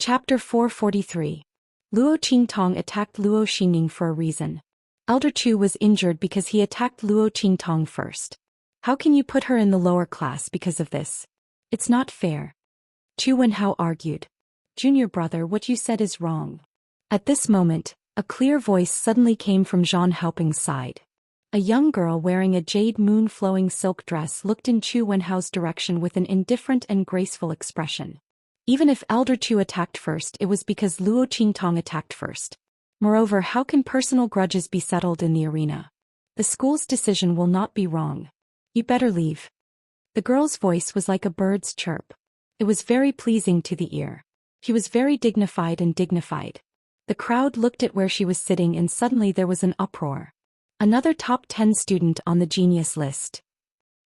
Chapter 443. Luo Qingtong attacked Luo Xingning for a reason. Elder Chu was injured because he attacked Luo Qingtong first. How can you put her in the lower class because of this? It's not fair. Chu Wenhao argued. Junior brother, what you said is wrong. At this moment, a clear voice suddenly came from Zhang Haoping's side. A young girl wearing a jade moon-flowing silk dress looked in Chu Wenhao's direction with an indifferent and graceful expression. Even if Elder Chu attacked first, it was because Luo Qingtong attacked first. Moreover, how can personal grudges be settled in the arena? The school's decision will not be wrong. You better leave. The girl's voice was like a bird's chirp. It was very pleasing to the ear. She was very dignified and dignified. The crowd looked at where she was sitting and suddenly there was an uproar. Another top 10 student on the genius list.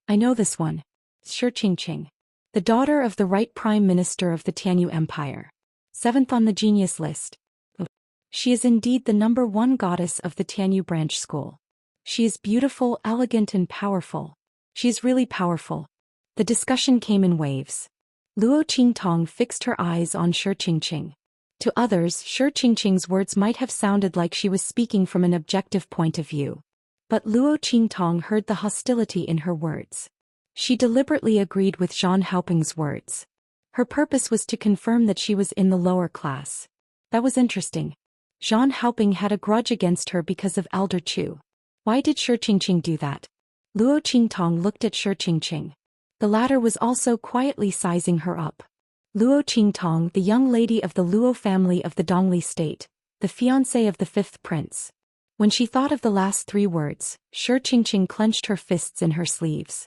I know this one. Shi Qingqing. The daughter of the right prime minister of the Tianyu Empire. 7th on the genius list. She is indeed the #1 goddess of the Tianyu branch school. She is beautiful, elegant and powerful. She is really powerful. The discussion came in waves. Luo Qingtong fixed her eyes on Shi Qingqing. To others, Shi Qingqing's words might have sounded like she was speaking from an objective point of view. But Luo Qingtong heard the hostility in her words. She deliberately agreed with Zhang Haoping's words. Her purpose was to confirm that she was in the lower class. That was interesting. Zhang Haoping had a grudge against her because of Elder Chu. Why did Shi Qingqing do that? Luo Qingtong looked at Shi Qingqing. The latter was also quietly sizing her up. Luo Qingtong, the young lady of the Luo family of the Dongli state, the fiancée of the 5th prince. When she thought of the last 3 words, Shi Qingqing clenched her fists in her sleeves.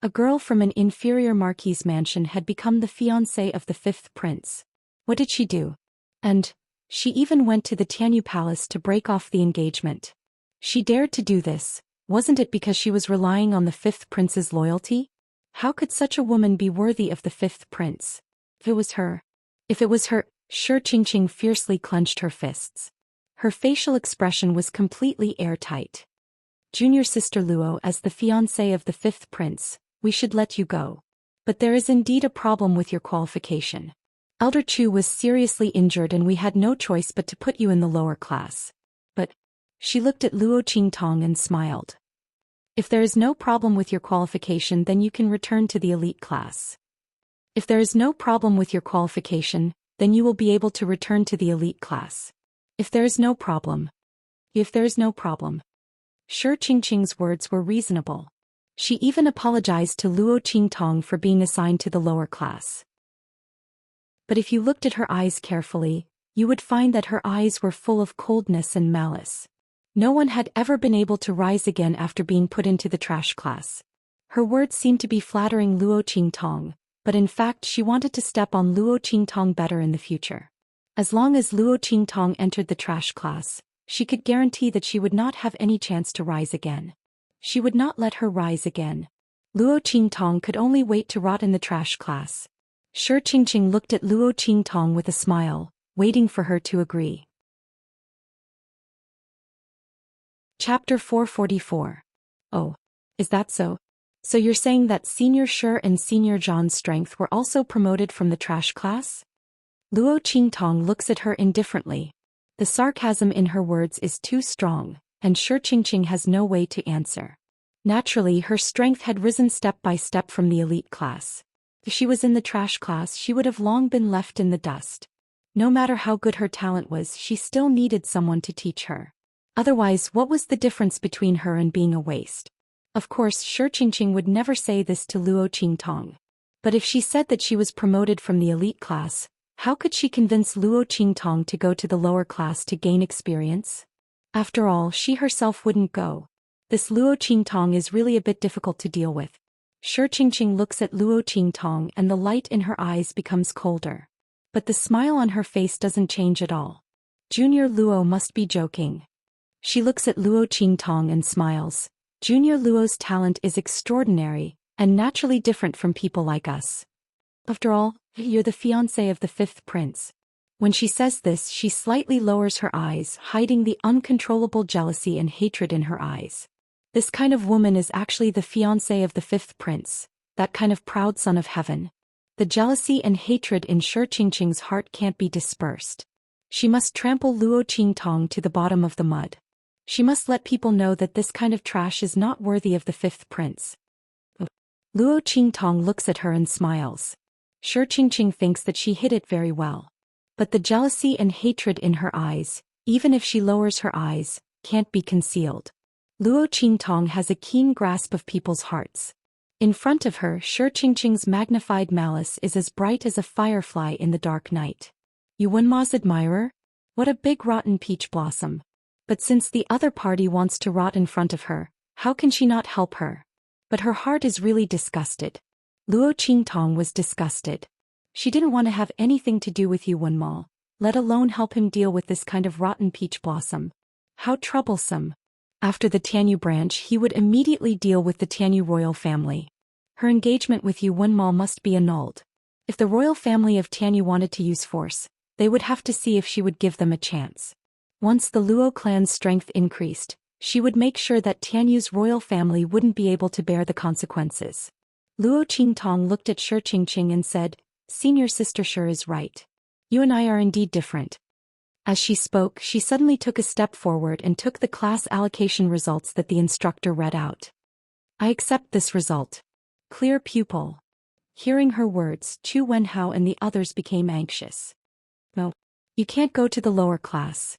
A girl from an inferior marquis mansion had become the fiancée of the 5th prince. What did she do? And she even went to the Tianyu palace to break off the engagement. She dared to do this. Wasn't it because she was relying on the 5th prince's loyalty? How could such a woman be worthy of the 5th prince? If it was her, Shi Qingqing fiercely clenched her fists. Her facial expression was completely airtight. Junior sister Luo, as the fiancée of the 5th prince, we should let you go. But there is indeed a problem with your qualification. Elder Chu was seriously injured and we had no choice but to put you in the lower class. But she looked at Luo Qingtong and smiled. If there is no problem with your qualification, then you can return to the elite class. If there is no problem with your qualification, then you will be able to return to the elite class. If there is no problem. Shi Qingqing's words were reasonable. She even apologized to Luo Qingtong for being assigned to the lower class. But if you looked at her eyes carefully, you would find that her eyes were full of coldness and malice. No one had ever been able to rise again after being put into the trash class. Her words seemed to be flattering Luo Qingtong, but in fact she wanted to step on Luo Qingtong better in the future. As long as Luo Qingtong entered the trash class, she could guarantee that she would not have any chance to rise again. She would not let her rise again. Luo Qingtong could only wait to rot in the trash class. Shi Qingqing looked at Luo Qingtong with a smile, waiting for her to agree. Chapter 444. Oh, is that so? So you're saying that Senior Shi and Senior Zhan's strength were also promoted from the trash class? Luo Qingtong looks at her indifferently. The sarcasm in her words is too strong, and Shi Qingqing has no way to answer. Naturally, her strength had risen step by step from the elite class. If she was in the trash class, she would have long been left in the dust. No matter how good her talent was, she still needed someone to teach her. Otherwise, what was the difference between her and being a waste? Of course, Shi Qingqing would never say this to Luo Qingtong. But if she said that she was promoted from the elite class, how could she convince Luo Qingtong to go to the lower class to gain experience? After all, she herself wouldn't go. This Luo Qingtong is really a bit difficult to deal with. Shi Qingqing looks at Luo Qingtong and the light in her eyes becomes colder. But the smile on her face doesn't change at all. Junior Luo must be joking. She looks at Luo Qingtong and smiles. Junior Luo's talent is extraordinary, and naturally different from people like us. After all, you're the fiancé of the 5th prince. When she says this, she slightly lowers her eyes, hiding the uncontrollable jealousy and hatred in her eyes. This kind of woman is actually the fiancé of the 5th prince, that kind of proud son of heaven. The jealousy and hatred in Shi Qingqing's heart can't be dispersed. She must trample Luo Qingtong to the bottom of the mud. She must let people know that this kind of trash is not worthy of the fifth prince. Luo Qingtong looks at her and smiles. Shi Qingqing thinks that she hid it very well. But the jealousy and hatred in her eyes, even if she lowers her eyes, can't be concealed. Luo Qingtong has a keen grasp of people's hearts. In front of her, Shi Qingqing's magnified malice is as bright as a firefly in the dark night. You Wenma's admirer? What a big rotten peach blossom. But since the other party wants to rot in front of her, how can she not help her? But her heart is really disgusted. Luo Qingtong was disgusted. She didn't want to have anything to do with Yu Wenma, let alone help him deal with this kind of rotten peach blossom. How troublesome. After the Tianyu branch, he would immediately deal with the Tianyu royal family. Her engagement with Yu Wenma must be annulled. If the royal family of Tianyu wanted to use force, they would have to see if she would give them a chance. Once the Luo clan's strength increased, she would make sure that Tianyu's royal family wouldn't be able to bear the consequences. Luo Qingtong looked at Shi Qingqing and said, "Senior sister Shi is right. You and I are indeed different." As she spoke, she suddenly took a step forward and took the class allocation results that the instructor read out. "I accept this result. Clear pupil." Hearing her words, Chu Wenhao and the others became anxious. "No. You can't go to the lower class.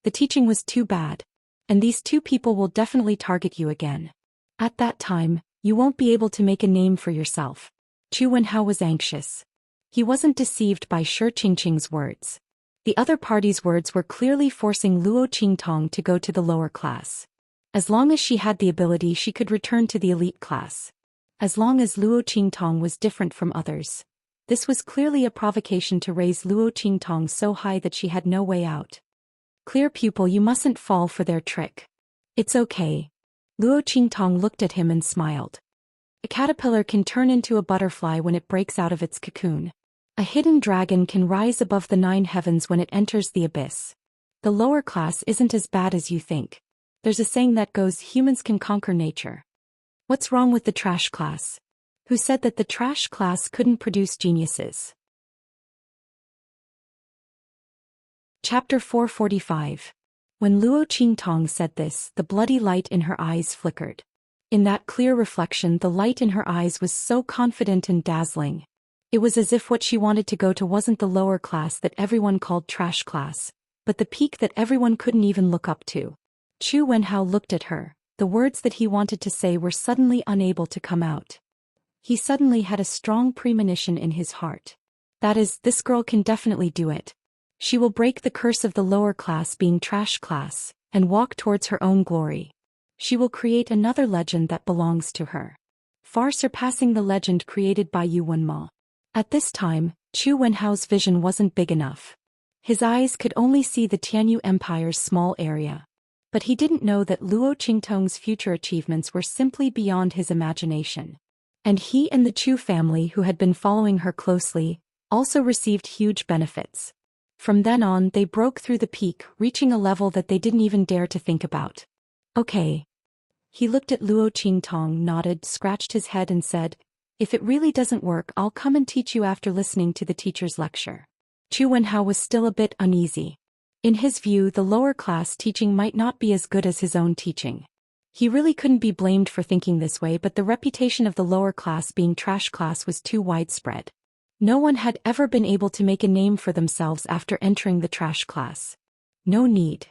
The teaching was too bad. And these two people will definitely target you again. At that time, you won't be able to make a name for yourself." Chu Wenhao was anxious. He wasn't deceived by Shi Qingqing's words. The other party's words were clearly forcing Luo Qingtong to go to the lower class. As long as she had the ability, she could return to the elite class. As long as Luo Qingtong was different from others. This was clearly a provocation to raise Luo Qingtong so high that she had no way out. "Clear pupil, you mustn't fall for their trick. It's okay." Luo Qingtong looked at him and smiled. A caterpillar can turn into a butterfly when it breaks out of its cocoon. A hidden dragon can rise above the 9 heavens when it enters the abyss. The lower class isn't as bad as you think. There's a saying that goes, humans can conquer nature. What's wrong with the trash class? Who said that the trash class couldn't produce geniuses? Chapter 445. When Luo Qingtong said this, the bloody light in her eyes flickered. In that clear reflection, the light in her eyes was so confident and dazzling. It was as if what she wanted to go to wasn't the lower class that everyone called trash class, but the peak that everyone couldn't even look up to. Chu Wenhao looked at her. The words that he wanted to say were suddenly unable to come out. He suddenly had a strong premonition in his heart. That is, this girl can definitely do it. She will break the curse of the lower class being trash class, and walk towards her own glory. She will create another legend that belongs to her, far surpassing the legend created by Yu Wenma. At this time, Chu Wenhao's vision wasn't big enough. His eyes could only see the Tianyu Empire's small area. But he didn't know that Luo Qingtong's future achievements were simply beyond his imagination. And he and the Chu family, who had been following her closely, also received huge benefits. From then on, they broke through the peak, reaching a level that they didn't even dare to think about. "Okay." He looked at Luo Qingtong, nodded, scratched his head and said, "If it really doesn't work, I'll come and teach you after listening to the teacher's lecture." Chu Wenhao was still a bit uneasy. In his view, the lower class teaching might not be as good as his own teaching. He really couldn't be blamed for thinking this way, but the reputation of the lower class being trash class was too widespread. No one had ever been able to make a name for themselves after entering the trash class. No need.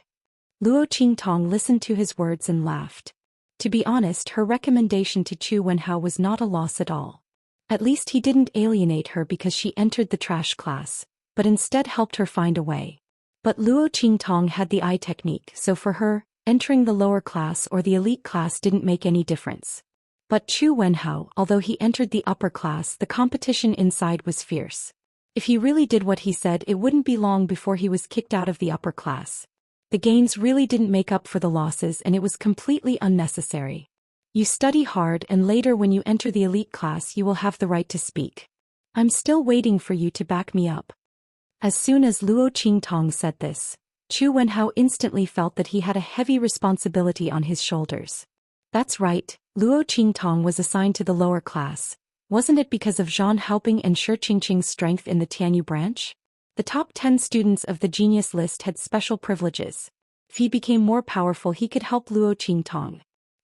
Luo Qingtong listened to his words and laughed. To be honest, her recommendation to Chu Wenhao was not a loss at all. At least he didn't alienate her because she entered the trash class, but instead helped her find a way. But Luo Qingtong had the eye technique, so for her, entering the lower class or the elite class didn't make any difference. But Chu Wenhao, although he entered the upper class, the competition inside was fierce. If he really did what he said, it wouldn't be long before he was kicked out of the upper class. The gains really didn't make up for the losses, and it was completely unnecessary. You study hard, and later when you enter the elite class you will have the right to speak. I'm still waiting for you to back me up. As soon as Luo Qingtong said this, Chu Wenhao instantly felt that he had a heavy responsibility on his shoulders. That's right, Luo Qingtong was assigned to the lower class, Wasn't it because of Zhang Haoping and Shi Qingqing's strength in the Tianyu branch? The top 10 students of the genius list had special privileges. If he became more powerful, he could help Luo Qingtong.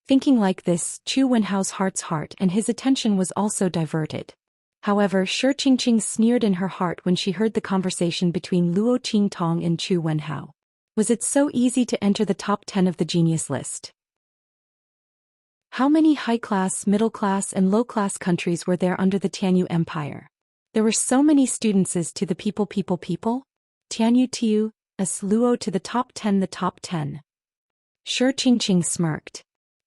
Thinking like this, Chu Wenhao's heart and his attention was also diverted. However, Shi Qingqing sneered in her heart when she heard the conversation between Luo Qingtong and Chu Wenhao. Was it so easy to enter the top 10 of the genius list? How many high-class, middle-class and low-class countries were there under the Tianyu Empire? There were so many students to the people. Tianyu Tiu, as Luo to the top 10. Shi Qingqing smirked.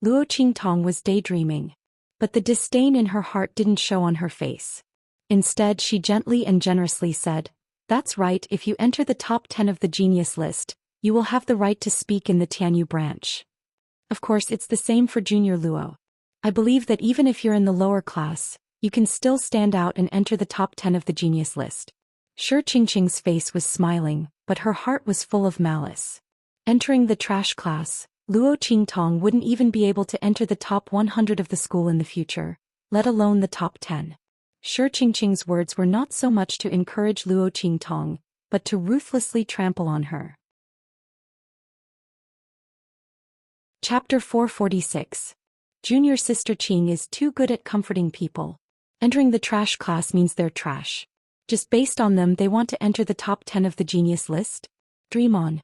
Luo Qingtong was daydreaming. But the disdain in her heart didn't show on her face. Instead, she gently and generously said, "That's right, if you enter the top 10 of the genius list, you will have the right to speak in the Tianyu branch. Of course, it's the same for Junior Luo. I believe that even if you're in the lower class, you can still stand out and enter the top 10 of the genius list." Shi Qingqing's face was smiling, but her heart was full of malice. Entering the trash class, Luo Qingtong wouldn't even be able to enter the top 100 of the school in the future, let alone the top 10. Shi Qingqing's words were not so much to encourage Luo Qingtong, but to ruthlessly trample on her. Chapter 446. Junior Sister Qing is too good at comforting people. Entering the trash class means they're trash. Just based on them, they want to enter the top 10 of the genius list? Dream on.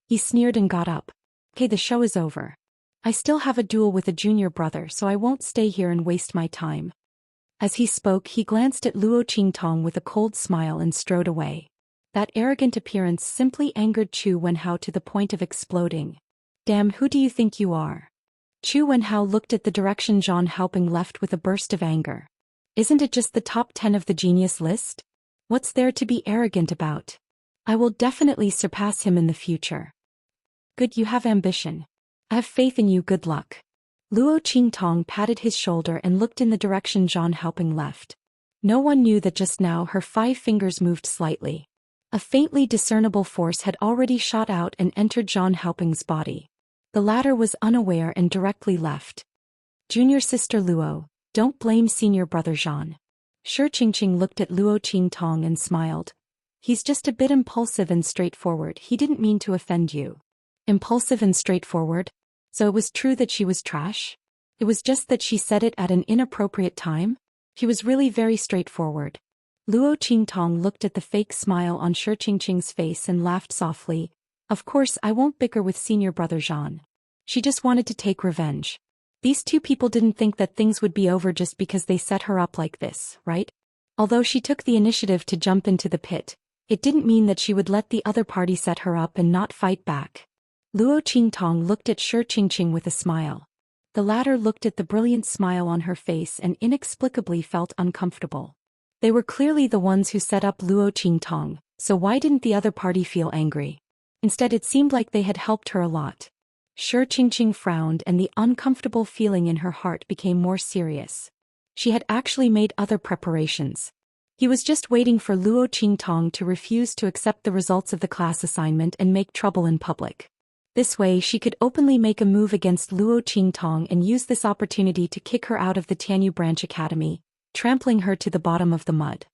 He sneered and got up. Okay, the show is over. I still have a duel with a junior brother, so I won't stay here and waste my time. As he spoke, he glanced at Luo Qingtong with a cold smile and strode away. That arrogant appearance simply angered Chu Wenhao to the point of exploding. Damn, who do you think you are? Chu Wenhao looked at the direction Zhang Haoping left with a burst of anger. Isn't it just the top 10 of the genius list? What's there to be arrogant about? I will definitely surpass him in the future. Good, you have ambition. I have faith in you, good luck. Luo Qingtong patted his shoulder and looked in the direction Zhang Haoping left. No one knew that just now her 5 fingers moved slightly. A faintly discernible force had already shot out and entered Zhang Haoping's body. The latter was unaware and directly left. Junior Sister Luo, don't blame senior brother Zhang. Shi Qingqing looked at Luo Qingtong and smiled. He's just a bit impulsive and straightforward. He didn't mean to offend you. Impulsive and straightforward? So it was true that she was trash? It was just that she said it at an inappropriate time? He was really very straightforward. Luo Qingtong looked at the fake smile on Shi Qingqing's face and laughed softly. Of course, I won't bicker with senior brother Zhang. She just wanted to take revenge. These two people didn't think that things would be over just because they set her up like this, right? Although she took the initiative to jump into the pit, it didn't mean that she would let the other party set her up and not fight back. Luo Qingtong looked at Shi Qingqing with a smile. The latter looked at the brilliant smile on her face and inexplicably felt uncomfortable. They were clearly the ones who set up Luo Qingtong, so why didn't the other party feel angry? Instead, it seemed like they had helped her a lot. Shi Qingqing frowned and the uncomfortable feeling in her heart became more serious. She had actually made other preparations. He was just waiting for Luo Qingtong to refuse to accept the results of the class assignment and make trouble in public. This way she could openly make a move against Luo Qingtong and use this opportunity to kick her out of the Tianyu Branch Academy, trampling her to the bottom of the mud.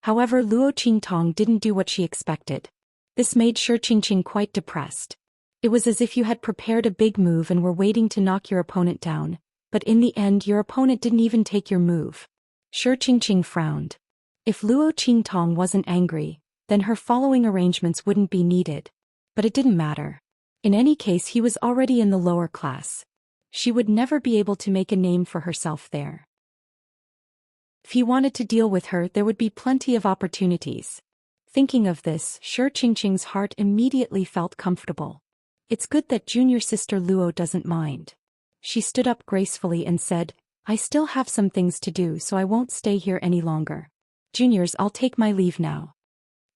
However, Luo Qingtong didn't do what she expected. This made Shi Qingqing quite depressed. It was as if you had prepared a big move and were waiting to knock your opponent down, but in the end your opponent didn't even take your move. Shi Qingqing frowned. If Luo Qingtong wasn't angry, then her following arrangements wouldn't be needed. But it didn't matter. In any case, he was already in the lower class. She would never be able to make a name for herself there. If he wanted to deal with her, there would be plenty of opportunities. Thinking of this, Shi Qingqing's heart immediately felt comfortable. It's good that junior sister Luo doesn't mind. She stood up gracefully and said, I still have some things to do, so I won't stay here any longer. Juniors, I'll take my leave now.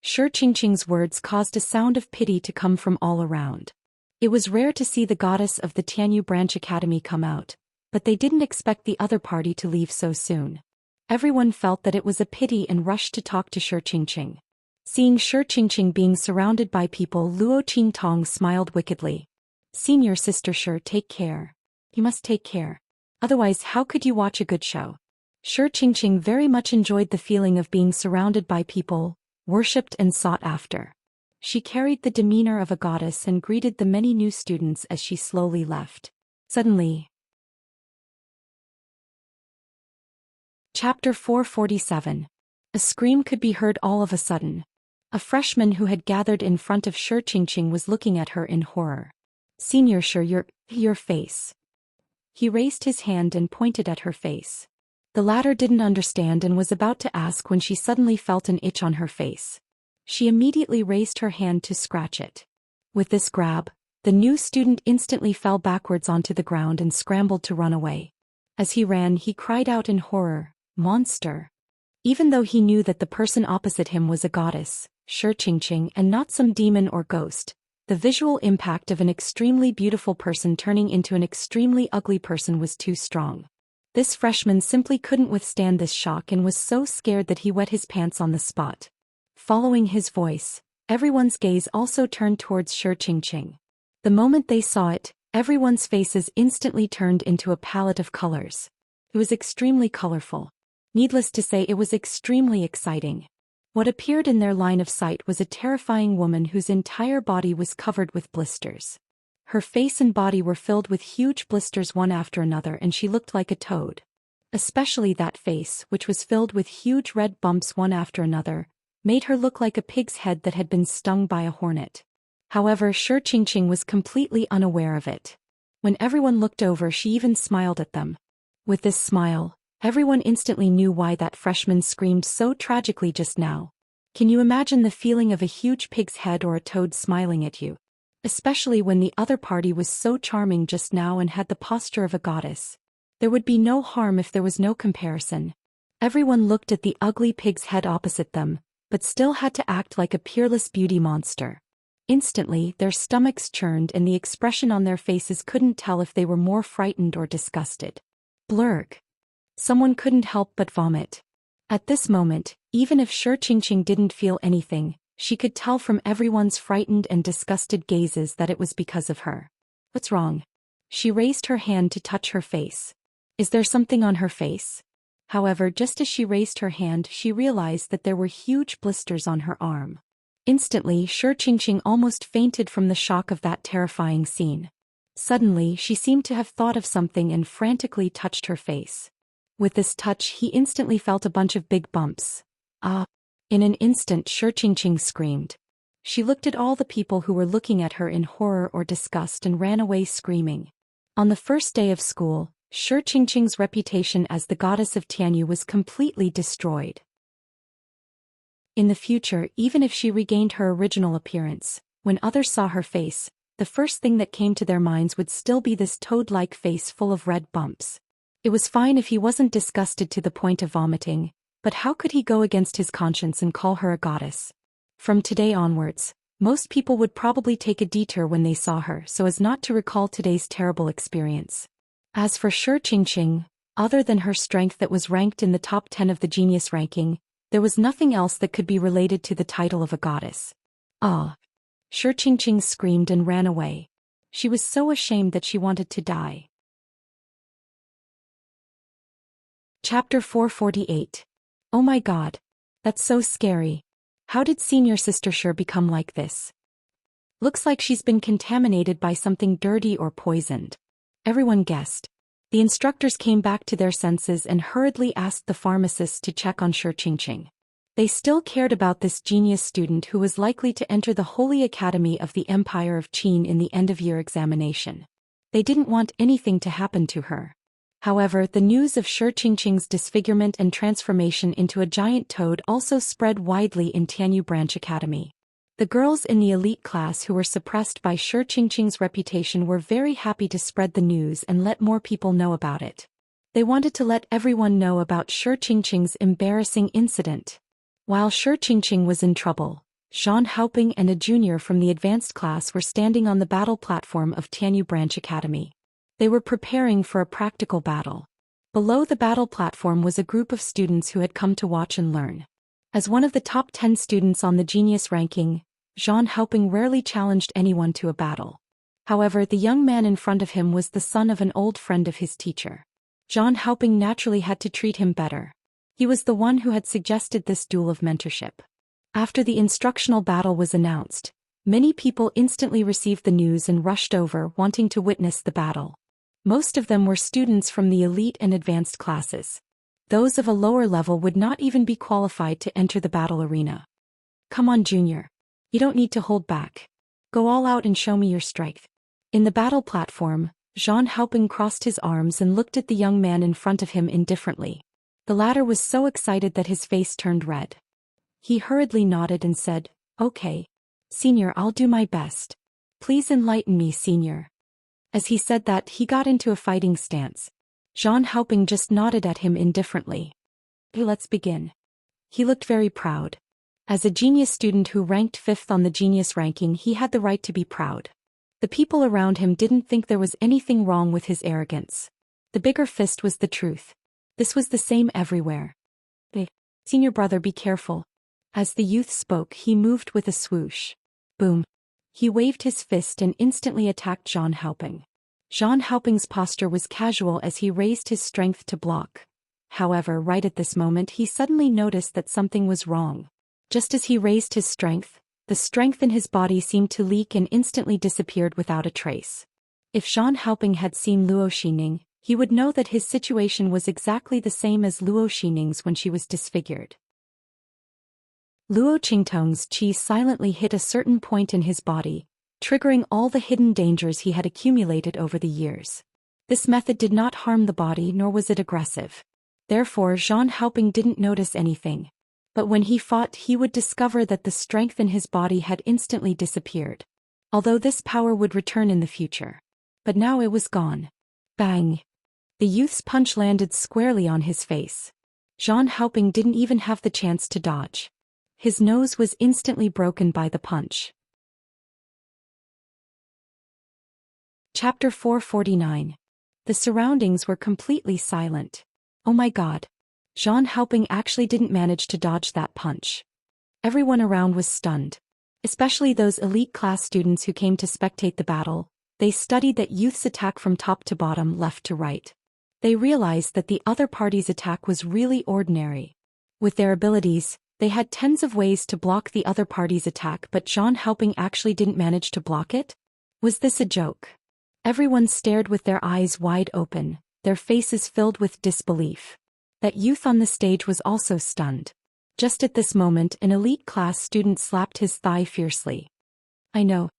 Shi Qingqing's words caused a sound of pity to come from all around. It was rare to see the goddess of the Tianyu Branch Academy come out, but they didn't expect the other party to leave so soon. Everyone felt that it was a pity and rushed to talk to Shi Qingqing. Seeing Shi Qingqing being surrounded by people, Luo Qingtong smiled wickedly. Senior sister Shi, take care. You must take care. Otherwise, how could you watch a good show? Shi Qingqing very much enjoyed the feeling of being surrounded by people, worshipped and sought after. She carried the demeanor of a goddess and greeted the many new students as she slowly left. Suddenly. Chapter 447. A scream could be heard all of a sudden. A freshman who had gathered in front of Shi Qingqing was looking at her in horror. "Senior Shi, your face." He raised his hand and pointed at her face. The latter didn't understand and was about to ask when she suddenly felt an itch on her face. She immediately raised her hand to scratch it. With this grab, the new student instantly fell backwards onto the ground and scrambled to run away. As he ran, he cried out in horror, "Monster!" Even though he knew that the person opposite him was a goddess, Shi Qingqing, and not some demon or ghost, the visual impact of an extremely beautiful person turning into an extremely ugly person was too strong. This freshman simply couldn't withstand this shock and was so scared that he wet his pants on the spot. Following his voice, everyone's gaze also turned towards Shi Qingqing. The moment they saw it, everyone's faces instantly turned into a palette of colors. It was extremely colorful. Needless to say, it was extremely exciting. What appeared in their line of sight was a terrifying woman whose entire body was covered with blisters. Her face and body were filled with huge blisters one after another, and she looked like a toad. Especially that face, which was filled with huge red bumps one after another, made her look like a pig's head that had been stung by a hornet. However, Shi Qingqing was completely unaware of it. When everyone looked over, she even smiled at them. With this smile, everyone instantly knew why that freshman screamed so tragically just now. Can you imagine the feeling of a huge pig's head or a toad smiling at you? Especially when the other party was so charming just now and had the posture of a goddess. There would be no harm if there was no comparison. Everyone looked at the ugly pig's head opposite them, but still had to act like a peerless beauty monster. Instantly, their stomachs churned and the expression on their faces couldn't tell if they were more frightened or disgusted. Blurg. Someone couldn't help but vomit. At this moment, even if Shi Qingqing didn't feel anything, she could tell from everyone's frightened and disgusted gazes that it was because of her. What's wrong? She raised her hand to touch her face. Is there something on her face? However, just as she raised her hand, she realized that there were huge blisters on her arm. Instantly, Shi Qingqing almost fainted from the shock of that terrifying scene. Suddenly, she seemed to have thought of something and frantically touched her face. With this touch, he instantly felt a bunch of big bumps. Ah! In an instant, Shi Qingqing screamed. She looked at all the people who were looking at her in horror or disgust and ran away screaming. On the first day of school, Shi Qingqing's reputation as the goddess of Tianyu was completely destroyed. In the future, even if she regained her original appearance, when others saw her face, the first thing that came to their minds would still be this toad-like face full of red bumps. It was fine if he wasn't disgusted to the point of vomiting, but how could he go against his conscience and call her a goddess? From today onwards, most people would probably take a detour when they saw her so as not to recall today's terrible experience. As for Shi Qingqing, other than her strength that was ranked in the top 10 of the genius ranking, there was nothing else that could be related to the title of a goddess. Ah! Shi Qingqing screamed and ran away. She was so ashamed that she wanted to die. Chapter 448. Oh my god. That's so scary. How did senior sister Shi become like this? Looks like she's been contaminated by something dirty or poisoned. Everyone guessed. The instructors came back to their senses and hurriedly asked the pharmacists to check on Shi Qingqing. They still cared about this genius student who was likely to enter the Holy Academy of the Empire of Qin in the end-of-year examination. They didn't want anything to happen to her. However, the news of Shi Qingqing's disfigurement and transformation into a giant toad also spread widely in Tianyu Branch Academy. The girls in the elite class who were suppressed by Shi Qingqing's reputation were very happy to spread the news and let more people know about it. They wanted to let everyone know about Shi Qingqing's embarrassing incident. While Shi Qingqing was in trouble, Zhang Haoping and a junior from the advanced class were standing on the battle platform of Tianyu Branch Academy. They were preparing for a practical battle. Below the battle platform was a group of students who had come to watch and learn. As one of the top 10 students on the genius ranking, Zhang Haoping rarely challenged anyone to a battle. However, the young man in front of him was the son of an old friend of his teacher. Zhang Haoping naturally had to treat him better. He was the one who had suggested this duel of mentorship. After the instructional battle was announced, many people instantly received the news and rushed over wanting to witness the battle. Most of them were students from the elite and advanced classes. Those of a lower level would not even be qualified to enter the battle arena. Come on, Junior. You don't need to hold back. Go all out and show me your strength. In the battle platform, Zhang Haoping crossed his arms and looked at the young man in front of him indifferently. The latter was so excited that his face turned red. He hurriedly nodded and said, "Okay. Senior, I'll do my best. Please enlighten me, Senior." As he said that, he got into a fighting stance. Zhang Haoping just nodded at him indifferently. "Let's begin." He looked very proud. As a genius student who ranked 5th on the genius ranking, he had the right to be proud. The people around him didn't think there was anything wrong with his arrogance. The bigger fist was the truth. This was the same everywhere. "Senior brother, be careful." As the youth spoke, he moved with a swoosh. Boom. He waved his fist and instantly attacked Zhang Haoping. Zhang Haoping's posture was casual as he raised his strength to block. However, right at this moment he suddenly noticed that something was wrong. Just as he raised his strength, the strength in his body seemed to leak and instantly disappeared without a trace. If Zhang Haoping had seen Luo Xingning, he would know that his situation was exactly the same as Luo Xingning's when she was disfigured. Luo Qingtong's qi silently hit a certain point in his body, triggering all the hidden dangers he had accumulated over the years. This method did not harm the body nor was it aggressive. Therefore, Zhang Haoping didn't notice anything. But when he fought, he would discover that the strength in his body had instantly disappeared. Although this power would return in the future. But now it was gone. Bang! The youth's punch landed squarely on his face. Zhang Haoping didn't even have the chance to dodge. His nose was instantly broken by the punch. Chapter 449. The surroundings were completely silent. Oh my god. Zhang Haoping actually didn't manage to dodge that punch. Everyone around was stunned. Especially those elite class students who came to spectate the battle. They studied that youth's attack from top to bottom, left to right. They realized that the other party's attack was really ordinary. With their abilities, they had tens of ways to block the other party's attack, but Zhang Haoping actually didn't manage to block it? Was this a joke? Everyone stared with their eyes wide open, their faces filled with disbelief. That youth on the stage was also stunned. Just at this moment, an elite class student slapped his thigh fiercely. "I know."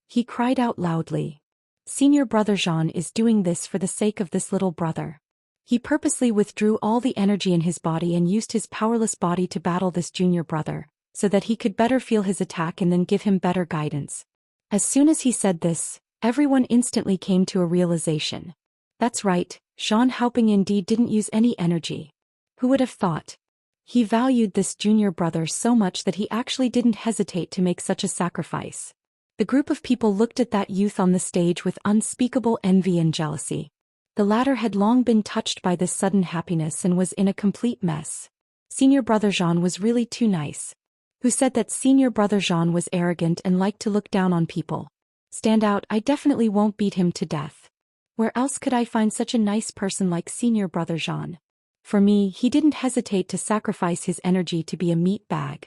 He cried out loudly. "Senior brother Zhang is doing this for the sake of this little brother." He purposely withdrew all the energy in his body and used his powerless body to battle this junior brother, so that he could better feel his attack and then give him better guidance. As soon as he said this, everyone instantly came to a realization. That's right, Zhang Haoping indeed didn't use any energy. Who would have thought? He valued this junior brother so much that he actually didn't hesitate to make such a sacrifice. The group of people looked at that youth on the stage with unspeakable envy and jealousy. The latter had long been touched by this sudden happiness and was in a complete mess. Senior brother Zhang was really too nice. Who said that senior brother Zhang was arrogant and liked to look down on people? Stand out, I definitely won't beat him to death. Where else could I find such a nice person like senior brother Zhang? For me, he didn't hesitate to sacrifice his energy to be a meat bag.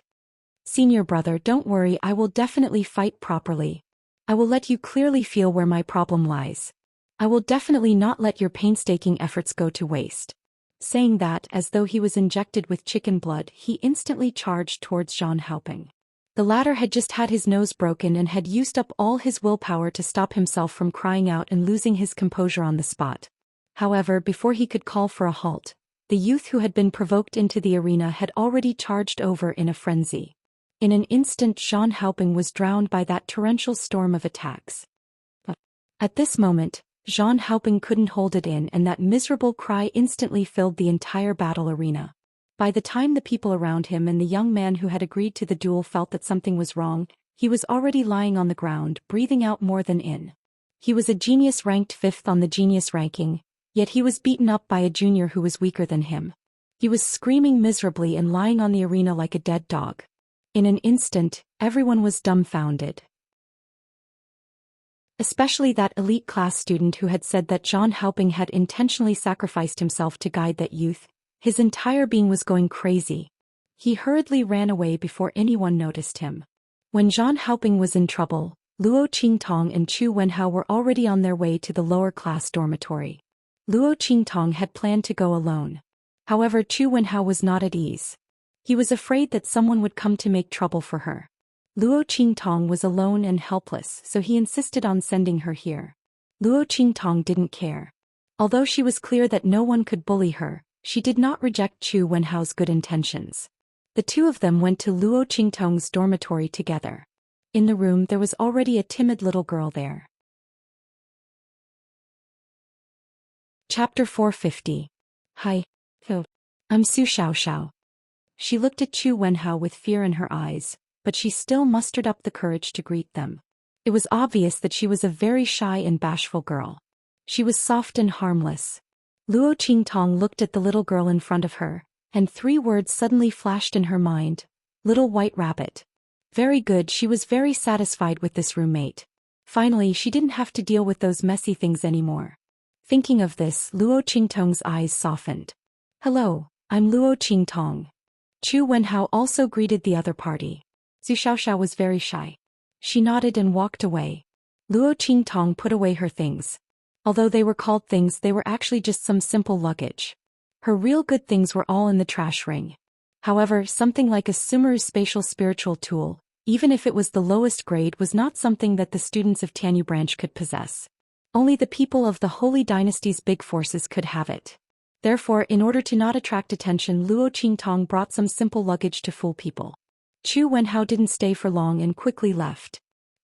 Senior brother, don't worry, I will definitely fight properly. I will let you clearly feel where my problem lies. I will definitely not let your painstaking efforts go to waste. Saying that, as though he was injected with chicken blood, he instantly charged towards Zhang Haoping. The latter had just had his nose broken and had used up all his willpower to stop himself from crying out and losing his composure on the spot. However, before he could call for a halt, the youth who had been provoked into the arena had already charged over in a frenzy. In an instant, Zhang Haoping was drowned by that torrential storm of attacks. But at this moment, Zhang Haoping couldn't hold it in, and that miserable cry instantly filled the entire battle arena. By the time the people around him and the young man who had agreed to the duel felt that something was wrong, he was already lying on the ground, breathing out more than in. He was a genius ranked 5th on the genius ranking, yet he was beaten up by a junior who was weaker than him. He was screaming miserably and lying on the arena like a dead dog. In an instant, everyone was dumbfounded. Especially that elite class student who had said that John Haoping had intentionally sacrificed himself to guide that youth. His entire being was going crazy. He hurriedly ran away before anyone noticed him. When John Haoping was in trouble, Luo Qingtong and Chu Wenhao were already on their way to the lower class dormitory. Luo Qingtong had planned to go alone. However, Chu Wenhao was not at ease. He was afraid that someone would come to make trouble for her. Luo Qingtong was alone and helpless, so he insisted on sending her here. Luo Qingtong didn't care. Although she was clear that no one could bully her, she did not reject Chu Wenhao's good intentions. The two of them went to Luo Qingtong's dormitory together. In the room there was already a timid little girl there. Chapter 450. Hi. Oh. I'm Su Xiaoxiao. She looked at Chu Wenhao with fear in her eyes, but she still mustered up the courage to greet them. It was obvious that she was a very shy and bashful girl. She was soft and harmless. Luo Qingtong looked at the little girl in front of her, and 3 words suddenly flashed in her mind. Little white rabbit. Very good, she was very satisfied with this roommate. Finally, she didn't have to deal with those messy things anymore. Thinking of this, Luo Qingtong's eyes softened. Hello, I'm Luo Qingtong. Chu Wenhao also greeted the other party. Su Xiaoxiao was very shy. She nodded and walked away. Luo Qingtong put away her things. Although they were called things, they were actually just some simple luggage. Her real good things were all in the trash ring. However, something like a Sumeru spatial spiritual tool, even if it was the lowest grade, was not something that the students of Tianyu branch could possess. Only the people of the Holy Dynasty's big forces could have it. Therefore, in order to not attract attention, Luo Qingtong brought some simple luggage to fool people. Chu Wenhao didn't stay for long and quickly left.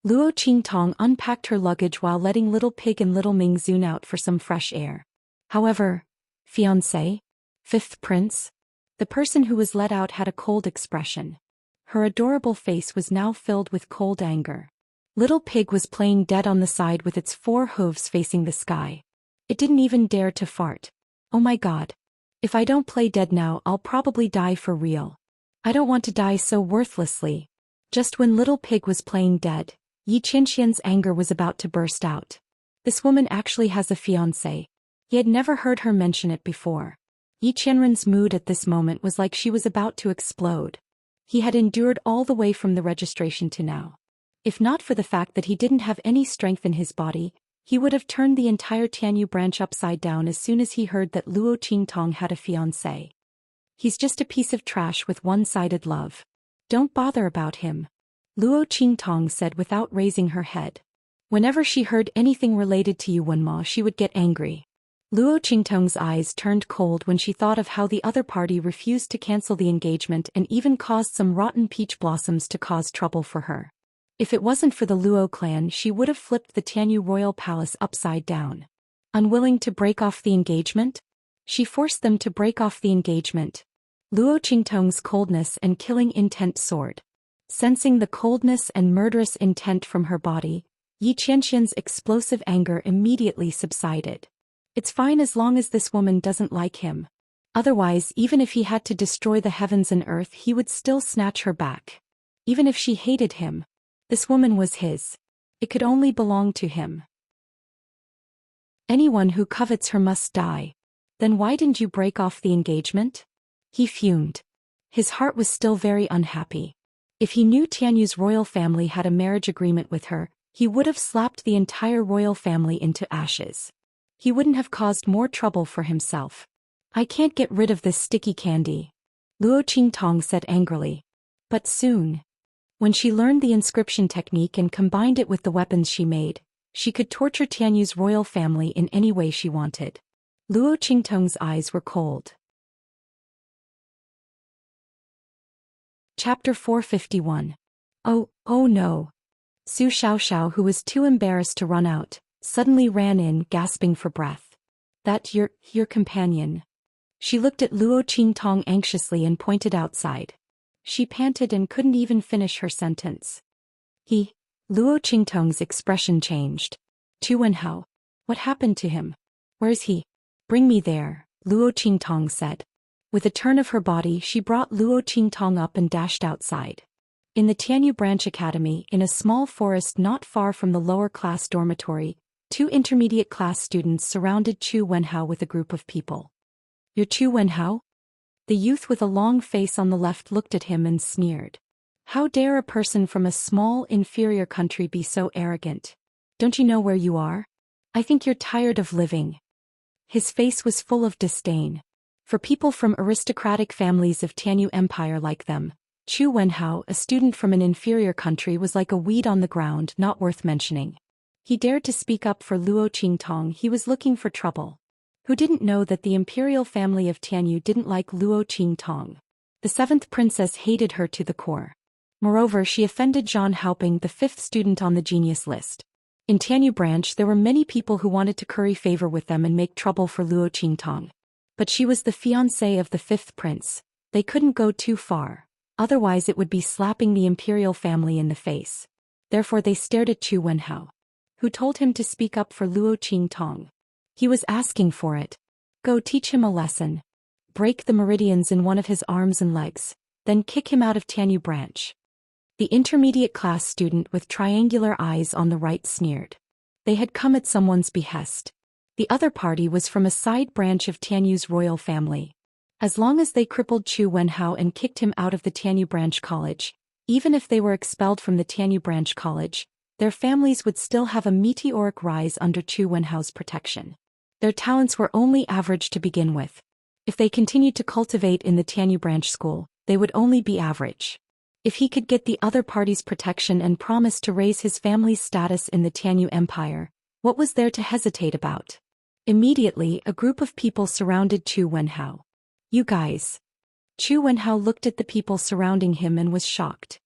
Luo Qingtong unpacked her luggage while letting Little Pig and Little Ming zoom out for some fresh air. However, fiancé? 5th prince? The person who was let out had a cold expression. Her adorable face was now filled with cold anger. Little Pig was playing dead on the side with its 4 hooves facing the sky. It didn't even dare to fart. Oh my god. If I don't play dead now, I'll probably die for real. I don't want to die so worthlessly. Just when Little Pig was playing dead, Yi Qianxian's anger was about to burst out. This woman actually has a fiancé. He had never heard her mention it before. Yi Qianren's mood at this moment was like she was about to explode. He had endured all the way from the registration to now. If not for the fact that he didn't have any strength in his body, he would have turned the entire Tianyu branch upside down as soon as he heard that Luo Qingtong had a fiancé. He's just a piece of trash with one-sided love. Don't bother about him, Luo Qingtong said without raising her head. Whenever she heard anything related to Yu Wenma, she would get angry. Luo Qingtong's eyes turned cold when she thought of how the other party refused to cancel the engagement and even caused some rotten peach blossoms to cause trouble for her. If it wasn't for the Luo clan, she would have flipped the Tianyu royal palace upside down. Unwilling to break off the engagement? She forced them to break off the engagement. Luo Qingtong's coldness and killing intent soared. Sensing the coldness and murderous intent from her body, Yi Qianxian's explosive anger immediately subsided. It's fine as long as this woman doesn't like him. Otherwise, even if he had to destroy the heavens and earth, he would still snatch her back. Even if she hated him, this woman was his. It could only belong to him. Anyone who covets her must die. Then why didn't you break off the engagement? He fumed. His heart was still very unhappy. If he knew Tianyu's royal family had a marriage agreement with her, he would have slapped the entire royal family into ashes. He wouldn't have caused more trouble for himself. I can't get rid of this sticky candy, Luo Qingtong said angrily. But soon, when she learned the inscription technique and combined it with the weapons she made, she could torture Tianyu's royal family in any way she wanted. Luo Qingtong's eyes were cold. Chapter 451. Oh no. Su Xiaoxiao, who was too embarrassed to run out, suddenly ran in, gasping for breath. That your companion? She looked at Luo Qingtong anxiously and pointed outside. She panted and couldn't even finish her sentence. Luo Qingtong's expression changed. Chu Wenhao. What happened to him? Where's he? Bring me there, Luo Qingtong said. With a turn of her body, she brought Luo Qingtong up and dashed outside. In the Tianyu Branch Academy, in a small forest not far from the lower class dormitory, 2 intermediate class students surrounded Chu Wenhao with a group of people. "You're Chu Wenhao?" The youth with a long face on the left looked at him and sneered. "How dare a person from a small, inferior country be so arrogant? Don't you know where you are? I think you're tired of living." His face was full of disdain. For people from aristocratic families of Tianyu Empire like them, Chu Wenhao, a student from an inferior country, was like a weed on the ground, not worth mentioning. He dared to speak up for Luo Qingtong. He was looking for trouble. Who didn't know that the imperial family of Tianyu didn't like Luo Qingtong? The 7th princess hated her to the core. Moreover, she offended Zhang Haoping, the 5th student on the genius list. In Tianyu Branch, there were many people who wanted to curry favor with them and make trouble for Luo Qingtong. But she was the fiancée of the 5th prince. They couldn't go too far. Otherwise it would be slapping the imperial family in the face. Therefore they stared at Chu Wenhao. Who told him to speak up for Luo Qingtong? He was asking for it. Go teach him a lesson. Break the meridians in one of his arms and legs, then kick him out of Tianyu Branch. The intermediate class student with triangular eyes on the right sneered. They had come at someone's behest. The other party was from a side branch of Tianyu's royal family. As long as they crippled Chu Wenhao and kicked him out of the Tianyu Branch College, even if they were expelled from the Tianyu Branch College, their families would still have a meteoric rise under Chu Wenhao's protection. Their talents were only average to begin with. If they continued to cultivate in the Tianyu Branch School, they would only be average. If he could get the other party's protection and promise to raise his family's status in the Tianyu Empire, what was there to hesitate about? Immediately, a group of people surrounded Chu Wenhao. "You guys." Chu Wenhao looked at the people surrounding him and was shocked.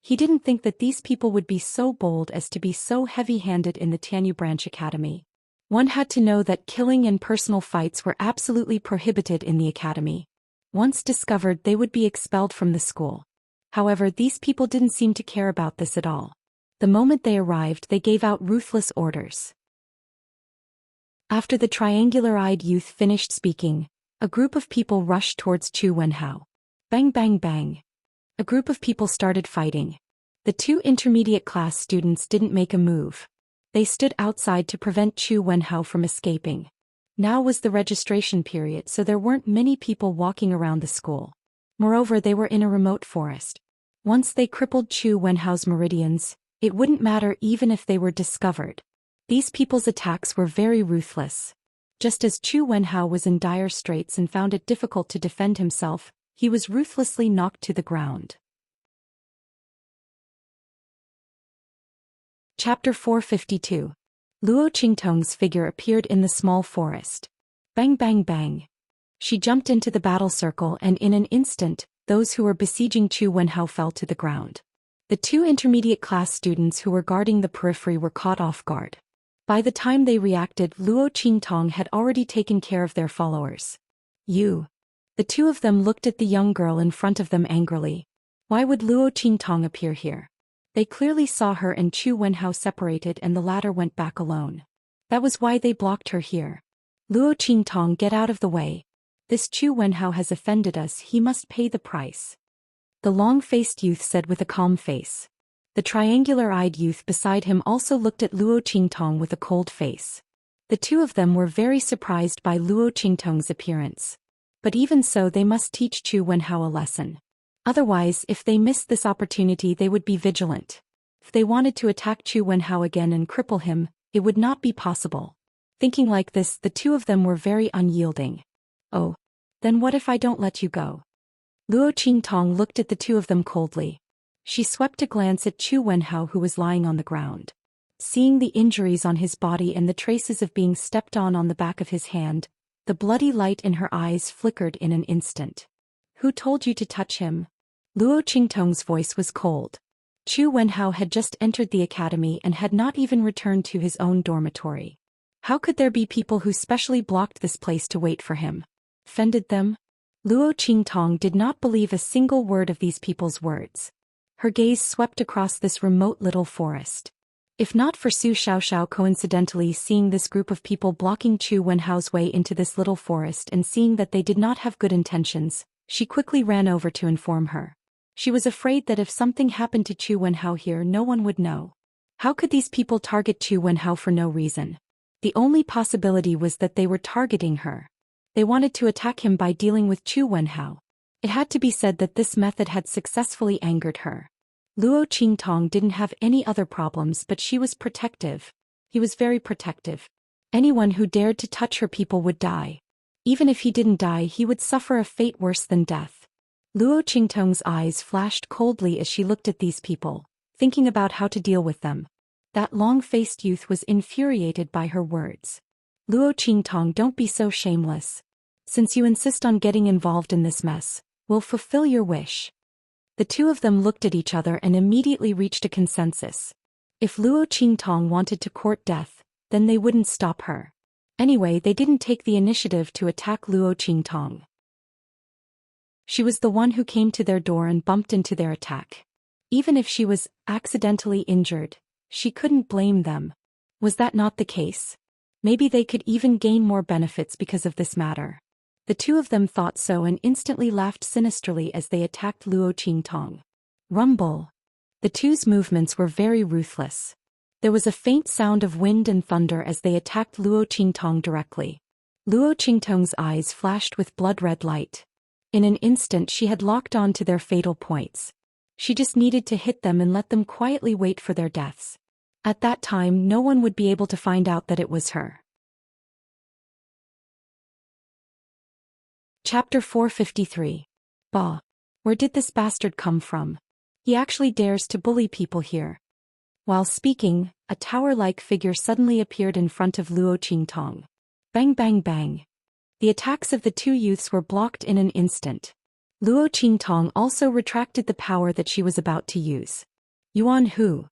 He didn't think that these people would be so bold as to be so heavy-handed in the Tianyu Branch Academy. One had to know that killing and personal fights were absolutely prohibited in the academy. Once discovered, they would be expelled from the school. However, these people didn't seem to care about this at all. The moment they arrived, they gave out ruthless orders. After the triangular-eyed youth finished speaking, a group of people rushed towards Chu Wenhao. Bang bang bang. A group of people started fighting. The 2 intermediate class students didn't make a move. They stood outside to prevent Chu Wenhao from escaping. Now was the registration period, so there weren't many people walking around the school. Moreover, they were in a remote forest. Once they crippled Chu Wenhao's meridians, it wouldn't matter even if they were discovered. These people's attacks were very ruthless. Just as Chu Wenhao was in dire straits and found it difficult to defend himself, he was ruthlessly knocked to the ground. Chapter 452. Luo Qingtong's figure appeared in the small forest. Bang bang bang. She jumped into the battle circle and in an instant, those who were besieging Chu Wenhao fell to the ground. The 2 intermediate class students who were guarding the periphery were caught off guard. By the time they reacted, Luo Qingtong had already taken care of their followers. "You." The 2 of them looked at the young girl in front of them angrily. Why would Luo Qingtong appear here? They clearly saw her and Chu Wenhao separated and the latter went back alone. That was why they blocked her here. "Luo Qingtong, get out of the way. This Chu Wenhao has offended us, he must pay the price." The long-faced youth said with a calm face. The triangular-eyed youth beside him also looked at Luo Qingtong with a cold face. The 2 of them were very surprised by Luo Qingtong's appearance. But even so, they must teach Chu Wenhao a lesson. Otherwise, if they missed this opportunity, they would be vigilant. If they wanted to attack Chu Wenhao again and cripple him, it would not be possible. Thinking like this, the 2 of them were very unyielding. "Oh, then what if I don't let you go?" Luo Qingtong looked at the 2 of them coldly. She swept a glance at Chu Wenhao, who was lying on the ground. Seeing the injuries on his body and the traces of being stepped on the back of his hand, the bloody light in her eyes flickered in an instant. "Who told you to touch him?" Luo Qingtong's voice was cold. Chu Wenhao had just entered the academy and had not even returned to his own dormitory. How could there be people who specially blocked this place to wait for him? Offended them? Luo Qingtong did not believe a single word of these people's words. Her gaze swept across this remote little forest. If not for Su Xiaoxiao coincidentally seeing this group of people blocking Chu Wenhao's way into this little forest and seeing that they did not have good intentions, she quickly ran over to inform her. She was afraid that if something happened to Chu Wenhao here, no one would know. How could these people target Chu Wenhao for no reason? The only possibility was that they were targeting her. They wanted to attack him by dealing with Chu Wenhao. It had to be said that this method had successfully angered her. Luo Qingtong didn't have any other problems, but she was protective. He was very protective. Anyone who dared to touch her people would die. Even if he didn't die, he would suffer a fate worse than death. Luo Qingtong's eyes flashed coldly as she looked at these people, thinking about how to deal with them. That long-faced youth was infuriated by her words. Luo Qingtong, don't be so shameless. Since you insist on getting involved in this mess, we'll fulfill your wish. The two of them looked at each other and immediately reached a consensus. If Luo Qingtong wanted to court death, then they wouldn't stop her. Anyway, they didn't take the initiative to attack Luo Qingtong. She was the one who came to their door and bumped into their attack. Even if she was accidentally injured, she couldn't blame them. Was that not the case? Maybe they could even gain more benefits because of this matter. The two of them thought so and instantly laughed sinisterly as they attacked Luo Qingtong. Rumble. The two's movements were very ruthless. There was a faint sound of wind and thunder as they attacked Luo Qingtong directly. Luo Qingtong's eyes flashed with blood-red light. In an instant she had locked on to their fatal points. She just needed to hit them and let them quietly wait for their deaths. At that time, no one would be able to find out that it was her. Chapter 453. Bah. Where did this bastard come from? He actually dares to bully people here. While speaking, a tower-like figure suddenly appeared in front of Luo Qingtong. Bang bang bang. The attacks of the two youths were blocked in an instant. Luo Qingtong also retracted the power that she was about to use. Yuan Hu.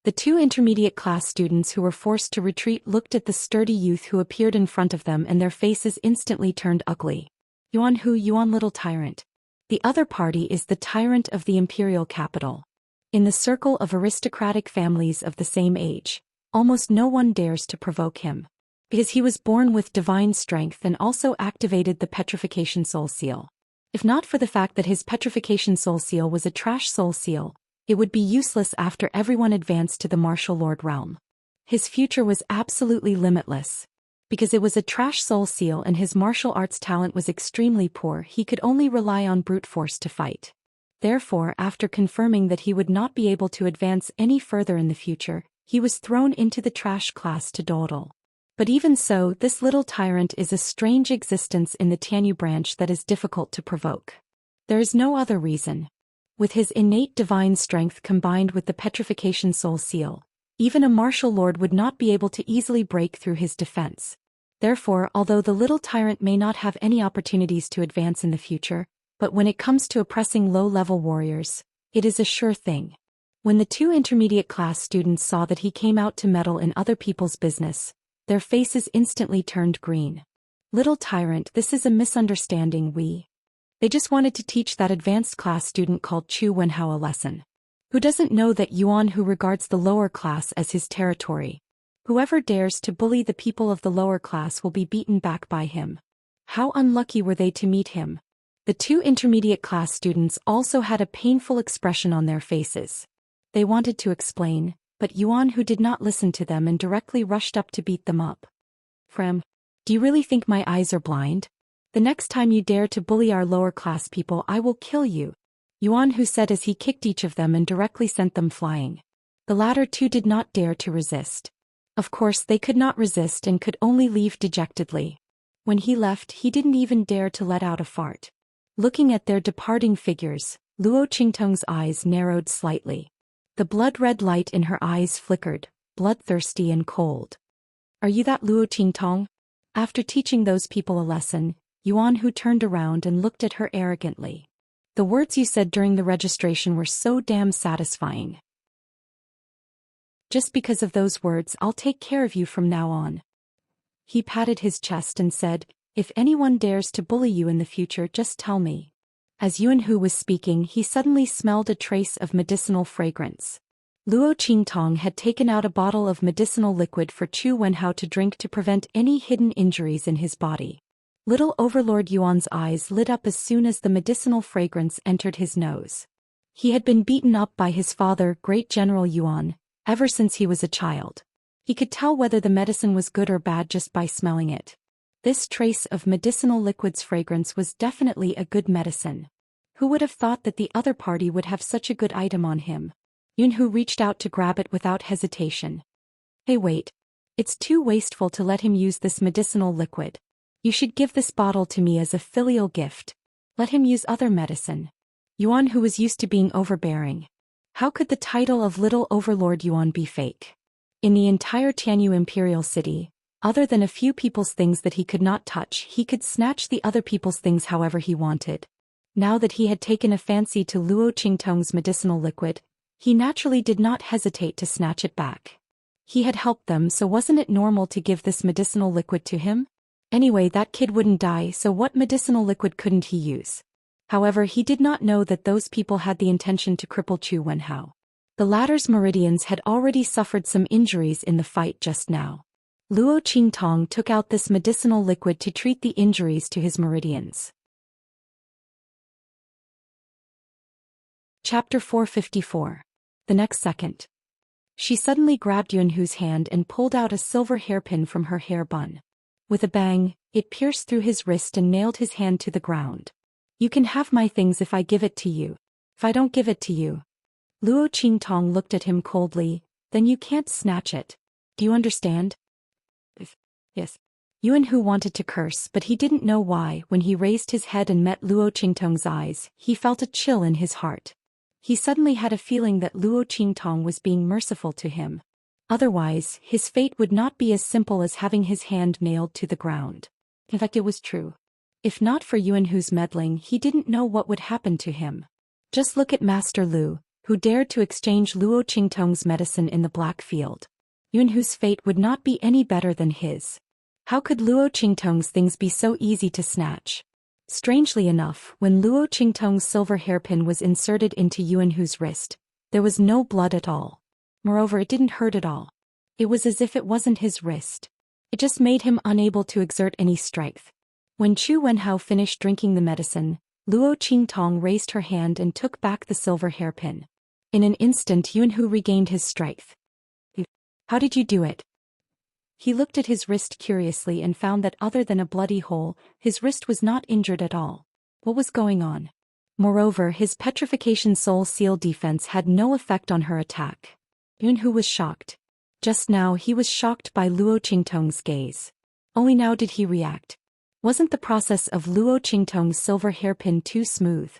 The two intermediate class students who were forced to retreat looked at the sturdy youth who appeared in front of them and their faces instantly turned ugly. Yuan Hu, Yuan little tyrant. The other party is the tyrant of the imperial capital. In the circle of aristocratic families of the same age, almost no one dares to provoke him. Because he was born with divine strength and also activated the petrification soul seal. If not for the fact that his petrification soul seal was a trash soul seal, it would be useless after everyone advanced to the martial lord realm. His future was absolutely limitless. Because it was a trash soul seal and his martial arts talent was extremely poor, he could only rely on brute force to fight. Therefore, after confirming that he would not be able to advance any further in the future, he was thrown into the trash class to dawdle. But even so, this little tyrant is a strange existence in the Tianyu branch that is difficult to provoke. There is no other reason. With his innate divine strength combined with the petrification soul seal, even a martial lord would not be able to easily break through his defense. Therefore, although the little tyrant may not have any opportunities to advance in the future, but when it comes to oppressing low-level warriors, it is a sure thing. When the two intermediate class students saw that he came out to meddle in other people's business, their faces instantly turned green. Little tyrant, this is a misunderstanding. They just wanted to teach that advanced class student called Chu Wenhao a lesson. Who doesn't know that Yuan Hu regards the lower class as his territory? Whoever dares to bully the people of the lower class will be beaten back by him. How unlucky were they to meet him? The two intermediate class students also had a painful expression on their faces. They wanted to explain, but Yuan Hu did not listen to them and directly rushed up to beat them up. Frem, do you really think my eyes are blind? The next time you dare to bully our lower class people, I will kill you. Yuan Hu said as he kicked each of them and directly sent them flying. The latter two did not dare to resist. Of course they could not resist and could only leave dejectedly. When he left, he didn't even dare to let out a fart. Looking at their departing figures, Luo Qingtong's eyes narrowed slightly. The blood-red light in her eyes flickered, bloodthirsty and cold. Are you that Luo Qingtong? After teaching those people a lesson, Yuan Hu turned around and looked at her arrogantly. The words you said during the registration were so damn satisfying. Just because of those words, I'll take care of you from now on. He patted his chest and said, if anyone dares to bully you in the future, just tell me. As Yuan Hu was speaking, he suddenly smelled a trace of medicinal fragrance. Luo Qingtong had taken out a bottle of medicinal liquid for Chu Wenhao to drink to prevent any hidden injuries in his body. Little Overlord Yuan's eyes lit up as soon as the medicinal fragrance entered his nose. He had been beaten up by his father, Great General Yuan, ever since he was a child. He could tell whether the medicine was good or bad just by smelling it. This trace of medicinal liquid's fragrance was definitely a good medicine. Who would have thought that the other party would have such a good item on him? Yunhu reached out to grab it without hesitation. Hey, wait. It's too wasteful to let him use this medicinal liquid. You should give this bottle to me as a filial gift. Let him use other medicine. Yuan, who was used to being overbearing. How could the title of Little Overlord Yuan be fake? In the entire Tianyu Imperial City, other than a few people's things that he could not touch, he could snatch the other people's things however he wanted. Now that he had taken a fancy to Luo Qingtong's medicinal liquid, he naturally did not hesitate to snatch it back. He had helped them, so wasn't it normal to give this medicinal liquid to him? Anyway, that kid wouldn't die, so what medicinal liquid couldn't he use? However, he did not know that those people had the intention to cripple Chu Wenhao. The latter's meridians had already suffered some injuries in the fight just now. Luo Qingtong took out this medicinal liquid to treat the injuries to his meridians. Chapter 454. The next second. She suddenly grabbed Yunhu's hand and pulled out a silver hairpin from her hair bun. With a bang, it pierced through his wrist and nailed his hand to the ground. You can have my things if I give it to you. If I don't give it to you. Luo Qingtong looked at him coldly, then you can't snatch it. Do you understand? Yes. Yunhu wanted to curse, but he didn't know why. When he raised his head and met Luo Qingtong's eyes, he felt a chill in his heart. He suddenly had a feeling that Luo Qingtong was being merciful to him. Otherwise, his fate would not be as simple as having his hand nailed to the ground. In fact, it was true. If not for Yunhu's meddling, he didn't know what would happen to him. Just look at Master Lu, who dared to exchange Luo Qingtong's medicine in the Black Field. Yunhu's fate would not be any better than his. How could Luo Qingtong's things be so easy to snatch? Strangely enough, when Luo Qingtong's silver hairpin was inserted into Yunhu's wrist, there was no blood at all. Moreover, it didn't hurt at all. It was as if it wasn't his wrist. It just made him unable to exert any strength. When Chu Wenhao finished drinking the medicine, Luo Qingtong raised her hand and took back the silver hairpin. In an instant, Yunhu regained his strength. How did you do it? He looked at his wrist curiously and found that other than a bloody hole, his wrist was not injured at all. What was going on? Moreover, his petrification soul seal defense had no effect on her attack. Yunhu was shocked. Just now he was shocked by Luo Qingtong's gaze. Only now did he react. Wasn't the process of Luo Qingtong's silver hairpin too smooth?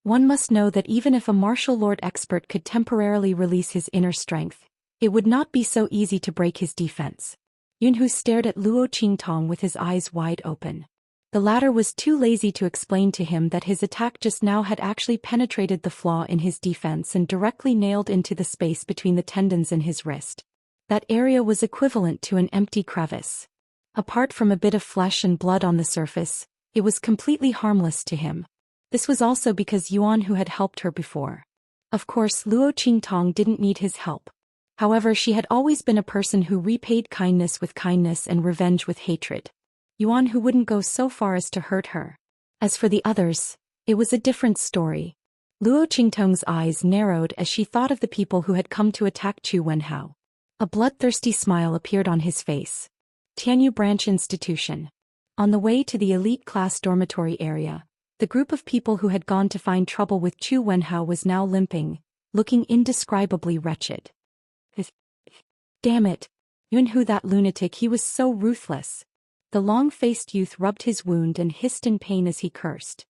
One must know that even if a martial lord expert could temporarily release his inner strength, it would not be so easy to break his defense. Yunhu stared at Luo Qingtong with his eyes wide open. The latter was too lazy to explain to him that his attack just now had actually penetrated the flaw in his defense and directly nailed into the space between the tendons in his wrist. That area was equivalent to an empty crevice. Apart from a bit of flesh and blood on the surface, it was completely harmless to him. This was also because Yuan who had helped her before. Of course, Luo Qingtong didn't need his help. However, she had always been a person who repaid kindness with kindness and revenge with hatred. Yuan who wouldn't go so far as to hurt her. As for the others, it was a different story. Luo Qingtong's eyes narrowed as she thought of the people who had come to attack Chu Wenhao. A bloodthirsty smile appeared on his face. Tianyu Branch Institution. On the way to the elite class dormitory area, the group of people who had gone to find trouble with Chu Wenhao was now limping, looking indescribably wretched. Damn it! Yunhu, that lunatic, he was so ruthless. The long-faced youth rubbed his wound and hissed in pain as he cursed.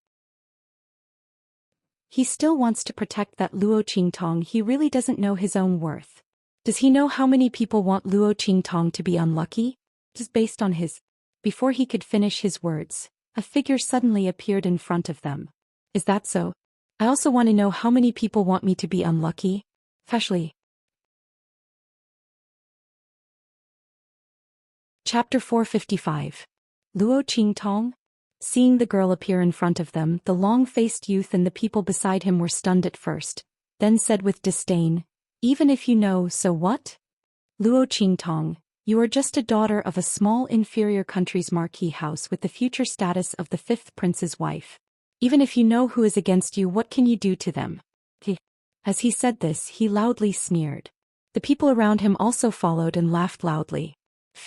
He still wants to protect that Luo Qingtong. He really doesn't know his own worth. Does he know how many people want Luo Qingtong to be unlucky? Just based on his... Before he could finish his words, a figure suddenly appeared in front of them. Is that so? I also want to know how many people want me to be unlucky. Especially. Chapter 455. Luo Qingtong? Seeing the girl appear in front of them, the long-faced youth and the people beside him were stunned at first, then said with disdain, "Even if you know, so what? Luo Qingtong, you are just a daughter of a small inferior country's marquis house with the future status of the 5th prince's wife. Even if you know who is against you, what can you do to them?" As he said this, he loudly sneered. The people around him also followed and laughed loudly.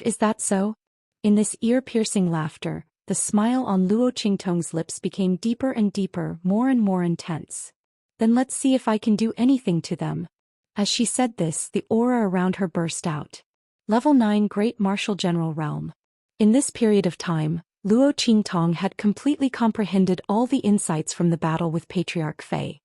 Is that so? In this ear-piercing laughter, the smile on Luo Qingtong's lips became deeper and deeper, more and more intense. Then let's see if I can do anything to them. As she said this, the aura around her burst out. Level 9 Great Martial General Realm. In this period of time, Luo Qingtong had completely comprehended all the insights from the battle with Patriarch Fei.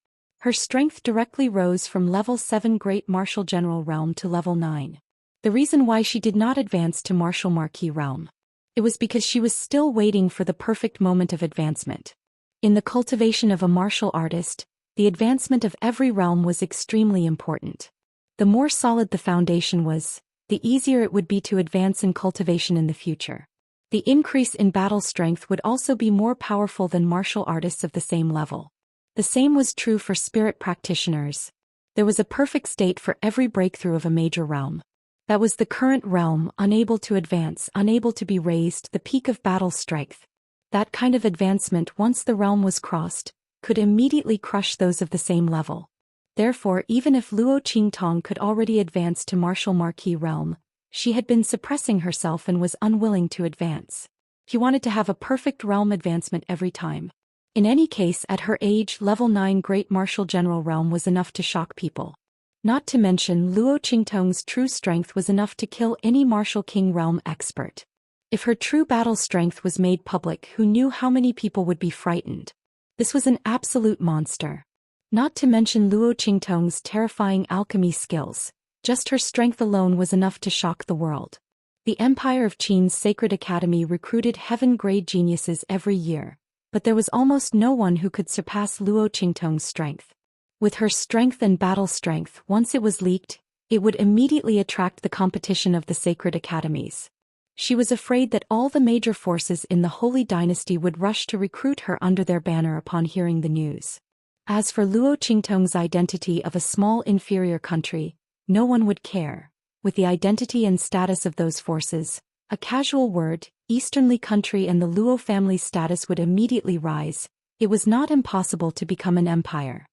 Her strength directly rose from level 7 Great Martial General Realm to level 9. The reason why she did not advance to Martial Marquis Realm. It was because she was still waiting for the perfect moment of advancement. In the cultivation of a martial artist, the advancement of every realm was extremely important. The more solid the foundation was, the easier it would be to advance in cultivation in the future. The increase in battle strength would also be more powerful than martial artists of the same level. The same was true for spirit practitioners. There was a perfect state for every breakthrough of a major realm. That was the current realm, unable to advance, unable to be raised, the peak of battle strength. That kind of advancement, once the realm was crossed, could immediately crush those of the same level. Therefore, even if Luo Qingtong could already advance to Martial Marquis Realm, she had been suppressing herself and was unwilling to advance. She wanted to have a perfect realm advancement every time. In any case, at her age, level 9 Great Martial General Realm was enough to shock people. Not to mention, Luo Qingtong's true strength was enough to kill any Martial King Realm expert. If her true battle strength was made public, who knew how many people would be frightened? This was an absolute monster. Not to mention Luo Qingtong's terrifying alchemy skills. Just her strength alone was enough to shock the world. The Empire of Qin's Sacred Academy recruited heaven-grade geniuses every year, but there was almost no one who could surpass Luo Qingtong's strength. With her strength and battle strength, once it was leaked, it would immediately attract the competition of the sacred academies. She was afraid that all the major forces in the Holy Dynasty would rush to recruit her under their banner upon hearing the news. As for Luo Qingtong's identity of a small inferior country, no one would care. With the identity and status of those forces, a casual word, Easternly country and the Luo family's status would immediately rise. It was not impossible to become an empire.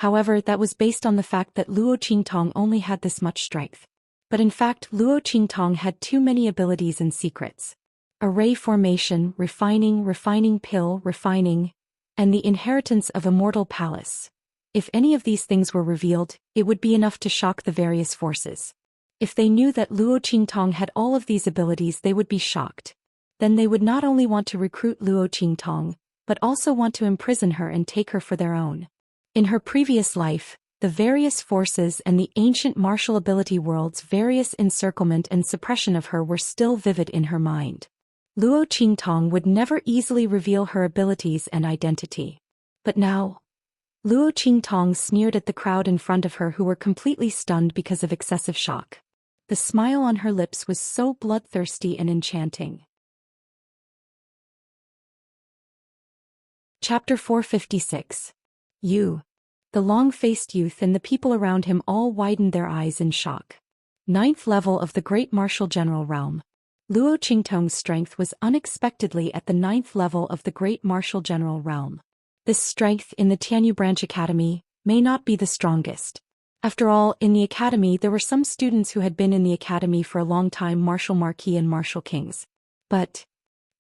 However, that was based on the fact that Luo Qingtong only had this much strength. But in fact, Luo Qingtong had too many abilities and secrets. Array formation, refining pill, refining, and the inheritance of Immortal Palace. If any of these things were revealed, it would be enough to shock the various forces. If they knew that Luo Qingtong had all of these abilities, they would be shocked. Then they would not only want to recruit Luo Qingtong, but also want to imprison her and take her for their own. In her previous life, the various forces and the ancient martial ability world's various encirclement and suppression of her were still vivid in her mind. Luo Qingtong would never easily reveal her abilities and identity. But now, Luo Qingtong sneered at the crowd in front of her who were completely stunned because of excessive shock. The smile on her lips was so bloodthirsty and enchanting. Chapter 456. The long-faced youth and the people around him all widened their eyes in shock. 9th level of the Great Martial General Realm. Luo Qingtong's strength was unexpectedly at the 9th level of the Great Martial General Realm. This strength in the Tianyu Branch Academy may not be the strongest. After all, in the academy there were some students who had been in the academy for a long time, Martial Marquis and Martial Kings. But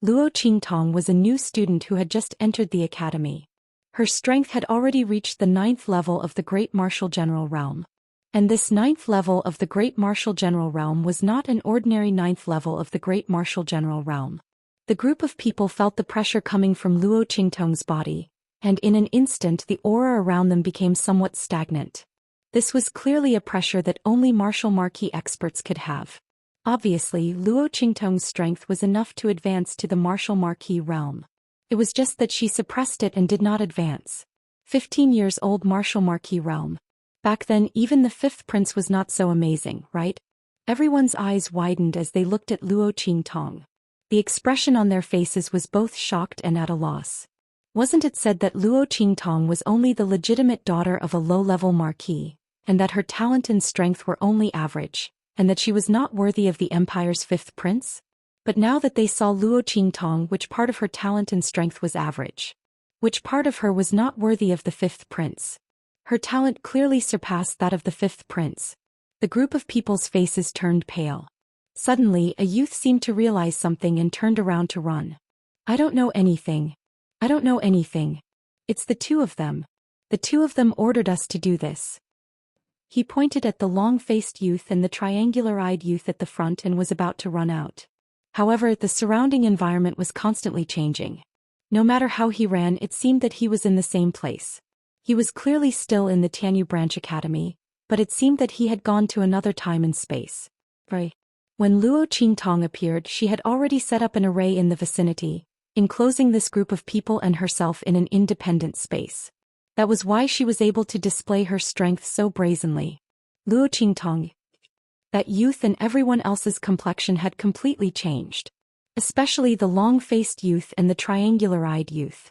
Luo Qingtong was a new student who had just entered the academy. Her strength had already reached the 9th level of the Great Martial General Realm. And this 9th level of the Great Martial General Realm was not an ordinary 9th level of the Great Martial General Realm. The group of people felt the pressure coming from Luo Qingtong's body, and in an instant the aura around them became somewhat stagnant. This was clearly a pressure that only Martial Marquis experts could have. Obviously, Luo Qingtong's strength was enough to advance to the Martial Marquis realm. It was just that she suppressed it and did not advance. 15 years old Martial Marquis realm. Back then even the 5th prince was not so amazing, right? Everyone's eyes widened as they looked at Luo Qingtong. The expression on their faces was both shocked and at a loss. Wasn't it said that Luo Qingtong was only the legitimate daughter of a low-level marquis, and that her talent and strength were only average, and that she was not worthy of the empire's 5th prince? But now that they saw Luo Qingtong, which part of her talent and strength was average? Which part of her was not worthy of the 5th prince? Her talent clearly surpassed that of the fifth prince. The group of people's faces turned pale. Suddenly, a youth seemed to realize something and turned around to run. I don't know anything. I don't know anything. It's the two of them. The two of them ordered us to do this. He pointed at the long-faced youth and the triangular-eyed youth at the front and was about to run out. However, the surrounding environment was constantly changing. No matter how he ran, it seemed that he was in the same place. He was clearly still in the Tianyu Branch Academy, but it seemed that he had gone to another time and space. Right. When Luo Qingtong appeared, she had already set up an array in the vicinity, enclosing this group of people and herself in an independent space. That was why she was able to display her strength so brazenly. Luo Qingtong. That youth and everyone else's complexion had completely changed. Especially the long-faced youth and the triangular-eyed youth.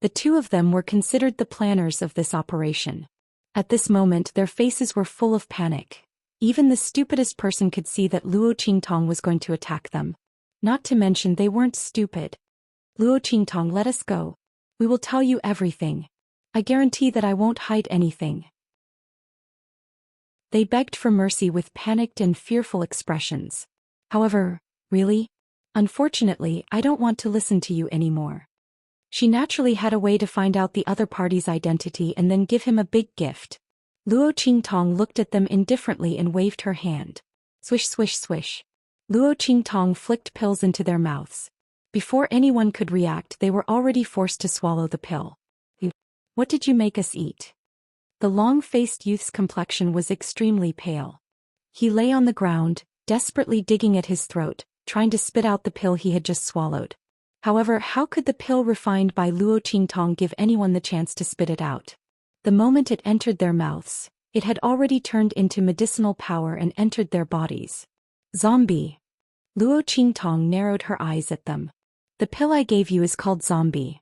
The two of them were considered the planners of this operation. At this moment their faces were full of panic. Even the stupidest person could see that Luo Qingtong was going to attack them. Not to mention they weren't stupid. Luo Qingtong, let us go. We will tell you everything. I guarantee that I won't hide anything. They begged for mercy with panicked and fearful expressions. However, really? Unfortunately, I don't want to listen to you anymore. She naturally had a way to find out the other party's identity and then give him a big gift. Luo Qingtong looked at them indifferently and waved her hand. Swish swish swish. Luo Qingtong flicked pills into their mouths. Before anyone could react, they were already forced to swallow the pill. What did you make us eat? The long-faced youth's complexion was extremely pale. He lay on the ground, desperately digging at his throat, trying to spit out the pill he had just swallowed. However, how could the pill refined by Luo Qingtong give anyone the chance to spit it out? The moment it entered their mouths, it had already turned into medicinal power and entered their bodies. Zombie. Luo Qingtong narrowed her eyes at them. The pill I gave you is called zombie.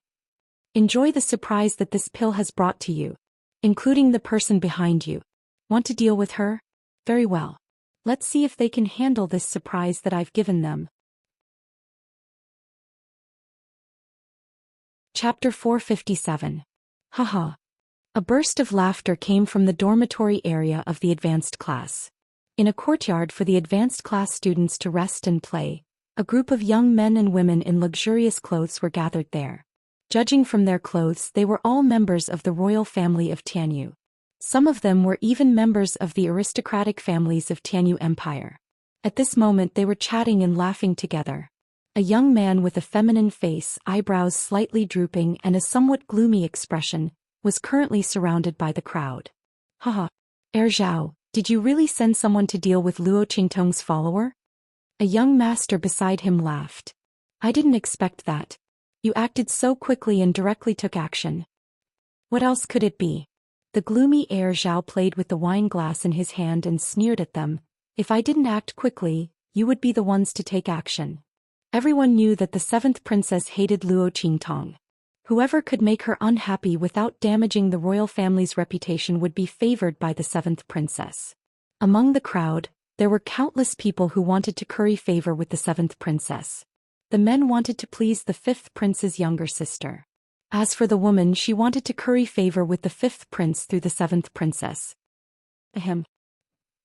Enjoy the surprise that this pill has brought to you, including the person behind you. Want to deal with her? Very well. Let's see if they can handle this surprise that I've given them. Chapter 457. Haha. A burst of laughter came from the dormitory area of the advanced class. In a courtyard for the advanced class students to rest and play, a group of young men and women in luxurious clothes were gathered there. Judging from their clothes, they were all members of the royal family of Tianyu. Some of them were even members of the aristocratic families of Tianyu Empire. At this moment they were chatting and laughing together. A young man with a feminine face, eyebrows slightly drooping and a somewhat gloomy expression, was currently surrounded by the crowd. Haha. Zhao, did you really send someone to deal with Luo Qingtong's follower? A young master beside him laughed. I didn't expect that. You acted so quickly and directly took action. What else could it be? The gloomy Zhao played with the wine glass in his hand and sneered at them. If I didn't act quickly, you would be the ones to take action. Everyone knew that the seventh princess hated Luo Qingtong. Whoever could make her unhappy without damaging the royal family's reputation would be favored by the seventh princess. Among the crowd, there were countless people who wanted to curry favor with the seventh princess. The men wanted to please the fifth prince's younger sister. As for the woman, she wanted to curry favor with the fifth prince through the seventh princess. Ahem.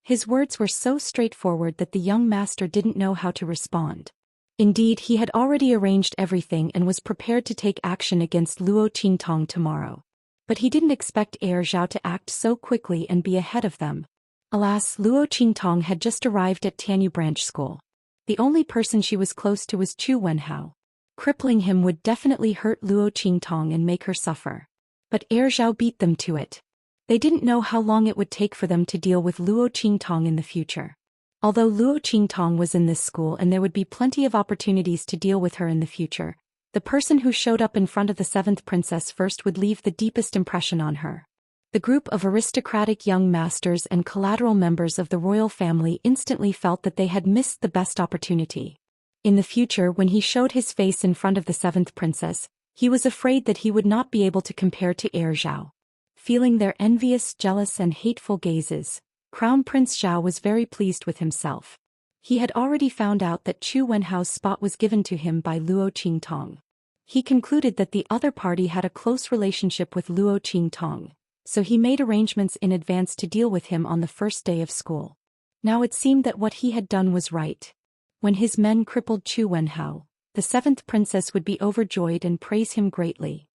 His words were so straightforward that the young master didn't know how to respond. Indeed, he had already arranged everything and was prepared to take action against Luo Qingtong tomorrow. But he didn't expect Zhao to act so quickly and be ahead of them. Alas, Luo Qingtong had just arrived at Tianyu Branch School. The only person she was close to was Chu Wenhao. Crippling him would definitely hurt Luo Qingtong and make her suffer. But Zhao beat them to it. They didn't know how long it would take for them to deal with Luo Qingtong in the future. Although Luo Qingtong was in this school and there would be plenty of opportunities to deal with her in the future, the person who showed up in front of the seventh princess first would leave the deepest impression on her. The group of aristocratic young masters and collateral members of the royal family instantly felt that they had missed the best opportunity. In the future, when he showed his face in front of the seventh princess, he was afraid that he would not be able to compare to Zhao. Feeling their envious, jealous and hateful gazes, Crown Prince Zhao was very pleased with himself. He had already found out that Chu Wenhao's spot was given to him by Luo Qingtong. He concluded that the other party had a close relationship with Luo Qingtong, so he made arrangements in advance to deal with him on the first day of school. Now it seemed that what he had done was right. When his men crippled Chu Wenhao, the seventh princess would be overjoyed and praise him greatly.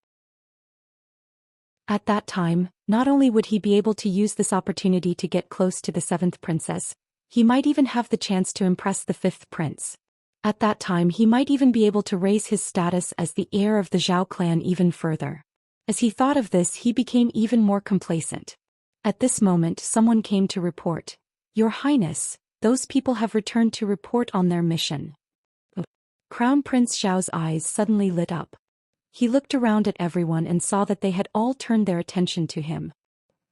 At that time, not only would he be able to use this opportunity to get close to the seventh princess, he might even have the chance to impress the fifth prince. At that time he might even be able to raise his status as the heir of the Zhao clan even further. As he thought of this, he became even more complacent. At this moment someone came to report, "Your Highness, those people have returned to report on their mission." Crown Prince Zhao's eyes suddenly lit up. He looked around at everyone and saw that they had all turned their attention to him.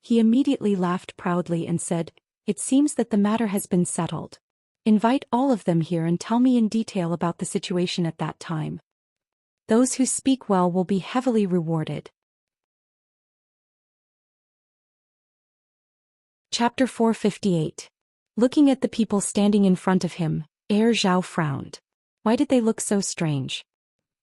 He immediately laughed proudly and said, "It seems that the matter has been settled. Invite all of them here and tell me in detail about the situation at that time. Those who speak well will be heavily rewarded." Chapter 458. Looking at the people standing in front of him, Heir Zhao frowned. Why did they look so strange?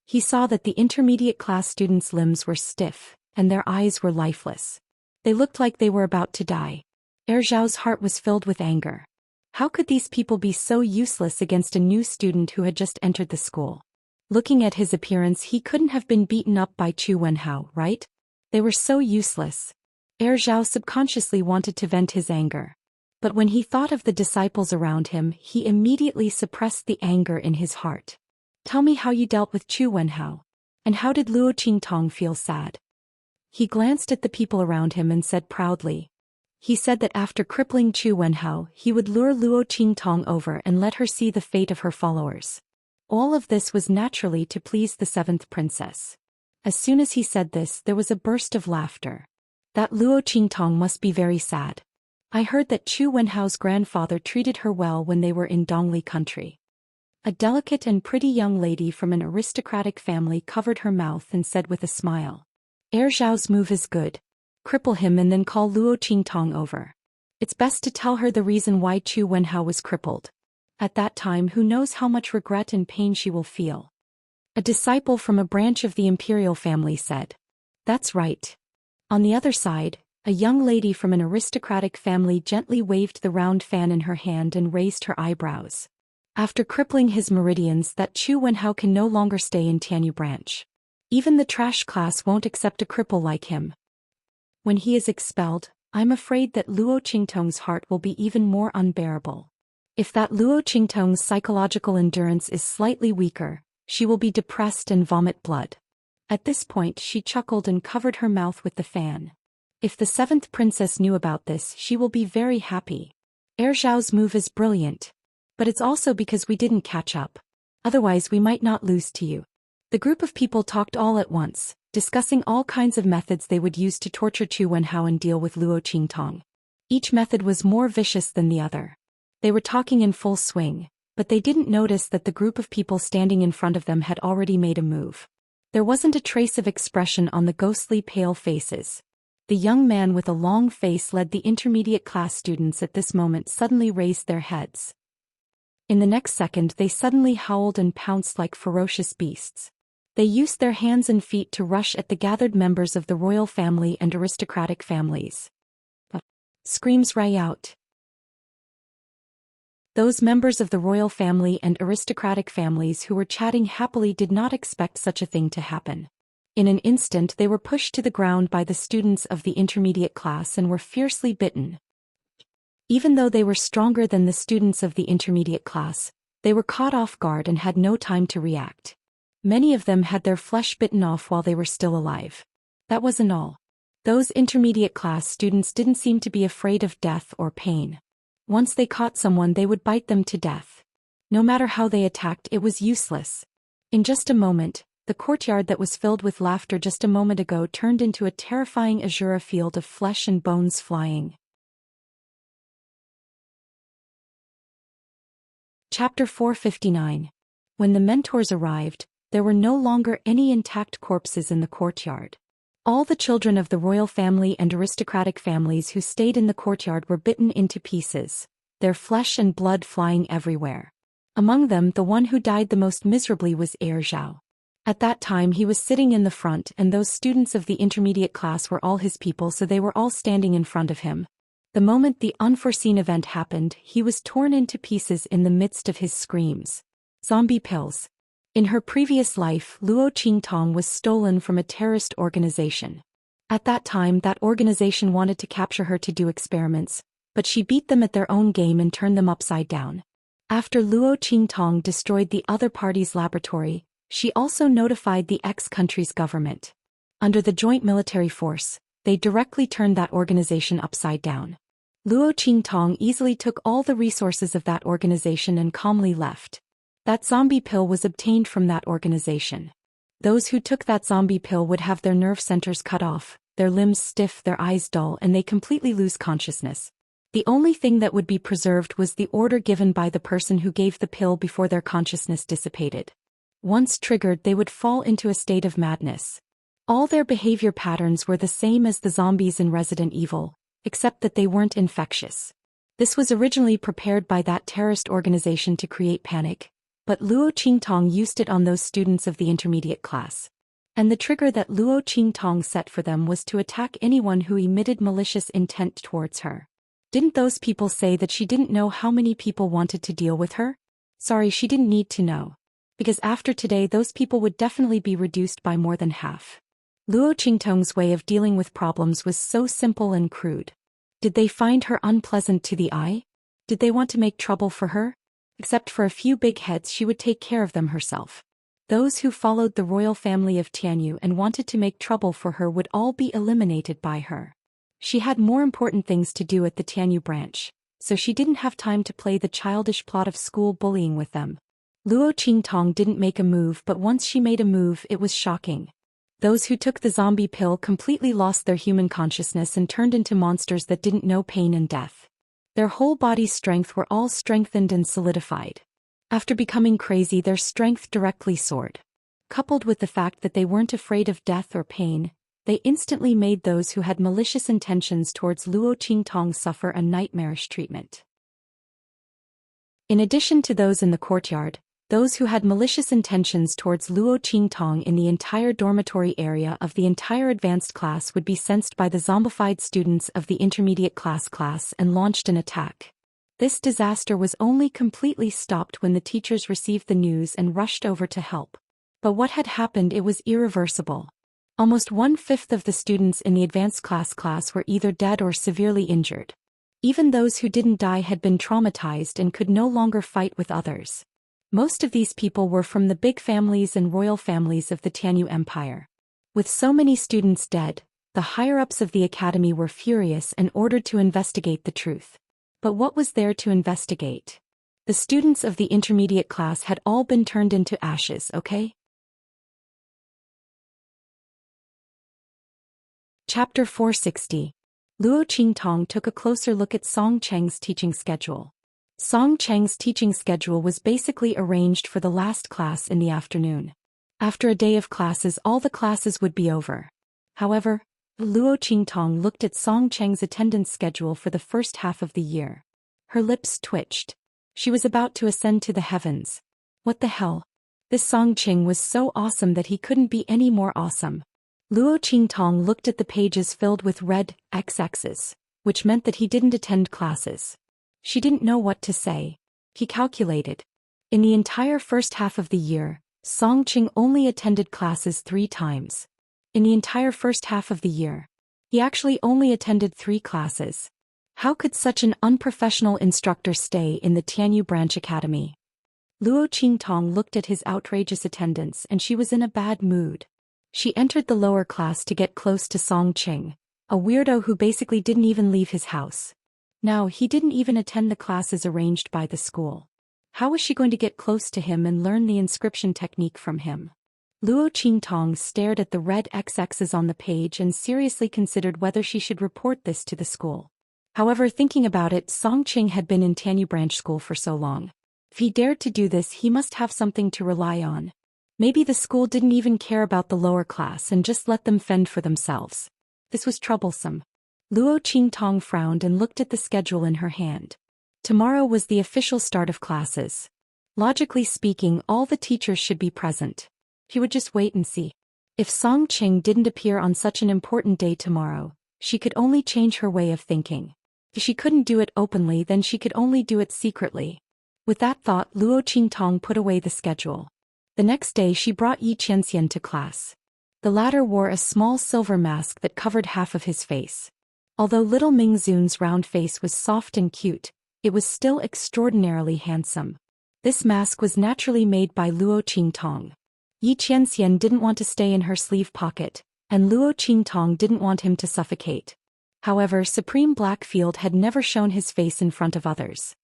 He saw that the intermediate class students' limbs were stiff, and their eyes were lifeless. They looked like they were about to die. Heir Zhao's heart was filled with anger. How could these people be so useless against a new student who had just entered the school? Looking at his appearance, he couldn't have been beaten up by Chu Wenhao, right? They were so useless. Heir Zhao subconsciously wanted to vent his anger. But when he thought of the disciples around him, he immediately suppressed the anger in his heart. "Tell me how you dealt with Chu Wenhao. And how did Luo Qingtong feel sad?" He glanced at the people around him and said proudly. He said that after crippling Chu Wenhao, he would lure Luo Qingtong over and let her see the fate of her followers. All of this was naturally to please the seventh princess. As soon as he said this, there was a burst of laughter. That Luo Qingtong must be very sad. I heard that Chu Wenhao's grandfather treated her well when they were in Dongli country. A delicate and pretty young lady from an aristocratic family covered her mouth and said with a smile, "Heir Zhao's move is good. Cripple him and then call Luo Qingtong over. It's best to tell her the reason why Chu Wenhao was crippled. At that time, who knows how much regret and pain she will feel." A disciple from a branch of the imperial family said, "That's right." On the other side, a young lady from an aristocratic family gently waved the round fan in her hand and raised her eyebrows. After crippling his meridians, that Chu Wenhao can no longer stay in Tianyu branch. Even the trash class won't accept a cripple like him. When he is expelled, I'm afraid that Luo Qingtong's heart will be even more unbearable. If that Luo Qingtong's psychological endurance is slightly weaker, she will be depressed and vomit blood. At this point she chuckled and covered her mouth with the fan. If the seventh princess knew about this, she will be very happy. Heir Zhao's move is brilliant. But it's also because we didn't catch up. Otherwise we might not lose to you. The group of people talked all at once, discussing all kinds of methods they would use to torture Chu Wenhao and deal with Luo Qingtong. Each method was more vicious than the other. They were talking in full swing, but they didn't notice that the group of people standing in front of them had already made a move. There wasn't a trace of expression on the ghostly pale faces. The young man with a long face led the intermediate class students at this moment suddenly raised their heads. In the next second they suddenly howled and pounced like ferocious beasts. They used their hands and feet to rush at the gathered members of the royal family and aristocratic families. Screams rang out. Those members of the royal family and aristocratic families who were chatting happily did not expect such a thing to happen. In an instant they were pushed to the ground by the students of the intermediate class and were fiercely bitten. Even though they were stronger than the students of the intermediate class, they were caught off guard and had no time to react. Many of them had their flesh bitten off while they were still alive. That wasn't all. Those intermediate class students didn't seem to be afraid of death or pain. Once they caught someone, they would bite them to death. No matter how they attacked, it was useless. In just a moment, the courtyard that was filled with laughter just a moment ago turned into a terrifying azure field of flesh and bones flying. Chapter 459. When the mentors arrived, there were no longer any intact corpses in the courtyard. All the children of the royal family and aristocratic families who stayed in the courtyard were bitten into pieces, their flesh and blood flying everywhere. Among them, the one who died the most miserably was Heir Zhao. At that time he was sitting in the front and those students of the intermediate class were all his people, so they were all standing in front of him. The moment the unforeseen event happened, he was torn into pieces in the midst of his screams. Zombie pills. In her previous life, Luo Qingtong was stolen from a terrorist organization. At that time, that organization wanted to capture her to do experiments, but she beat them at their own game and turned them upside down. After Luo Qingtong destroyed the other party's laboratory, she also notified the ex-country's government. Under the joint military force, they directly turned that organization upside down. Luo Qingtong easily took all the resources of that organization and calmly left. That zombie pill was obtained from that organization. Those who took that zombie pill would have their nerve centers cut off, their limbs stiff, their eyes dull, and they completely lose consciousness. The only thing that would be preserved was the order given by the person who gave the pill before their consciousness dissipated. Once triggered, they would fall into a state of madness. All their behavior patterns were the same as the zombies in Resident Evil, except that they weren't infectious. This was originally prepared by that terrorist organization to create panic, but Luo Qingtong used it on those students of the intermediate class. And the trigger that Luo Qingtong set for them was to attack anyone who emitted malicious intent towards her. Didn't those people say that she didn't know how many people wanted to deal with her? Sorry, she didn't need to know. Because after today those people would definitely be reduced by more than half. Luo Qingtong's way of dealing with problems was so simple and crude. Did they find her unpleasant to the eye? Did they want to make trouble for her? Except for a few big heads, she would take care of them herself. Those who followed the royal family of Tianyu and wanted to make trouble for her would all be eliminated by her. She had more important things to do at the Tianyu branch, so she didn't have time to play the childish plot of school bullying with them. Luo Qingtong didn't make a move, but once she made a move, it was shocking. Those who took the zombie pill completely lost their human consciousness and turned into monsters that didn't know pain and death. Their whole body's strength were all strengthened and solidified. After becoming crazy, their strength directly soared. Coupled with the fact that they weren't afraid of death or pain, they instantly made those who had malicious intentions towards Luo Qingtong suffer a nightmarish treatment. In addition to those in the courtyard, those who had malicious intentions towards Luo Qingtong in the entire dormitory area of the entire advanced class would be sensed by the zombified students of the intermediate class and launched an attack. This disaster was only completely stopped when the teachers received the news and rushed over to help. But what had happened, it was irreversible. Almost 1/5 of the students in the advanced class were either dead or severely injured. Even those who didn't die had been traumatized and could no longer fight with others. Most of these people were from the big families and royal families of the Tianyu Empire. With so many students dead, the higher-ups of the academy were furious and ordered to investigate the truth. But what was there to investigate? The students of the intermediate class had all been turned into ashes, okay? Chapter 460. Luo Qingtong took a closer look at Song Cheng's teaching schedule. Song Cheng's teaching schedule was basically arranged for the last class in the afternoon. After a day of classes, all the classes would be over. However, Luo Qingtong looked at Song Cheng's attendance schedule for the first half of the year. Her lips twitched. She was about to ascend to the heavens. What the hell? This Song Cheng was so awesome that he couldn't be any more awesome. Luo Qingtong looked at the pages filled with red XXs, which meant that he didn't attend classes. She didn't know what to say. He calculated. In the entire first half of the year, Song Cheng only attended classes 3 times. In the entire first half of the year, he actually only attended 3 classes. How could such an unprofessional instructor stay in the Tianyu Branch Academy? Luo Qingtong looked at his outrageous attendance and she was in a bad mood. She entered the lower class to get close to Song Cheng, a weirdo who basically didn't even leave his house. Now, he didn't even attend the classes arranged by the school. How was she going to get close to him and learn the inscription technique from him? Luo Qingtong stared at the red XXs on the page and seriously considered whether she should report this to the school. However, thinking about it, Song Cheng had been in Tianyu Branch School for so long. If he dared to do this, he must have something to rely on. Maybe the school didn't even care about the lower class and just let them fend for themselves. This was troublesome. Luo Qingtong frowned and looked at the schedule in her hand. Tomorrow was the official start of classes. Logically speaking, all the teachers should be present. He would just wait and see. If Song Qing didn't appear on such an important day tomorrow, she could only change her way of thinking. If she couldn't do it openly, then she could only do it secretly. With that thought, Luo Qingtong put away the schedule. The next day she brought Yi Qianxian to class. The latter wore a small silver mask that covered half of his face. Although little Mingzun's round face was soft and cute, it was still extraordinarily handsome. This mask was naturally made by Luo Qingtong. Yi Qianxian didn't want to stay in her sleeve pocket, and Luo Qingtong didn't want him to suffocate. However, Supreme Blackfield had never shown his face in front of others.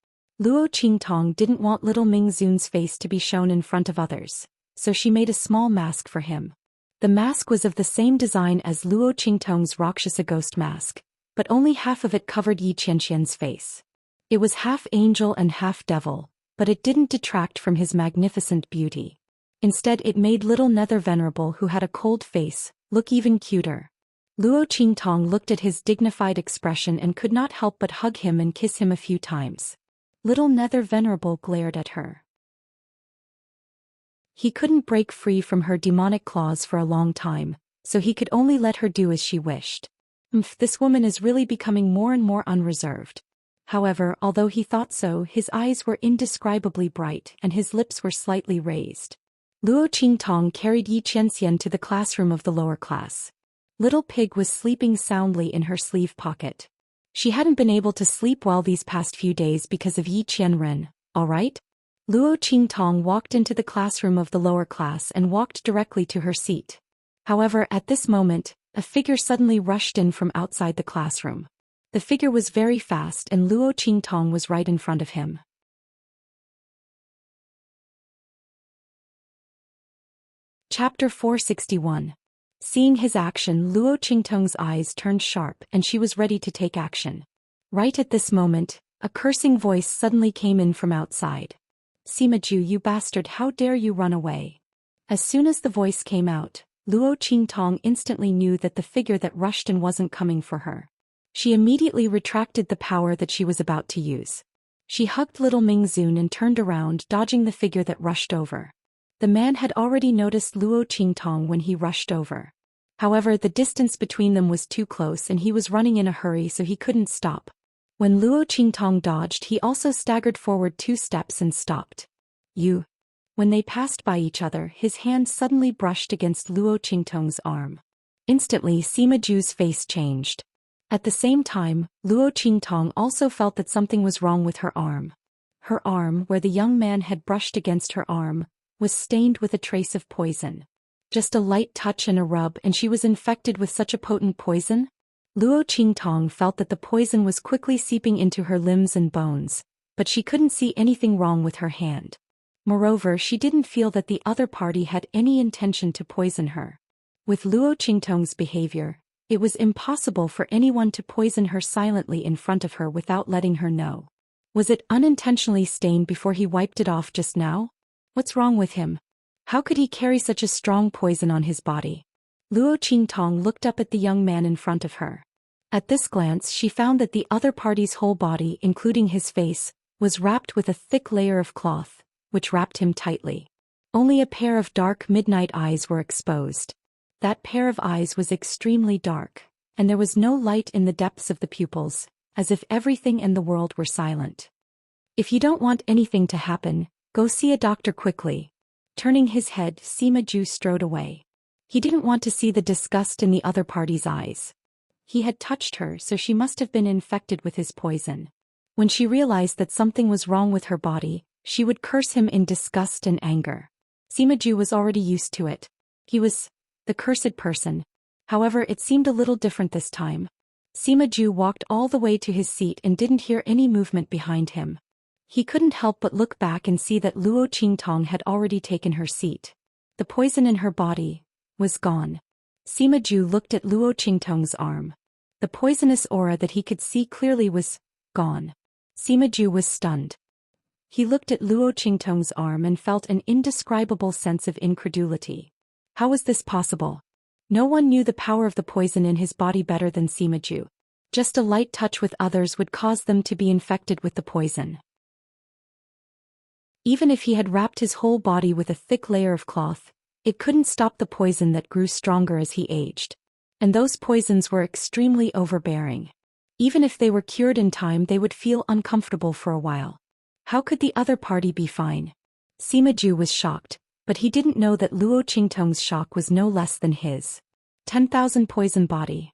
Luo Qingtong didn't want little Mingzun's face to be shown in front of others, so she made a small mask for him. The mask was of the same design as Luo Qingtong's Rakshasa ghost mask, but only half of it covered Yi Qianxian's face. It was half angel and half devil, but it didn't detract from his magnificent beauty. Instead, it made little Nether Venerable, who had a cold face, look even cuter. Luo Qingtong looked at his dignified expression and could not help but hug him and kiss him a few times. Little Nether Venerable glared at her. He couldn't break free from her demonic claws for a long time, so he could only let her do as she wished. This woman is really becoming more and more unreserved. However, although he thought so, his eyes were indescribably bright and his lips were slightly raised. Luo Qingtong carried Yi Qianxian to the classroom of the lower class. Little Pig was sleeping soundly in her sleeve pocket. She hadn't been able to sleep well these past few days because of Yi Qianren, all right? Luo Qingtong walked into the classroom of the lower class and walked directly to her seat. However, at this moment, a figure suddenly rushed in from outside the classroom. The figure was very fast and Luo Qingtong was right in front of him. Chapter 461. Seeing his action, Luo Qingtong's eyes turned sharp and she was ready to take action. Right at this moment, a cursing voice suddenly came in from outside. "Sima Ju, you bastard, how dare you run away?" As soon as the voice came out, Luo Qingtong instantly knew that the figure that rushed in wasn't coming for her. She immediately retracted the power that she was about to use. She hugged little Mingzun and turned around, dodging the figure that rushed over. The man had already noticed Luo Qingtong when he rushed over. However, the distance between them was too close and he was running in a hurry, so he couldn't stop. When Luo Qingtong dodged, he also staggered forward 2 steps and stopped. "You." When they passed by each other, his hand suddenly brushed against Luo Qingtong's arm. Instantly, Sima Ju's face changed. At the same time, Luo Qingtong also felt that something was wrong with her arm. Her arm, where the young man had brushed against her arm, was stained with a trace of poison. Just a light touch and a rub and she was infected with such a potent poison? Luo Qingtong felt that the poison was quickly seeping into her limbs and bones, but she couldn't see anything wrong with her hand. Moreover, she didn't feel that the other party had any intention to poison her. With Luo Qingtong's behavior, it was impossible for anyone to poison her silently in front of her without letting her know. Was it unintentionally stained before he wiped it off just now? What's wrong with him? How could he carry such a strong poison on his body? Luo Qingtong looked up at the young man in front of her. At this glance, she found that the other party's whole body, including his face, was wrapped with a thick layer of cloth, which wrapped him tightly. Only a pair of dark midnight eyes were exposed. That pair of eyes was extremely dark, and there was no light in the depths of the pupils, as if everything in the world were silent. "If you don't want anything to happen, go see a doctor quickly." Turning his head, Sima Ju strode away. He didn't want to see the disgust in the other party's eyes. He had touched her, so she must have been infected with his poison. When she realized that something was wrong with her body, she would curse him in disgust and anger. Sima Ju was already used to it. He was the cursed person. However, it seemed a little different this time. Sima Ju walked all the way to his seat and didn't hear any movement behind him. He couldn't help but look back and see that Luo Qingtong had already taken her seat. The poison in her body was gone. Sima Ju looked at Luo Qingtong's arm. The poisonous aura that he could see clearly was gone. Sima Ju was stunned. He looked at Luo Qingtong's arm and felt an indescribable sense of incredulity. How was this possible? No one knew the power of the poison in his body better than Sima Ju. Just a light touch with others would cause them to be infected with the poison. Even if he had wrapped his whole body with a thick layer of cloth, It couldn't stop the poison that grew stronger as he aged. And those poisons were extremely overbearing. Even if they were cured in time, they would feel uncomfortable for a while. How could the other party be fine? Sima Ju was shocked, but he didn't know that Luo Qingtong's shock was no less than his. 10,000 poison body.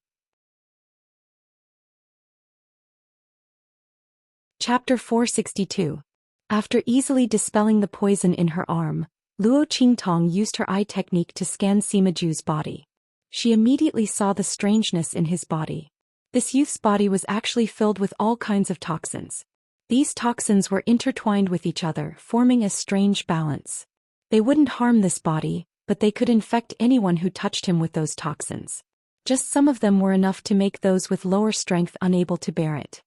Chapter 462. After easily dispelling the poison in her arm, Luo Qingtong used her eye technique to scan Sima Ju's body. She immediately saw the strangeness in his body. This youth's body was actually filled with all kinds of toxins. These toxins were intertwined with each other, forming a strange balance. They wouldn't harm this body, but they could infect anyone who touched him with those toxins. Just some of them were enough to make those with lower strength unable to bear it.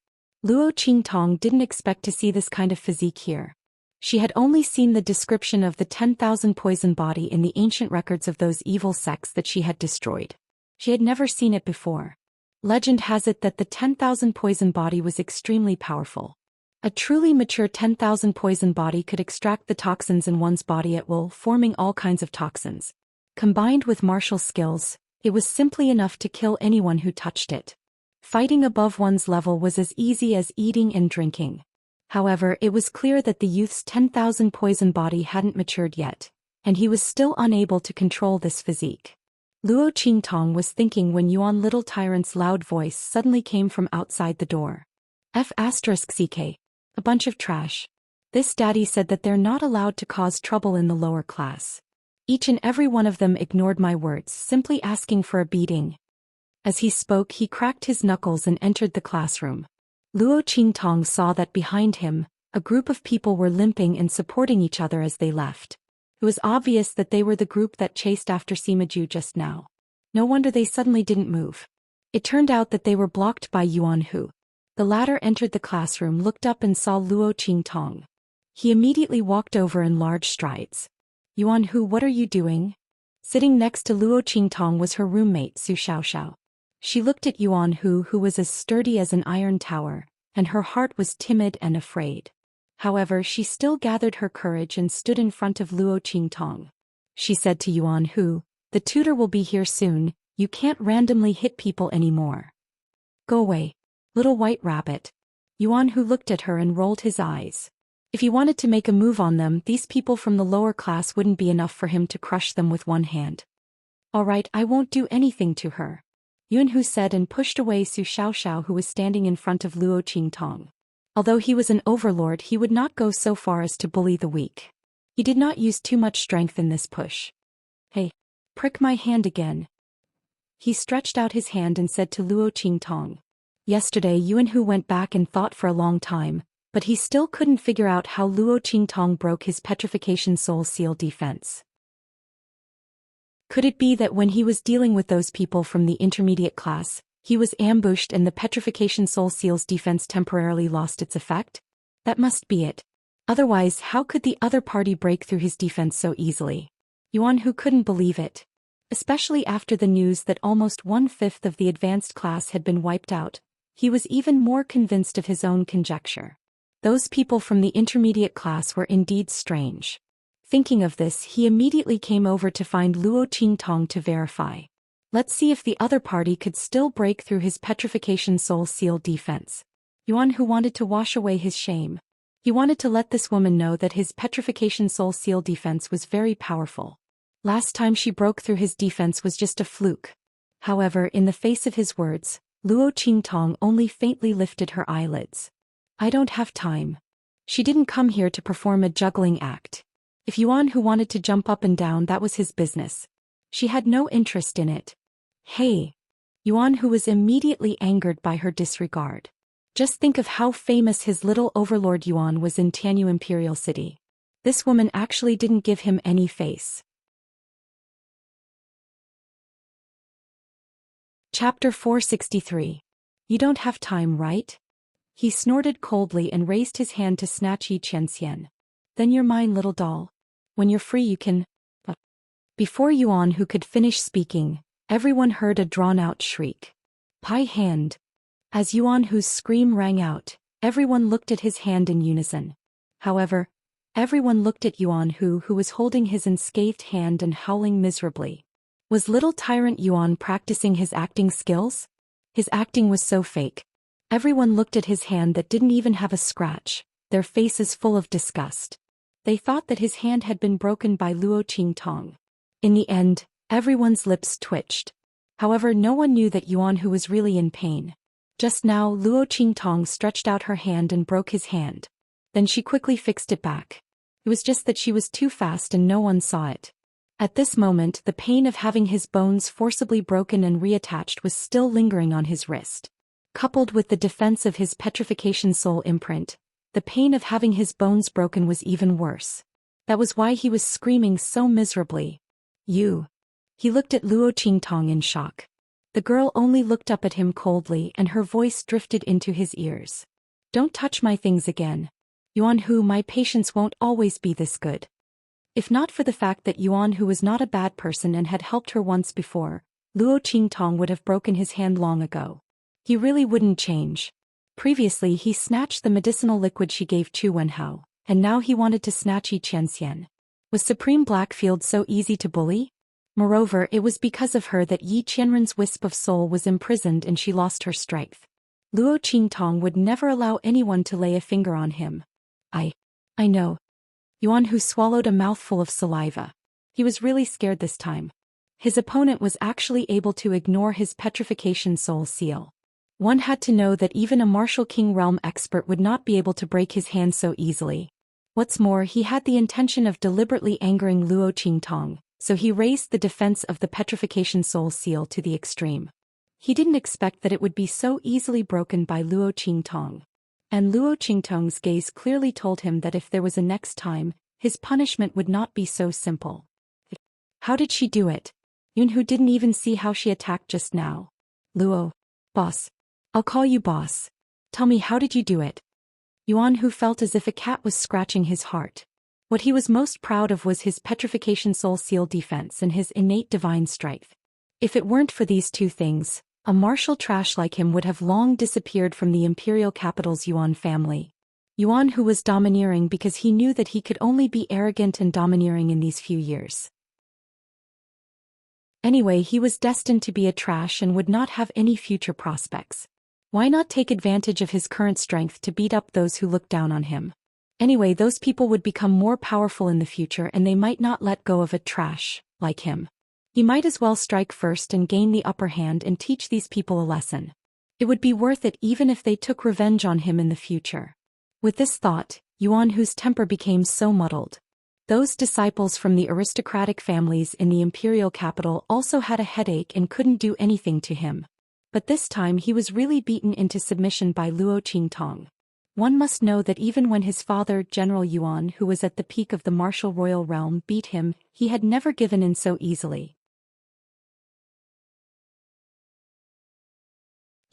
Luo Qingtong didn't expect to see this kind of physique here. She had only seen the description of the 10,000 poison body in the ancient records of those evil sects that she had destroyed. She had never seen it before. Legend has it that the 10,000 poison body was extremely powerful. A truly mature 10,000 poison body could extract the toxins in one's body at will, forming all kinds of toxins. Combined with martial skills, it was simply enough to kill anyone who touched it. Fighting above one's level was as easy as eating and drinking. However, it was clear that the youth's 10,000 poison body hadn't matured yet, and he was still unable to control this physique. Luo Qingtong was thinking when Yuan Little Tyrant's loud voice suddenly came from outside the door. F***ck. A bunch of trash. This daddy said that they're not allowed to cause trouble in the lower class. Each and every one of them ignored my words, simply asking for a beating. As he spoke, he cracked his knuckles and entered the classroom. Luo Qingtong saw that behind him, a group of people were limping and supporting each other as they left. It was obvious that they were the group that chased after Sima Ju just now. No wonder they suddenly didn't move. It turned out that they were blocked by Yuan Hu. The latter entered the classroom, looked up and saw Luo Qingtong. He immediately walked over in large strides. Yuan Hu, what are you doing? Sitting next to Luo Qingtong was her roommate Su Xiaoxiao. She looked at Yuan Hu, who was as sturdy as an iron tower, and her heart was timid and afraid. However, she still gathered her courage and stood in front of Luo Qingtong. She said to Yuan Hu, "The tutor will be here soon, you can't randomly hit people anymore. Go away, little white rabbit." Yuan Hu looked at her and rolled his eyes. If he wanted to make a move on them, these people from the lower class wouldn't be enough for him to crush them with one hand. "All right, I won't do anything to her," Yuan Hu said and pushed away Su Xiaoxiao, who was standing in front of Luo Qingtong. Although he was an overlord, he would not go so far as to bully the weak. He did not use too much strength in this push. "Hey, prick my hand again." He stretched out his hand and said to Luo Qingtong. Yesterday Yuan Hu went back and thought for a long time, but he still couldn't figure out how Luo Qingtong broke his petrification soul seal defense. Could it be that when he was dealing with those people from the intermediate class, he was ambushed and the petrification soul seal's defense temporarily lost its effect? That must be it. Otherwise, how could the other party break through his defense so easily? Yuan Hu couldn't believe it. Especially after the news that almost 1/5 of the advanced class had been wiped out, he was even more convinced of his own conjecture. Those people from the intermediate class were indeed strange. Thinking of this, he immediately came over to find Luo Qingtong to verify. Let's see if the other party could still break through his petrification soul seal defense. Yuan Hu wanted to wash away his shame. He wanted to let this woman know that his petrification soul seal defense was very powerful. Last time she broke through his defense was just a fluke. However, in the face of his words, Luo Qingtong only faintly lifted her eyelids. "I don't have time." She didn't come here to perform a juggling act. If Yuan Hu wanted to jump up and down, that was his business. She had no interest in it. "Hey!" Yuan Hu was immediately angered by her disregard. Just think of how famous his little overlord Yuan was in Tianyu Imperial City. This woman actually didn't give him any face. Chapter 463. You don't have time, right? He snorted coldly and raised his hand to snatch Yi Qianxian. "Then you're mine, little doll. When you're free you can..." Before Yuan Hu could finish speaking, everyone heard a drawn-out shriek. "Pie hand." As Yuan Hu's scream rang out, everyone looked at his hand in unison. However, Everyone looked at Yuan who was holding his unscathed hand and howling miserably. Was little tyrant Yuan practicing his acting skills? His acting was so fake. Everyone looked at his hand that didn't even have a scratch, their faces full of disgust. They thought that his hand had been broken by Luo Qingtong. In the end, everyone's lips twitched. However, no one knew that Yuan who was really in pain. Just now, Luo Qingtong stretched out her hand and broke his hand. Then she quickly fixed it back. It was just that she was too fast and no one saw it. At this moment, the pain of having his bones forcibly broken and reattached was still lingering on his wrist. Coupled with the defense of his petrification soul imprint, the pain of having his bones broken was even worse. That was why he was screaming so miserably. You. He looked at Luo Qingtong in shock. The girl only looked up at him coldly and her voice drifted into his ears. Don't touch my things again. Yuan Hu, my patience won't always be this good. If not for the fact that Yuan Hu was not a bad person and had helped her once before, Luo Qingtong would have broken his hand long ago. He really wouldn't change. Previously he snatched the medicinal liquid she gave Chu Wenhao, and now he wanted to snatch Yi Qianxian. Was Supreme Blackfield so easy to bully? Moreover, it was because of her that Yi Qianren's wisp of soul was imprisoned and she lost her strength. Luo Qingtong would never allow anyone to lay a finger on him. I know. Yuan Hu swallowed a mouthful of saliva. He was really scared this time. His opponent was actually able to ignore his petrification soul seal. One had to know that even a martial king realm expert would not be able to break his hand so easily. What's more, he had the intention of deliberately angering Luo Qingtong, so he raised the defense of the petrification soul seal to the extreme. He didn't expect that it would be so easily broken by Luo Qingtong. And Luo Qingtong's gaze clearly told him that if there was a next time, his punishment would not be so simple. How did she do it? Yun Hu didn't even see how she attacked just now. Luo. Boss. I'll call you boss. Tell me, how did you do it? Yuan Hu felt as if a cat was scratching his heart. What he was most proud of was his petrification soul seal defense and his innate divine strength. If it weren't for these two things, a martial trash like him would have long disappeared from the imperial capital's Yuan family. Yuan Hu was domineering because he knew that he could only be arrogant and domineering in these few years. Anyway, he was destined to be a trash and would not have any future prospects. Why not take advantage of his current strength to beat up those who look down on him? Anyway, those people would become more powerful in the future and they might not let go of a trash like him. He might as well strike first and gain the upper hand and teach these people a lesson. It would be worth it even if they took revenge on him in the future. With this thought, Yuan Hu's temper became so muddled. Those disciples from the aristocratic families in the imperial capital also had a headache and couldn't do anything to him. But this time he was really beaten into submission by Luo Qingtong. One must know that even when his father, General Yuan, who was at the peak of the martial royal realm, beat him, he had never given in so easily.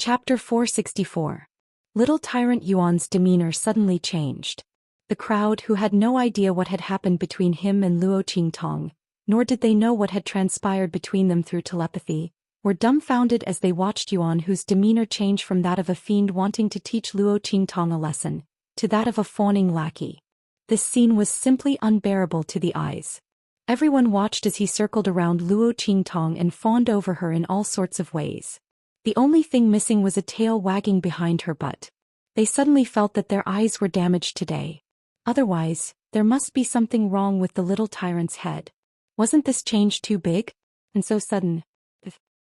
Chapter 464. Little Tyrant Yuan's demeanor suddenly changed. The crowd, who had no idea what had happened between him and Luo Qingtong, nor did they know what had transpired between them through telepathy, were dumbfounded as they watched Yuan whose demeanor change from that of a fiend wanting to teach Luo Qingtong a lesson, to that of a fawning lackey. This scene was simply unbearable to the eyes. Everyone watched as he circled around Luo Qingtong and fawned over her in all sorts of ways. The only thing missing was a tail wagging behind her butt. They suddenly felt that their eyes were damaged today. Otherwise, there must be something wrong with the little tyrant's head. Wasn't this change too big? And so sudden?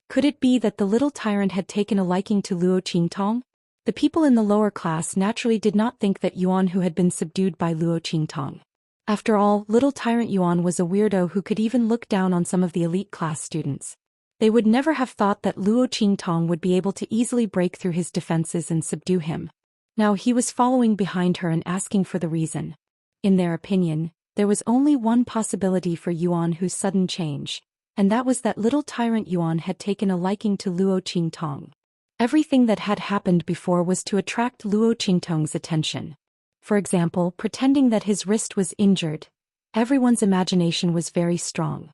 Could it be that the little tyrant had taken a liking to Luo Qingtong? The people in the lower class naturally did not think that Yuan Hu had been subdued by Luo Qingtong. After all, little tyrant Yuan was a weirdo who could even look down on some of the elite class students. They would never have thought that Luo Qingtong would be able to easily break through his defenses and subdue him. Now he was following behind her and asking for the reason. In their opinion, there was only one possibility for Yuan Hu's sudden change, and that was that little tyrant Yuan had taken a liking to Luo Qingtong. Everything that had happened before was to attract Luo Qingtong's attention. For example, pretending that his wrist was injured. Everyone's imagination was very strong.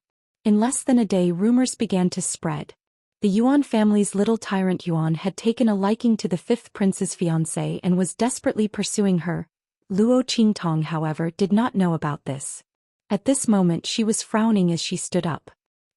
In less than a day, rumors began to spread. The Yuan family's little tyrant Yuan had taken a liking to the fifth prince's fiancée and was desperately pursuing her, Luo Qingtong, however, did not know about this. At this moment she was frowning as she stood up.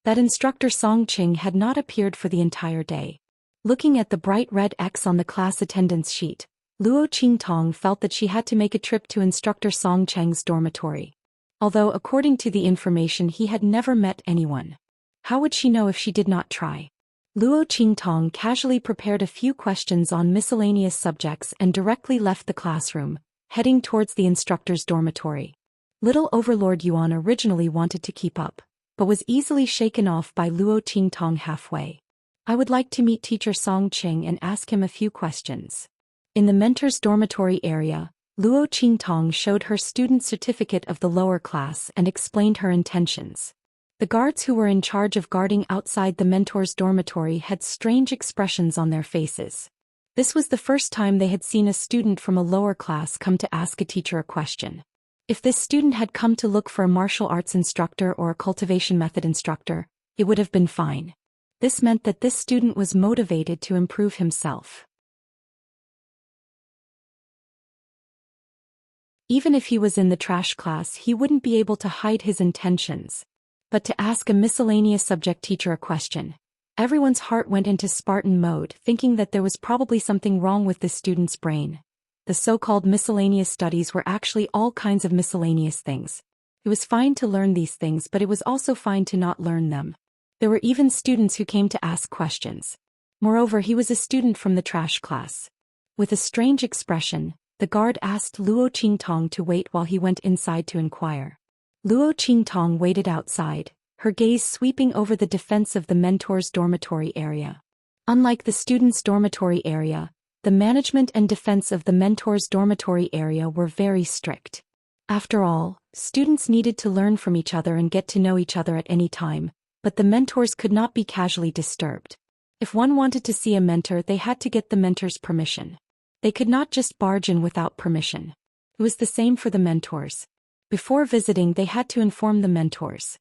That instructor Song Qing had not appeared for the entire day. Looking at the bright red X on the class attendance sheet, Luo Qingtong felt that she had to make a trip to instructor Song Cheng's dormitory. Although according to the information he had never met anyone. How would she know if she did not try? Luo Qingtong casually prepared a few questions on miscellaneous subjects and directly left the classroom, heading towards the instructor's dormitory. Little Overlord Yuan originally wanted to keep up, but was easily shaken off by Luo Qingtong halfway. I would like to meet teacher Song Qing and ask him a few questions. In the mentor's dormitory area, Luo Qingtong showed her student certificate of the lower class and explained her intentions. The guards who were in charge of guarding outside the mentor's dormitory had strange expressions on their faces. This was the first time they had seen a student from a lower class come to ask a teacher a question. If this student had come to look for a martial arts instructor or a cultivation method instructor, it would have been fine. This meant that this student was motivated to improve himself. Even if he was in the trash class, he wouldn't be able to hide his intentions. But to ask a miscellaneous subject teacher a question, everyone's heart went into Spartan mode, thinking that there was probably something wrong with this student's brain. The so-called miscellaneous studies were actually all kinds of miscellaneous things. It was fine to learn these things, but it was also fine to not learn them. There were even students who came to ask questions. Moreover, he was a student from the trash class. With a strange expression, the guard asked Luo Qingtong to wait while he went inside to inquire. Luo Qingtong waited outside, her gaze sweeping over the defense of the mentor's dormitory area. Unlike the students' dormitory area, the management and defense of the mentor's dormitory area were very strict. After all, students needed to learn from each other and get to know each other at any time, but the mentors could not be casually disturbed. If one wanted to see a mentor, they had to get the mentor's permission. They could not just barge in without permission. It was the same for the mentors. Before visiting, they had to inform the mentors.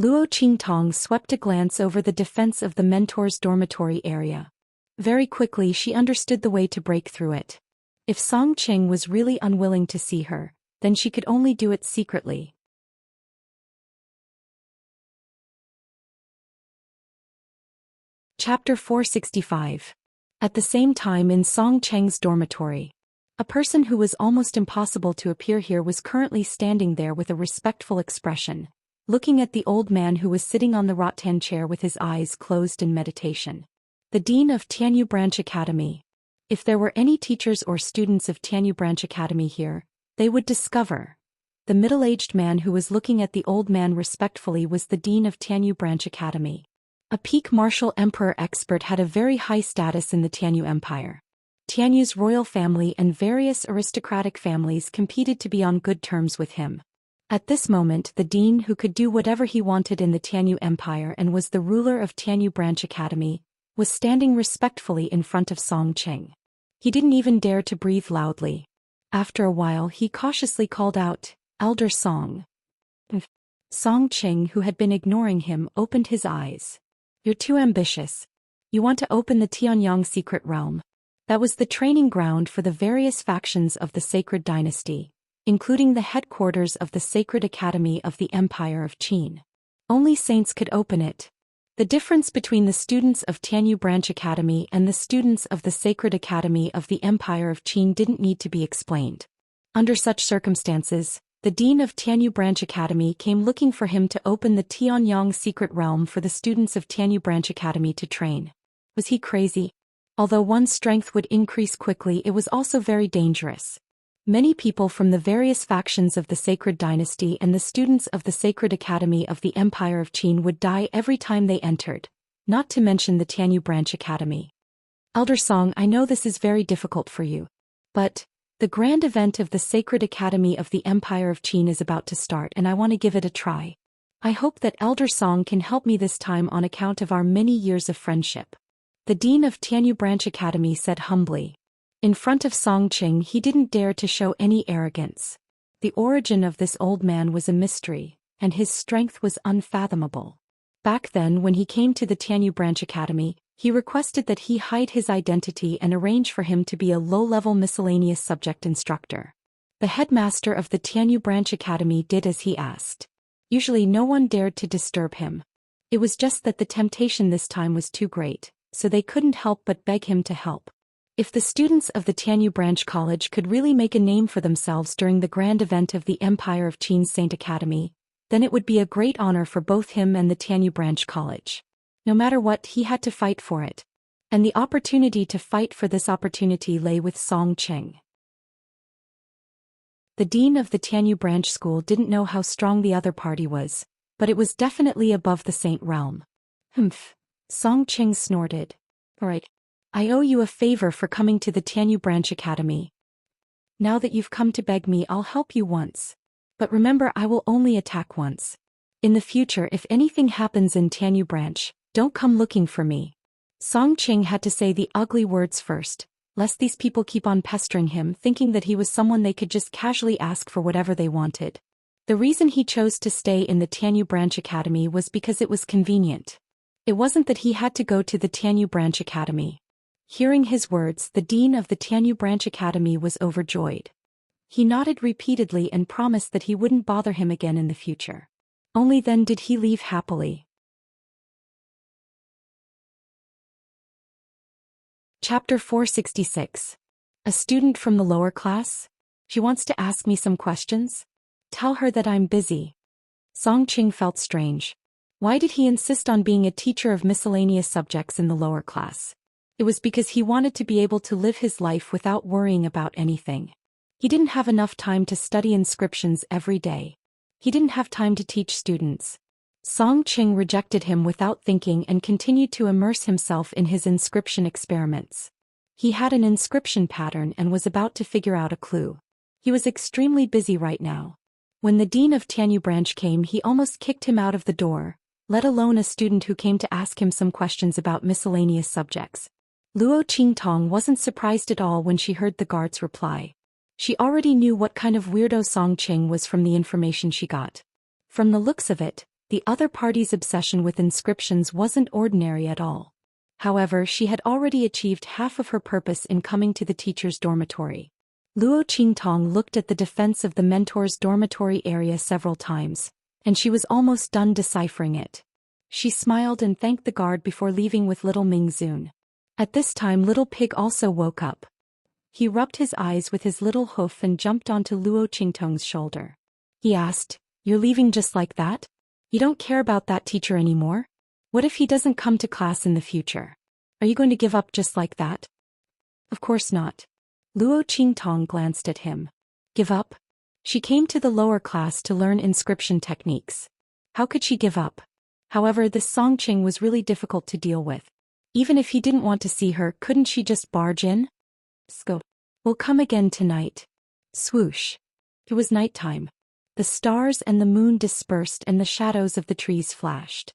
Luo Qingtong swept a glance over the defense of the mentor's dormitory area. Very quickly she understood the way to break through it. If Song Qing was really unwilling to see her, then she could only do it secretly. Chapter 465. At the same time in Song Cheng's dormitory, a person who was almost impossible to appear here was currently standing there with a respectful expression, looking at the old man who was sitting on the rattan chair with his eyes closed in meditation. The dean of Tianyu Branch Academy. If there were any teachers or students of Tianyu Branch Academy here, they would discover. The middle-aged man who was looking at the old man respectfully was the dean of Tianyu Branch Academy. A peak martial emperor expert had a very high status in the Tianyu Empire. Tianyu's royal family and various aristocratic families competed to be on good terms with him. At this moment, the dean, who could do whatever he wanted in the Tianyu Empire and was the ruler of Tianyu Branch Academy, was standing respectfully in front of Song Qing. He didn't even dare to breathe loudly. After a while, he cautiously called out, "Elder Song." Song Qing, who had been ignoring him, opened his eyes. "You're too ambitious. You want to open the Tianyang secret realm." That was the training ground for the various factions of the Sacred Dynasty, including the headquarters of the Sacred Academy of the Empire of Qin. Only saints could open it. The difference between the students of Tianyu Branch Academy and the students of the Sacred Academy of the Empire of Qin didn't need to be explained. Under such circumstances, the dean of Tianyu Branch Academy came looking for him to open the Tianyang secret realm for the students of Tianyu Branch Academy to train. Was he crazy? Although one's strength would increase quickly, it was also very dangerous. Many people from the various factions of the Sacred Dynasty and the students of the Sacred Academy of the Empire of Qin would die every time they entered, not to mention the Tianyu Branch Academy. Elder Song, I know this is very difficult for you. But the grand event of the Sacred Academy of the Empire of Qin is about to start and I want to give it a try. I hope that Elder Song can help me this time on account of our many years of friendship. The dean of Tianyu Branch Academy said humbly. In front of Song Qing, he didn't dare to show any arrogance. The origin of this old man was a mystery, and his strength was unfathomable. Back then, when he came to the Tianyu Branch Academy, he requested that he hide his identity and arrange for him to be a low-level miscellaneous subject instructor. The headmaster of the Tianyu Branch Academy did as he asked. Usually no one dared to disturb him. It was just that the temptation this time was too great, so they couldn't help but beg him to help. If the students of the Tianyu Branch College could really make a name for themselves during the grand event of the Empire of Qin's Saint Academy, then it would be a great honor for both him and the Tianyu Branch College. No matter what, he had to fight for it. And the opportunity to fight for this opportunity lay with Song Cheng. The dean of the Tianyu Branch School didn't know how strong the other party was, but it was definitely above the Saint realm. Humph. Song Cheng snorted. Alright. I owe you a favor for coming to the Tianyu Branch Academy. Now that you've come to beg me, I'll help you once. But remember, I will only attack once. In the future, if anything happens in Tianyu Branch, don't come looking for me. Song Cheng had to say the ugly words first, lest these people keep on pestering him, thinking that he was someone they could just casually ask for whatever they wanted. The reason he chose to stay in the Tianyu Branch Academy was because it was convenient. It wasn't that he had to go to the Tianyu Branch Academy. Hearing his words, the dean of the Tianyu Branch Academy was overjoyed. He nodded repeatedly and promised that he wouldn't bother him again in the future. Only then did he leave happily. Chapter 466. A student from the lower class? She wants to ask me some questions? Tell her that I'm busy. Song Cheng felt strange. Why did he insist on being a teacher of miscellaneous subjects in the lower class? It was because he wanted to be able to live his life without worrying about anything. He didn't have enough time to study inscriptions every day. He didn't have time to teach students. Song Cheng rejected him without thinking and continued to immerse himself in his inscription experiments. He had an inscription pattern and was about to figure out a clue. He was extremely busy right now. When the dean of Tianyu Branch came, he almost kicked him out of the door, let alone a student who came to ask him some questions about miscellaneous subjects. Luo Qingtong wasn't surprised at all when she heard the guard's reply. She already knew what kind of weirdo Song Cheng was from the information she got. From the looks of it, the other party's obsession with inscriptions wasn't ordinary at all. However, she had already achieved half of her purpose in coming to the teacher's dormitory. Luo Qingtong looked at the defense of the mentor's dormitory area several times, and she was almost done deciphering it. She smiled and thanked the guard before leaving with little Ming Zun. At this time, Little Pig also woke up. He rubbed his eyes with his little hoof and jumped onto Luo Qingtong's shoulder. He asked, "You're leaving just like that? You don't care about that teacher anymore? What if he doesn't come to class in the future? Are you going to give up just like that?" "Of course not." Luo Qingtong glanced at him. "Give up?" She came to the lower class to learn inscription techniques. How could she give up? However, this Song Cheng was really difficult to deal with. Even if he didn't want to see her, couldn't she just barge in? "Sco. We'll come again tonight." Swoosh. It was nighttime. The stars and the moon dispersed and the shadows of the trees flashed.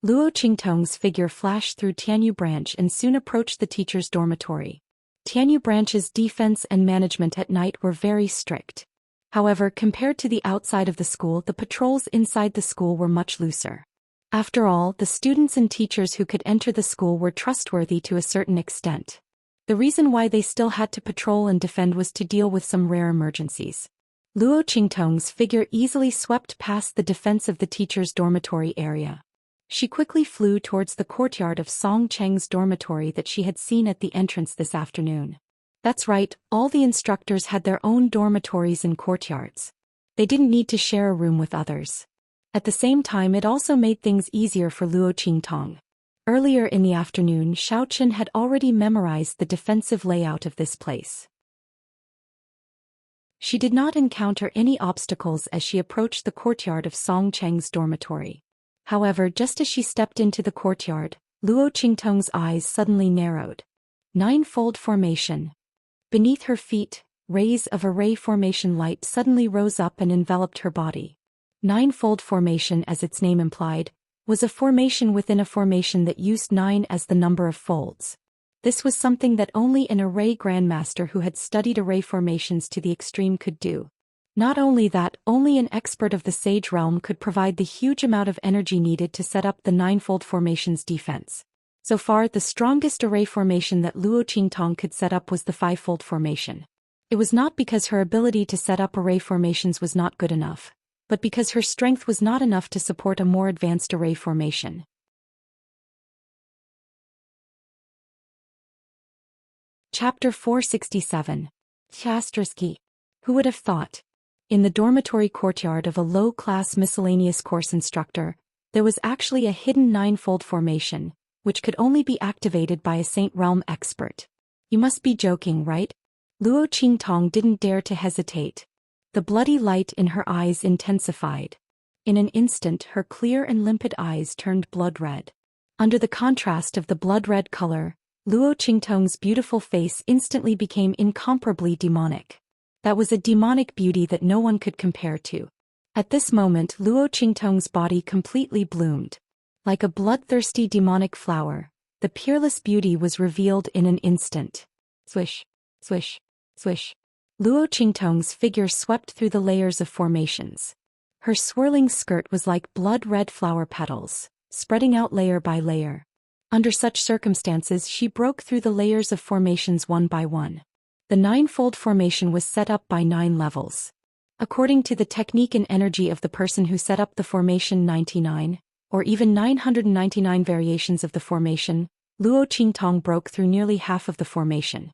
Luo Qingtong's figure flashed through Tianyu Branch and soon approached the teacher's dormitory. Tianyu Branch's defense and management at night were very strict. However, compared to the outside of the school, the patrols inside the school were much looser. After all, the students and teachers who could enter the school were trustworthy to a certain extent. The reason why they still had to patrol and defend was to deal with some rare emergencies. Luo Qingtong's figure easily swept past the defense of the teacher's dormitory area. She quickly flew towards the courtyard of Song Cheng's dormitory that she had seen at the entrance this afternoon. That's right, all the instructors had their own dormitories and courtyards. They didn't need to share a room with others. At the same time, it also made things easier for Luo Qingtong. Earlier in the afternoon, Xiaochen had already memorized the defensive layout of this place. She did not encounter any obstacles as she approached the courtyard of Song Cheng's dormitory. However, just as she stepped into the courtyard, Luo Qingtong's eyes suddenly narrowed. Ninefold formation. Beneath her feet, rays of array formation light suddenly rose up and enveloped her body. Ninefold formation, as its name implied, was a formation within a formation that used 9 as the number of folds. This was something that only an array grandmaster who had studied array formations to the extreme could do. Not only that, only an expert of the Sage realm could provide the huge amount of energy needed to set up the ninefold formation's defense. So far, the strongest array formation that Luo Qingtong could set up was the fivefold formation. It was not because her ability to set up array formations was not good enough, but because her strength was not enough to support a more advanced array formation. Chapter 467. Chastrisky. Who would have thought? In the dormitory courtyard of a low-class miscellaneous course instructor, there was actually a hidden ninefold formation, which could only be activated by a Saint Realm expert. You must be joking, right? Luo Qingtong didn't dare to hesitate. The bloody light in her eyes intensified. In an instant her clear and limpid eyes turned blood red. Under the contrast of the blood-red color, Luo Qingtong's beautiful face instantly became incomparably demonic. That was a demonic beauty that no one could compare to. At this moment Luo Qingtong's body completely bloomed. Like a bloodthirsty demonic flower, the peerless beauty was revealed in an instant. Swish, swish, swish. Luo Qingtong's figure swept through the layers of formations. Her swirling skirt was like blood-red flower petals, spreading out layer by layer. Under such circumstances she broke through the layers of formations one by one. The ninefold formation was set up by 9 levels. According to the technique and energy of the person who set up the formation 99, or even 999 variations of the formation, Luo Qingtong broke through nearly half of the formation.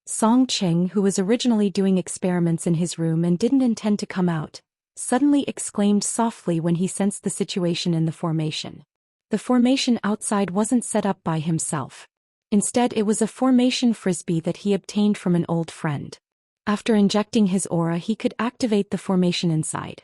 Song Qing, who was originally doing experiments in his room and didn't intend to come out, suddenly exclaimed softly when he sensed the situation in the formation. The formation outside wasn't set up by himself. Instead, it was a formation frisbee that he obtained from an old friend. After injecting his aura, he could activate the formation inside.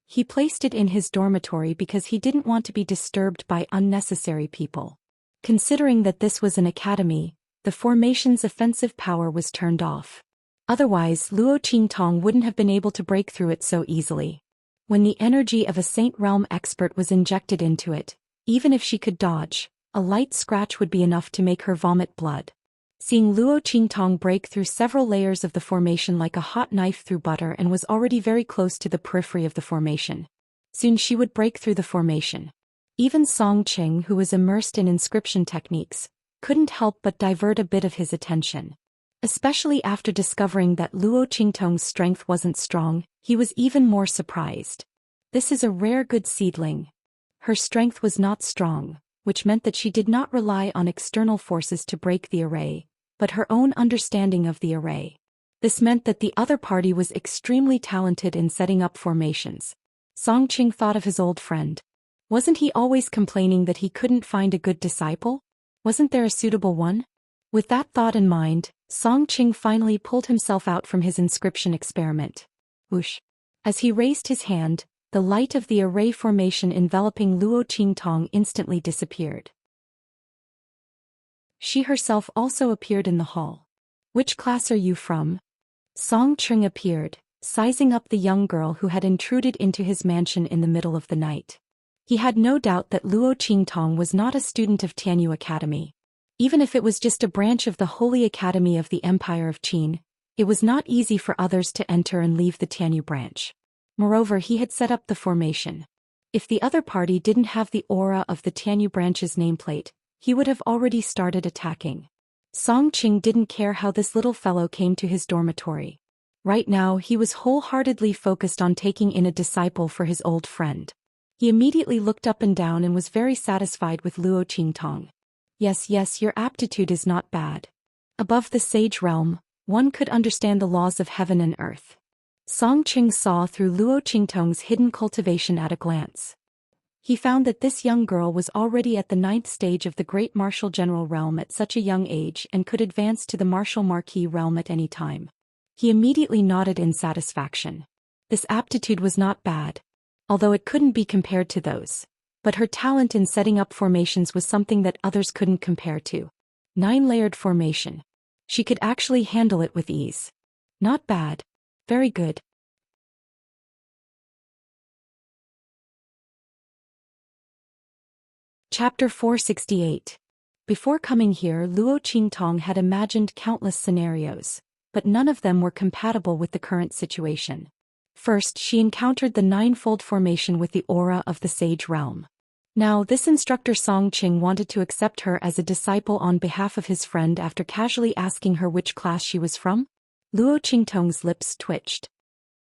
He placed it in his dormitory because he didn't want to be disturbed by unnecessary people. Considering that this was an academy, the formation's offensive power was turned off. Otherwise, Luo Qingtong wouldn't have been able to break through it so easily. When the energy of a Saint Realm expert was injected into it, even if she could dodge, a light scratch would be enough to make her vomit blood. Seeing Luo Qingtong break through several layers of the formation like a hot knife through butter and was already very close to the periphery of the formation. Soon she would break through the formation. Even Song Qing, who was immersed in inscription techniques, couldn't help but divert a bit of his attention. Especially after discovering that Luo Qingtong's strength wasn't strong, he was even more surprised. This is a rare good seedling. Her strength was not strong, which meant that she did not rely on external forces to break the array, but her own understanding of the array. This meant that the other party was extremely talented in setting up formations. Song Qing thought of his old friend. Wasn't he always complaining that he couldn't find a good disciple? Wasn't there a suitable one? With that thought in mind, Song Qing finally pulled himself out from his inscription experiment. Whoosh! As he raised his hand, the light of the array formation enveloping Luo Qingtong instantly disappeared. She herself also appeared in the hall. Which class are you from? Song Qing appeared, sizing up the young girl who had intruded into his mansion in the middle of the night. He had no doubt that Luo Qingtong was not a student of Tianyu Academy. Even if it was just a branch of the Holy Academy of the Empire of Qin, it was not easy for others to enter and leave the Tianyu branch. Moreover, he had set up the formation. If the other party didn't have the aura of the Tianyu branch's nameplate, he would have already started attacking. Song Qing didn't care how this little fellow came to his dormitory. Right now, he was wholeheartedly focused on taking in a disciple for his old friend. He immediately looked up and down and was very satisfied with Luo Qingtong. Yes, your aptitude is not bad. Above the sage realm, one could understand the laws of heaven and earth. Song Qing saw through Luo Qingtong's hidden cultivation at a glance. He found that this young girl was already at the 9th stage of the Great Martial General realm at such a young age and could advance to the Martial Marquis realm at any time. He immediately nodded in satisfaction. This aptitude was not bad, although it couldn't be compared to those. But her talent in setting up formations was something that others couldn't compare to. 9-layered formation. She could actually handle it with ease. Not bad. Very good. Chapter 468. Before coming here, Luo Qingtong had imagined countless scenarios, but none of them were compatible with the current situation. First, she encountered the ninefold formation with the aura of the Sage Realm. Now, this instructor Song Qing wanted to accept her as a disciple on behalf of his friend after casually asking her which class she was from. Luo Qingtong's lips twitched.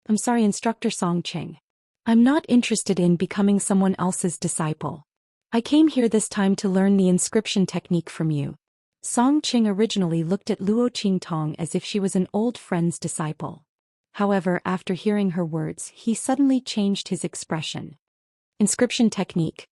I'm sorry, Instructor Song Qing. I'm not interested in becoming someone else's disciple. I came here this time to learn the inscription technique from you. Song Qing originally looked at Luo Qingtong as if she was an old friend's disciple. However, after hearing her words, he suddenly changed his expression. Inscription technique.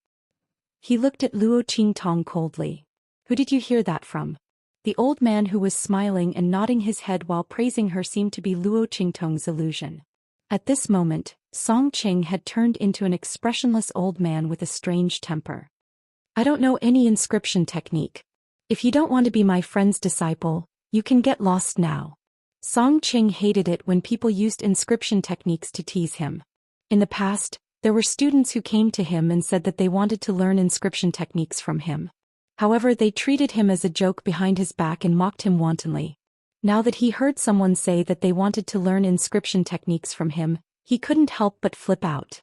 He looked at Luo Qingtong coldly. Who did you hear that from? The old man who was smiling and nodding his head while praising her seemed to be Luo Qingtong's illusion. At this moment, Song Qing had turned into an expressionless old man with a strange temper. I don't know any inscription technique. If you don't want to be my friend's disciple, you can get lost now. Song Qing hated it when people used inscription techniques to tease him. In the past, there were students who came to him and said that they wanted to learn inscription techniques from him. However, they treated him as a joke behind his back and mocked him wantonly. Now that he heard someone say that they wanted to learn inscription techniques from him, he couldn't help but flip out.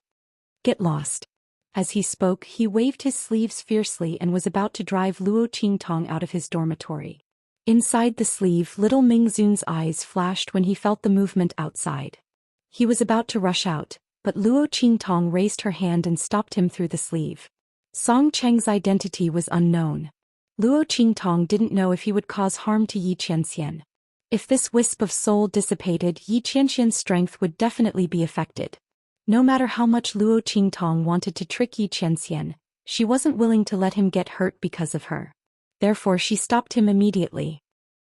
Get lost. As he spoke, he waved his sleeves fiercely and was about to drive Luo Qingtong out of his dormitory. Inside the sleeve, little Mingzun's eyes flashed when he felt the movement outside. He was about to rush out, but Luo Qingtong raised her hand and stopped him through the sleeve. Song Cheng's identity was unknown. Luo Qingtong didn't know if he would cause harm to Yi Qianxian. If this wisp of soul dissipated, Yi Qianxian's strength would definitely be affected. No matter how much Luo Qingtong wanted to trick Yi Qianxian, she wasn't willing to let him get hurt because of her. Therefore she stopped him immediately.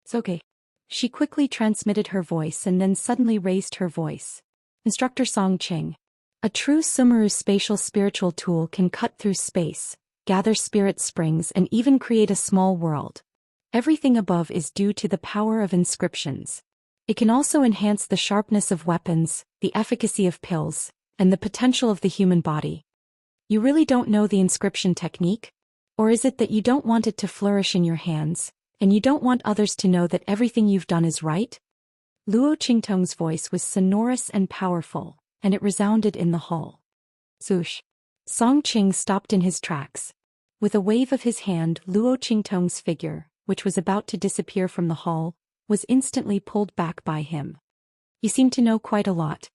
It's okay. She quickly transmitted her voice and then suddenly raised her voice. Instructor Song Qing. A true Sumeru spatial spiritual tool can cut through space, gather spirit springs and even create a small world. Everything above is due to the power of inscriptions. It can also enhance the sharpness of weapons, the efficacy of pills, and the potential of the human body. You really don't know the inscription technique? Or is it that you don't want it to flourish in your hands, and you don't want others to know that everything you've done is right? Luo Qingtong's voice was sonorous and powerful, and it resounded in the hall. Swoosh! Song Qing stopped in his tracks. With a wave of his hand, Luo Qingtong's figure, which was about to disappear from the hall, was instantly pulled back by him. You seem to know quite a lot.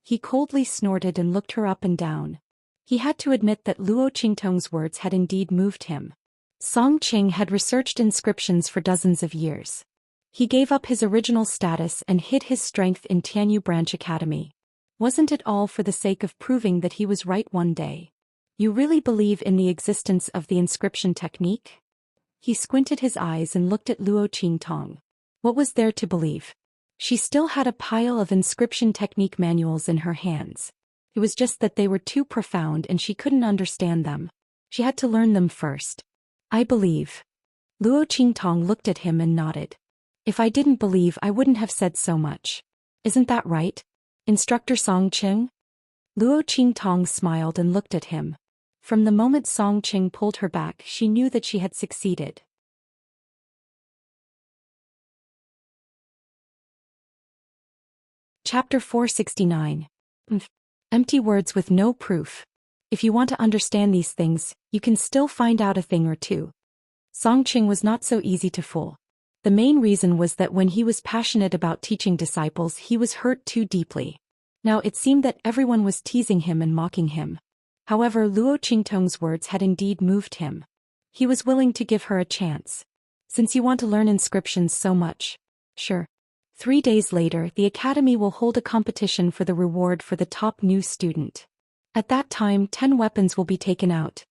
He coldly snorted and looked her up and down. He had to admit that Luo Qingtong's words had indeed moved him. Song Qing had researched inscriptions for dozens of years. He gave up his original status and hid his strength in Tianyu Branch Academy. Wasn't it all for the sake of proving that he was right one day? You really believe in the existence of the inscription technique? He squinted his eyes and looked at Luo Qingtong. What was there to believe? She still had a pile of inscription technique manuals in her hands. It was just that they were too profound and she couldn't understand them. She had to learn them first. I believe. Luo Qingtong looked at him and nodded. If I didn't believe, I wouldn't have said so much. Isn't that right, Instructor Song Qing? Luo Qingtong smiled and looked at him. From the moment Song Qing pulled her back, she knew that she had succeeded. Chapter 469. Empty words with no proof. If you want to understand these things, you can still find out a thing or two. Song Qing was not so easy to fool. The main reason was that when he was passionate about teaching disciples, he was hurt too deeply. Now it seemed that everyone was teasing him and mocking him. However, Luo Qingtong's words had indeed moved him. He was willing to give her a chance. Since you want to learn inscriptions so much. Sure. 3 days later, the academy will hold a competition for the reward for the top new student. At that time, 10 weapons will be taken out.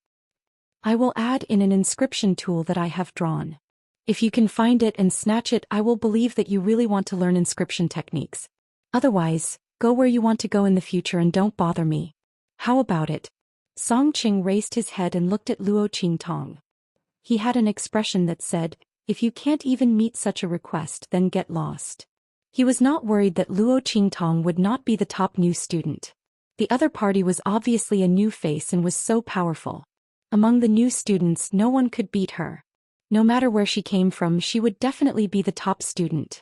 I will add in an inscription tool that I have drawn. If you can find it and snatch it, I will believe that you really want to learn inscription techniques. Otherwise, go where you want to go in the future and don't bother me. How about it? Song Qing raised his head and looked at Luo Qingtong. He had an expression that said, if you can't even meet such a request, then get lost. He was not worried that Luo Qingtong would not be the top new student. The other party was obviously a new face and was so powerful. Among the new students, no one could beat her. No matter where she came from, she would definitely be the top student.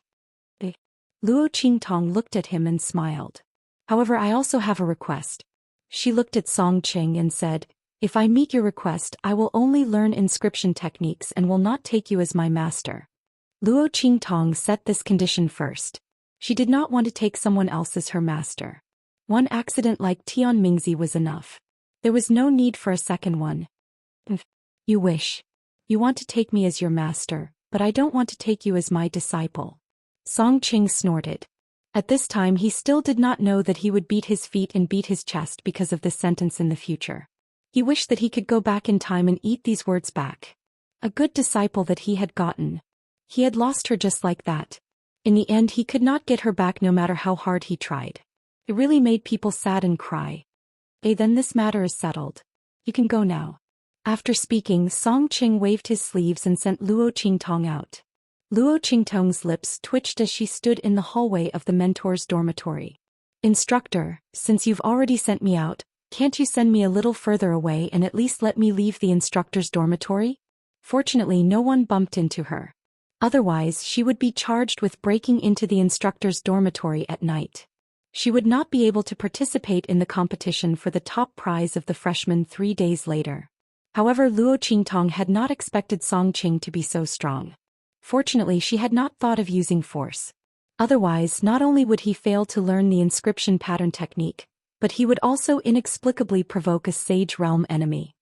Luo Qingtong looked at him and smiled. However, I also have a request. She looked at Song Qing and said, if I meet your request, I will only learn inscription techniques and will not take you as my master. Luo Qingtong set this condition first. She did not want to take someone else as her master. One accident like Tian Mingzi was enough. There was no need for a second one. You wish. You want to take me as your master, but I don't want to take you as my disciple. Song Qing snorted. At this time he still did not know that he would beat his feet and beat his chest because of this sentence in the future. He wished that he could go back in time and eat these words back. A good disciple that he had gotten. He had lost her just like that. In the end he could not get her back no matter how hard he tried. It really made people sad and cry. Then this matter is settled. You can go now. After speaking, Song Qing waved his sleeves and sent Luo Qingtong out. Luo Qingtong's lips twitched as she stood in the hallway of the mentor's dormitory. Instructor, since you've already sent me out, can't you send me a little further away and at least let me leave the instructor's dormitory? Fortunately no one bumped into her. Otherwise she would be charged with breaking into the instructor's dormitory at night. She would not be able to participate in the competition for the top prize of the freshmen 3 days later. However, Luo Qingtong had not expected Song Qing to be so strong. Fortunately she had not thought of using force. Otherwise not only would he fail to learn the inscription pattern technique, but he would also inexplicably provoke a Sage Realm enemy.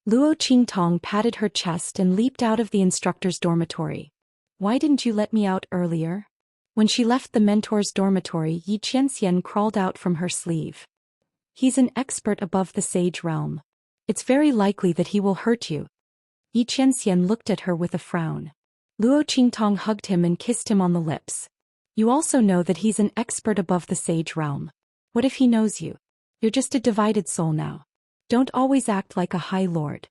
Luo Qingtong patted her chest and leaped out of the instructor's dormitory. Why didn't you let me out earlier? When she left the mentor's dormitory, Yi Qianxian crawled out from her sleeve. He's an expert above the Sage Realm. It's very likely that he will hurt you. Yi Qianxian looked at her with a frown. Luo Qingtong hugged him and kissed him on the lips. You also know that he's an expert above the Sage Realm. What if he knows you? You're just a divided soul now. Don't always act like a high lord.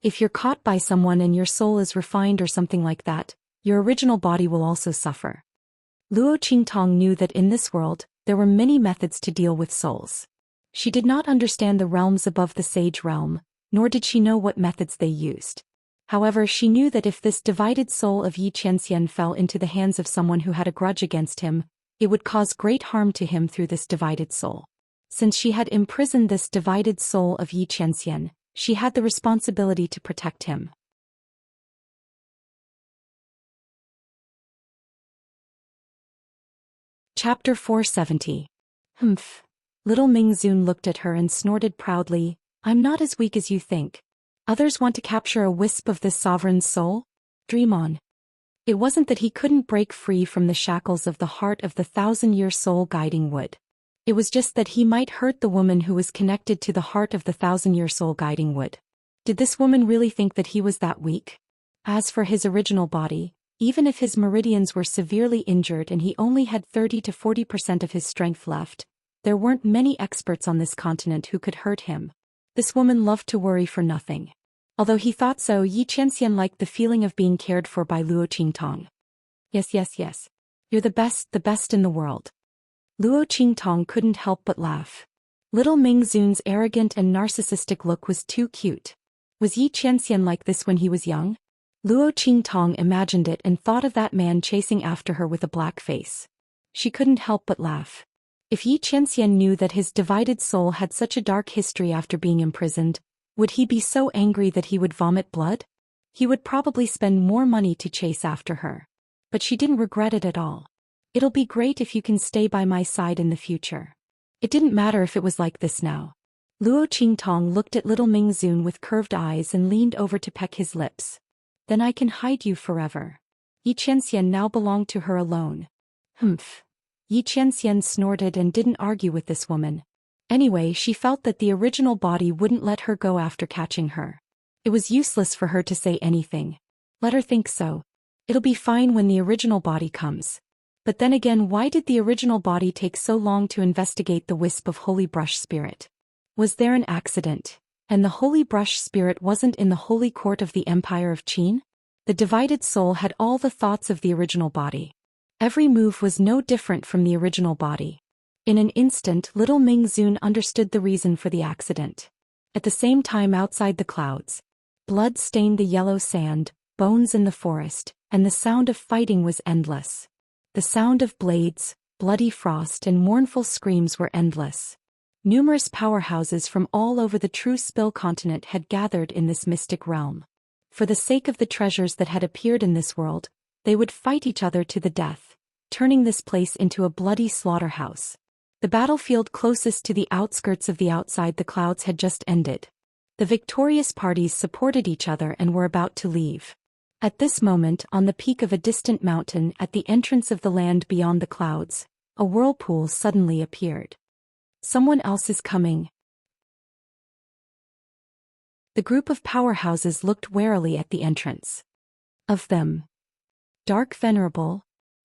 If you're caught by someone and your soul is refined or something like that, your original body will also suffer. Luo Qingtong knew that in this world, there were many methods to deal with souls. She did not understand the realms above the Sage Realm, nor did she know what methods they used. However, she knew that if this divided soul of Yi Qianxian fell into the hands of someone who had a grudge against him, it would cause great harm to him through this divided soul. Since she had imprisoned this divided soul of Yi Qianxian, she had the responsibility to protect him. Chapter 470. Little Mingzun looked at her and snorted proudly, I'm not as weak as you think. Others want to capture a wisp of this sovereign's soul? Dream on. It wasn't that he couldn't break free from the shackles of the heart of the 1,000-year soul guiding wood. It was just that he might hurt the woman who was connected to the heart of the 1,000-year soul guiding wood. Did this woman really think that he was that weak? As for his original body, even if his meridians were severely injured and he only had 30 to 40% of his strength left, there weren't many experts on this continent who could hurt him. This woman loved to worry for nothing. Although he thought so, Yi Qianxian liked the feeling of being cared for by Luo Qingtong. Yes. You're the best in the world. Luo Qingtong couldn't help but laugh. Little Mingzun's arrogant and narcissistic look was too cute. Was Yi Qianxian like this when he was young? Luo Qingtong imagined it and thought of that man chasing after her with a black face. She couldn't help but laugh. If Yi Qianxian knew that his divided soul had such a dark history after being imprisoned, would he be so angry that he would vomit blood? He would probably spend more money to chase after her. But she didn't regret it at all. It'll be great if you can stay by my side in the future. It didn't matter if it was like this now. Luo Qingtong looked at little Mingzun with curved eyes and leaned over to peck his lips. Then I can hide you forever. Yi Qianxian now belonged to her alone. Yi Qianxian snorted and didn't argue with this woman. Anyway, she felt that the original body wouldn't let her go after catching her. It was useless for her to say anything. Let her think so. It'll be fine when the original body comes. But then again, why did the original body take so long to investigate the wisp of Holy Brush Spirit? Was there an accident? And the Holy Brush Spirit wasn't in the Holy Court of the Empire of Qin? The divided soul had all the thoughts of the original body. Every move was no different from the original body. In an instant, little Mingzun understood the reason for the accident. At the same time, outside the clouds, blood stained the yellow sand, bones in the forest, and the sound of fighting was endless. The sound of blades, bloody frost and mournful screams were endless. Numerous powerhouses from all over the True Spill continent had gathered in this mystic realm. For the sake of the treasures that had appeared in this world, they would fight each other to the death, turning this place into a bloody slaughterhouse. The battlefield closest to the outskirts of the outside the clouds had just ended. The victorious parties supported each other and were about to leave. At this moment, on the peak of a distant mountain at the entrance of the land beyond the clouds, a whirlpool suddenly appeared. Someone else is coming. The group of powerhouses looked warily at the entrance. Of them, dark venerable,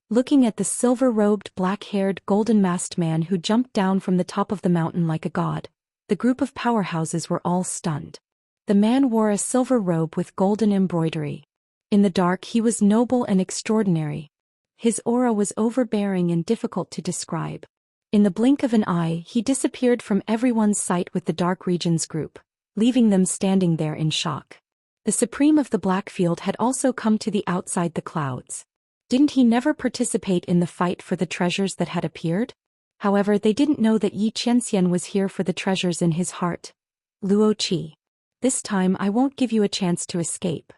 looking at the silver-robed, black-haired, golden-masked man who jumped down from the top of the mountain like a god, the group of powerhouses were all stunned. The man wore a silver robe with golden embroidery. In the dark he was noble and extraordinary. His aura was overbearing and difficult to describe. In the blink of an eye he disappeared from everyone's sight with the Dark Regions group, leaving them standing there in shock. The Supreme of the Blackfield had also come to the outside the clouds. Didn't he never participate in the fight for the treasures that had appeared? However, they didn't know that Yi Qianxian was here for the treasures in his heart. Luo Qi. This time I won't give you a chance to escape.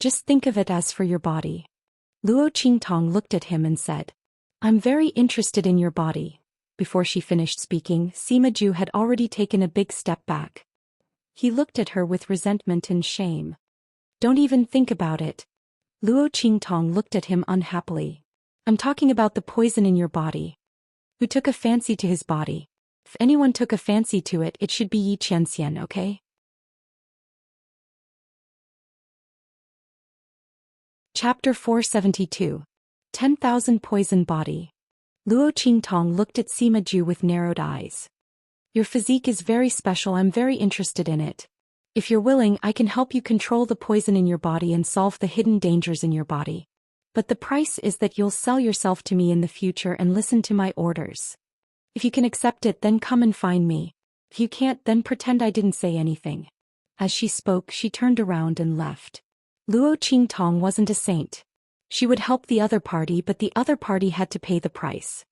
Just think of it as for your body. Luo Qingtong looked at him and said, I'm very interested in your body. Before she finished speaking, Sima Ju had already taken a big step back. He looked at her with resentment and shame. Don't even think about it. Luo Qingtong looked at him unhappily. I'm talking about the poison in your body. Who took a fancy to his body? If anyone took a fancy to it, it should be Yi Qianxian, okay? Chapter 472. 10,000 Poison Body. Luo Qingtong looked at Sima Ju with narrowed eyes. Your physique is very special, I'm very interested in it. If you're willing, I can help you control the poison in your body and solve the hidden dangers in your body. But the price is that you'll sell yourself to me in the future and listen to my orders. If you can accept it, then come and find me. If you can't, then pretend I didn't say anything. As she spoke, she turned around and left. Luo Qingtong wasn't a saint. She would help the other party, but the other party had to pay the price.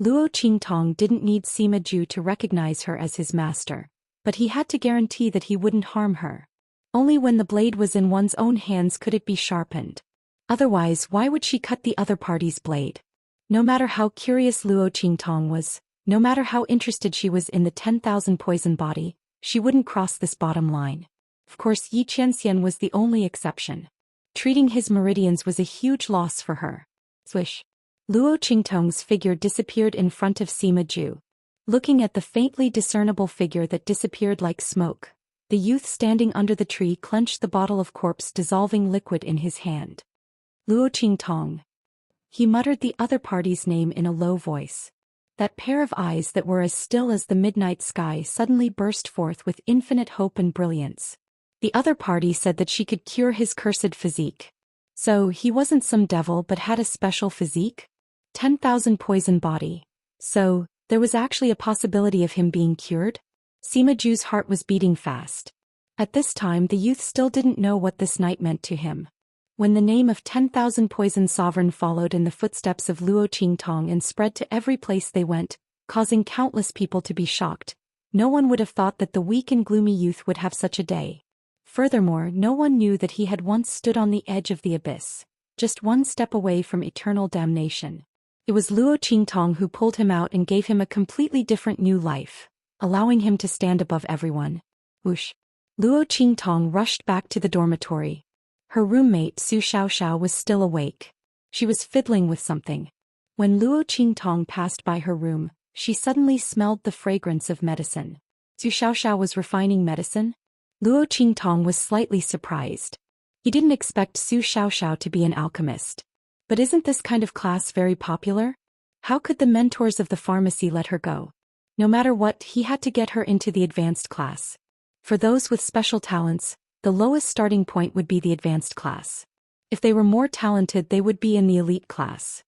Luo Qingtong didn't need Sima Ju to recognize her as his master, but he had to guarantee that he wouldn't harm her. Only when the blade was in one's own hands could it be sharpened. Otherwise, why would she cut the other party's blade? No matter how curious Luo Qingtong was, no matter how interested she was in the 10,000 poison body, she wouldn't cross this bottom line. Of course, Yi Qianxian was the only exception. Treating his meridians was a huge loss for her. Swish. Luo Qingtong's figure disappeared in front of Sima Ju. Looking at the faintly discernible figure that disappeared like smoke, the youth standing under the tree clenched the bottle of corpse-dissolving liquid in his hand. Luo Qingtong. He muttered the other party's name in a low voice. That pair of eyes that were as still as the midnight sky suddenly burst forth with infinite hope and brilliance. The other party said that she could cure his cursed physique. So, he wasn't some devil but had a special physique? 10,000 poison body. So, there was actually a possibility of him being cured? Sima Ju's heart was beating fast. At this time the youth still didn't know what this night meant to him. When the name of 10,000 poison sovereign followed in the footsteps of Luo Qingtong and spread to every place they went, causing countless people to be shocked, no one would have thought that the weak and gloomy youth would have such a day. Furthermore, no one knew that he had once stood on the edge of the abyss, just one step away from eternal damnation. It was Luo Qingtong who pulled him out and gave him a completely different new life, allowing him to stand above everyone. Whoosh. Luo Qingtong rushed back to the dormitory. Her roommate Su Xiaoxiao was still awake. She was fiddling with something. When Luo Qingtong passed by her room, she suddenly smelled the fragrance of medicine. Su Xiaoxiao was refining medicine? Luo Qingtong was slightly surprised. He didn't expect Su Xiaoxiao to be an alchemist. But isn't this kind of class very popular? How could the mentors of the pharmacy let her go? No matter what, he had to get her into the advanced class. For those with special talents, the lowest starting point would be the advanced class. If they were more talented, they would be in the elite class.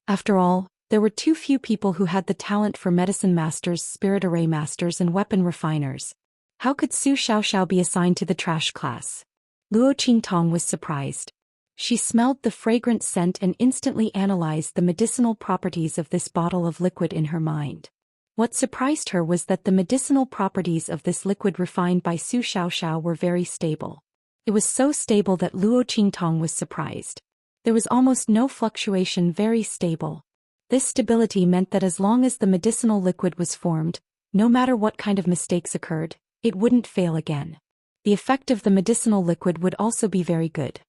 After all, there were too few people who had the talent for medicine masters, spirit array masters and weapon refiners. How could Su Xiaoxiao be assigned to the trash class? Luo Qingtong was surprised. She smelled the fragrant scent and instantly analyzed the medicinal properties of this bottle of liquid in her mind. What surprised her was that the medicinal properties of this liquid refined by Su Xiaoxiao were very stable. It was so stable that Luo Qingtong was surprised. There was almost no fluctuation, very stable. This stability meant that as long as the medicinal liquid was formed, no matter what kind of mistakes occurred, it wouldn't fail again. The effect of the medicinal liquid would also be very good.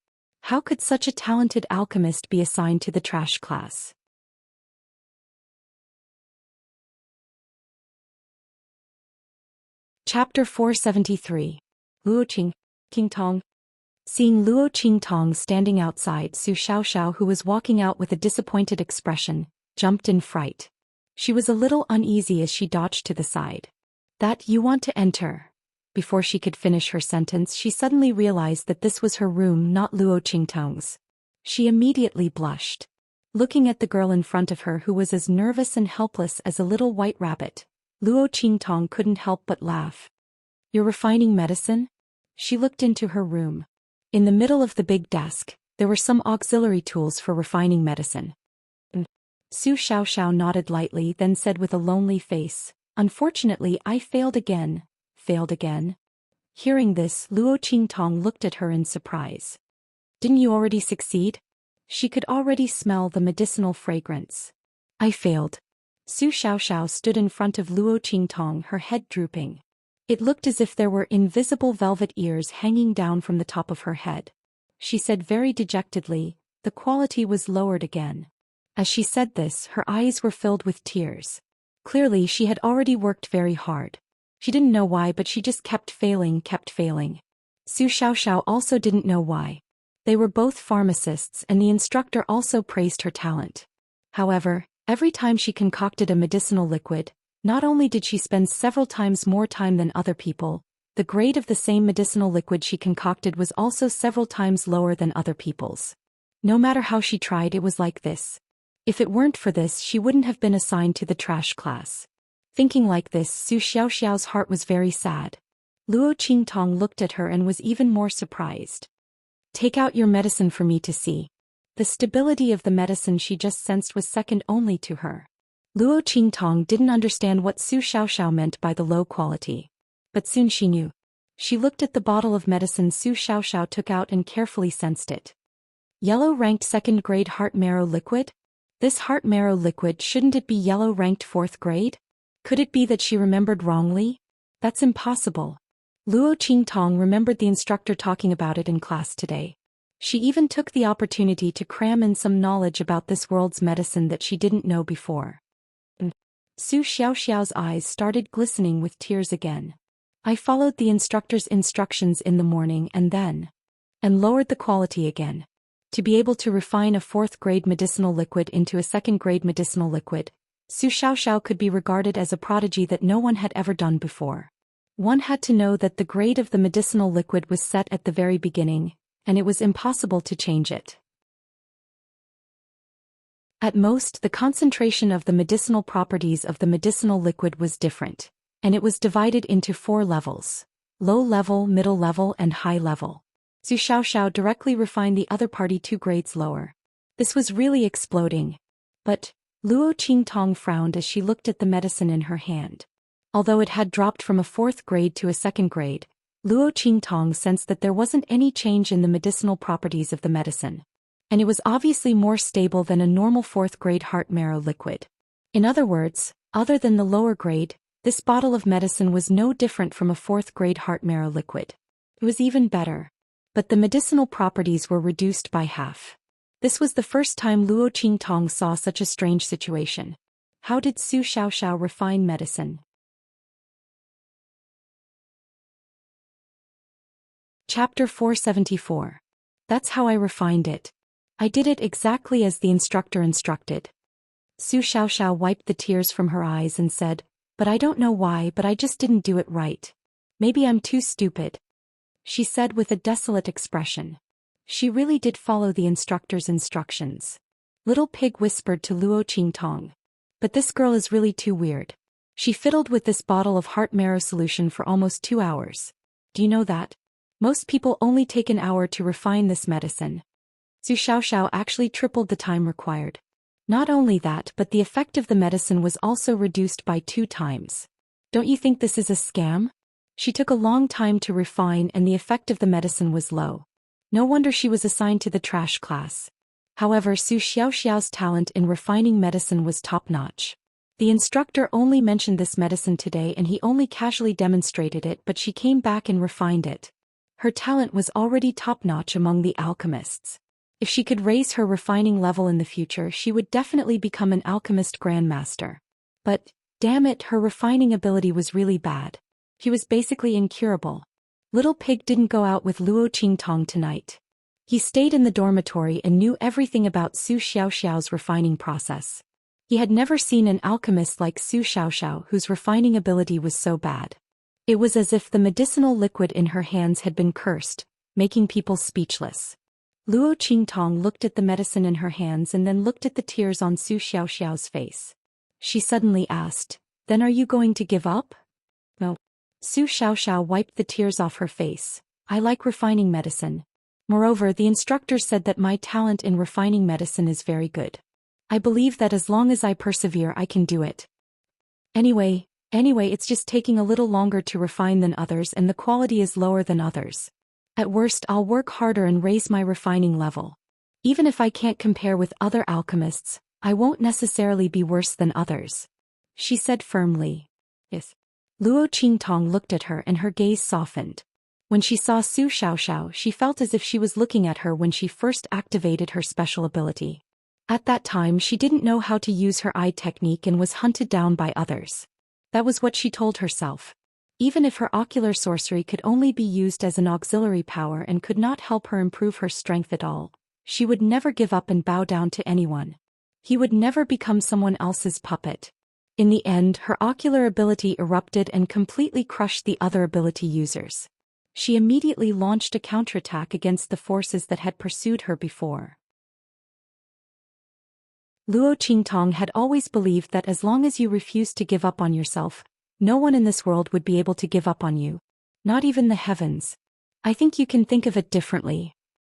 How could such a talented alchemist be assigned to the trash class? Chapter 473. Luo Qingtong. Seeing Luo Qingtong standing outside, Su Xiaoxiao, who was walking out with a disappointed expression, jumped in fright. She was a little uneasy as she dodged to the side. "That you want to enter?" Before she could finish her sentence, she suddenly realized that this was her room, not Luo Qingtong's. She immediately blushed. Looking at the girl in front of her, who was as nervous and helpless as a little white rabbit, Luo Qingtong couldn't help but laugh. "You're refining medicine?" She looked into her room. In the middle of the big desk, there were some auxiliary tools for refining medicine. Su Xiaoxiao nodded lightly, then said with a lonely face, "Unfortunately, I failed again." "Failed again?" Hearing this, Luo Qingtong looked at her in surprise. "Didn't you already succeed?" She could already smell the medicinal fragrance. "I failed." Su Xiaoxiao stood in front of Luo Qingtong, her head drooping. It looked as if there were invisible velvet ears hanging down from the top of her head. She said very dejectedly, "The quality was lowered again." As she said this, her eyes were filled with tears. Clearly, she had already worked very hard. She didn't know why, but she just kept failing, kept failing. Su Xiaoxiao also didn't know why. They were both pharmacists, and the instructor also praised her talent. However, every time she concocted a medicinal liquid, not only did she spend several times more time than other people, the grade of the same medicinal liquid she concocted was also several times lower than other people's. No matter how she tried, it was like this. If it weren't for this, she wouldn't have been assigned to the trash class. Thinking like this, Su Xiaoxiao's heart was very sad. Luo Qingtong looked at her and was even more surprised. "Take out your medicine for me to see." The stability of the medicine she just sensed was second only to her. Luo Qingtong didn't understand what Su Xiaoxiao meant by the low quality. But soon she knew. She looked at the bottle of medicine Su Xiaoxiao took out and carefully sensed it. Yellow ranked 2nd grade heart marrow liquid? This heart marrow liquid, shouldn't it be yellow ranked 4th grade? Could it be that she remembered wrongly? That's impossible. Luo Qingtong remembered the instructor talking about it in class today. She even took the opportunity to cram in some knowledge about this world's medicine that she didn't know before. Su Xiaoxiao's eyes started glistening with tears again. "I followed the instructor's instructions in the morning and lowered the quality again. To be able to refine a 4th grade medicinal liquid into a 2nd grade medicinal liquid, Su Xiaoxiao could be regarded as a prodigy that no one had ever done before. One had to know that the grade of the medicinal liquid was set at the very beginning, and it was impossible to change it. At most, the concentration of the medicinal properties of the medicinal liquid was different, and it was divided into 4 levels: low level, middle level, and high level. Su Xiaoxiao directly refined the other party 2 grades lower. This was really exploding. But Luo Qingtong frowned as she looked at the medicine in her hand. Although it had dropped from a 4th grade to a 2nd grade, Luo Qingtong sensed that there wasn't any change in the medicinal properties of the medicine. And it was obviously more stable than a normal 4th grade heart marrow liquid. In other words, other than the lower grade, this bottle of medicine was no different from a 4th grade heart marrow liquid. It was even better. But the medicinal properties were reduced by half. This was the first time Luo Qingtong saw such a strange situation. How did Su Xiaoxiao refine medicine? Chapter 474. That's how I refined it. I did it exactly as the instructor instructed. Su Xiaoxiao wiped the tears from her eyes and said, "But I don't know why, but I just didn't do it right. Maybe I'm too stupid," she said with a desolate expression. She really did follow the instructor's instructions. Little Pig whispered to Luo Qingtong. "But this girl is really too weird. She fiddled with this bottle of heart marrow solution for almost 2 hours. Do you know that? Most people only take an hour to refine this medicine. Su Xiaoxiao actually tripled the time required. Not only that, but the effect of the medicine was also reduced by 2 times. Don't you think this is a scam? She took a long time to refine and the effect of the medicine was low. No wonder she was assigned to the trash class. However, Su Xiaoxiao's talent in refining medicine was top-notch. The instructor only mentioned this medicine today and he only casually demonstrated it, but she came back and refined it. Her talent was already top-notch among the alchemists. If she could raise her refining level in the future, she would definitely become an alchemist grandmaster. But, damn it, her refining ability was really bad. She was basically incurable. Little Pig didn't go out with Luo Qingtong tonight. He stayed in the dormitory and knew everything about Su Xiaoxiao's refining process. He had never seen an alchemist like Su Xiaoxiao whose refining ability was so bad. It was as if the medicinal liquid in her hands had been cursed, making people speechless. Luo Qingtong looked at the medicine in her hands and then looked at the tears on Su Xiaoxiao's face. She suddenly asked, "Then are you going to give up?" "No." Su Xiaoxiao wiped the tears off her face. "I like refining medicine. Moreover, the instructor said that my talent in refining medicine is very good. I believe that as long as I persevere I can do it. Anyway, it's just taking a little longer to refine than others and the quality is lower than others. At worst I'll work harder and raise my refining level. Even if I can't compare with other alchemists, I won't necessarily be worse than others," she said firmly. "Yes." Luo Qingtong looked at her and her gaze softened. When she saw Su Xiaoxiao, she felt as if she was looking at her when she first activated her special ability. At that time she didn't know how to use her eye technique and was hunted down by others. That was what she told herself. Even if her ocular sorcery could only be used as an auxiliary power and could not help her improve her strength at all, she would never give up and bow down to anyone. He would never become someone else's puppet. In the end, her ocular ability erupted and completely crushed the other ability users. She immediately launched a counterattack against the forces that had pursued her before. Luo Qingtong had always believed that as long as you refused to give up on yourself, no one in this world would be able to give up on you. Not even the heavens. "I think you can think of it differently."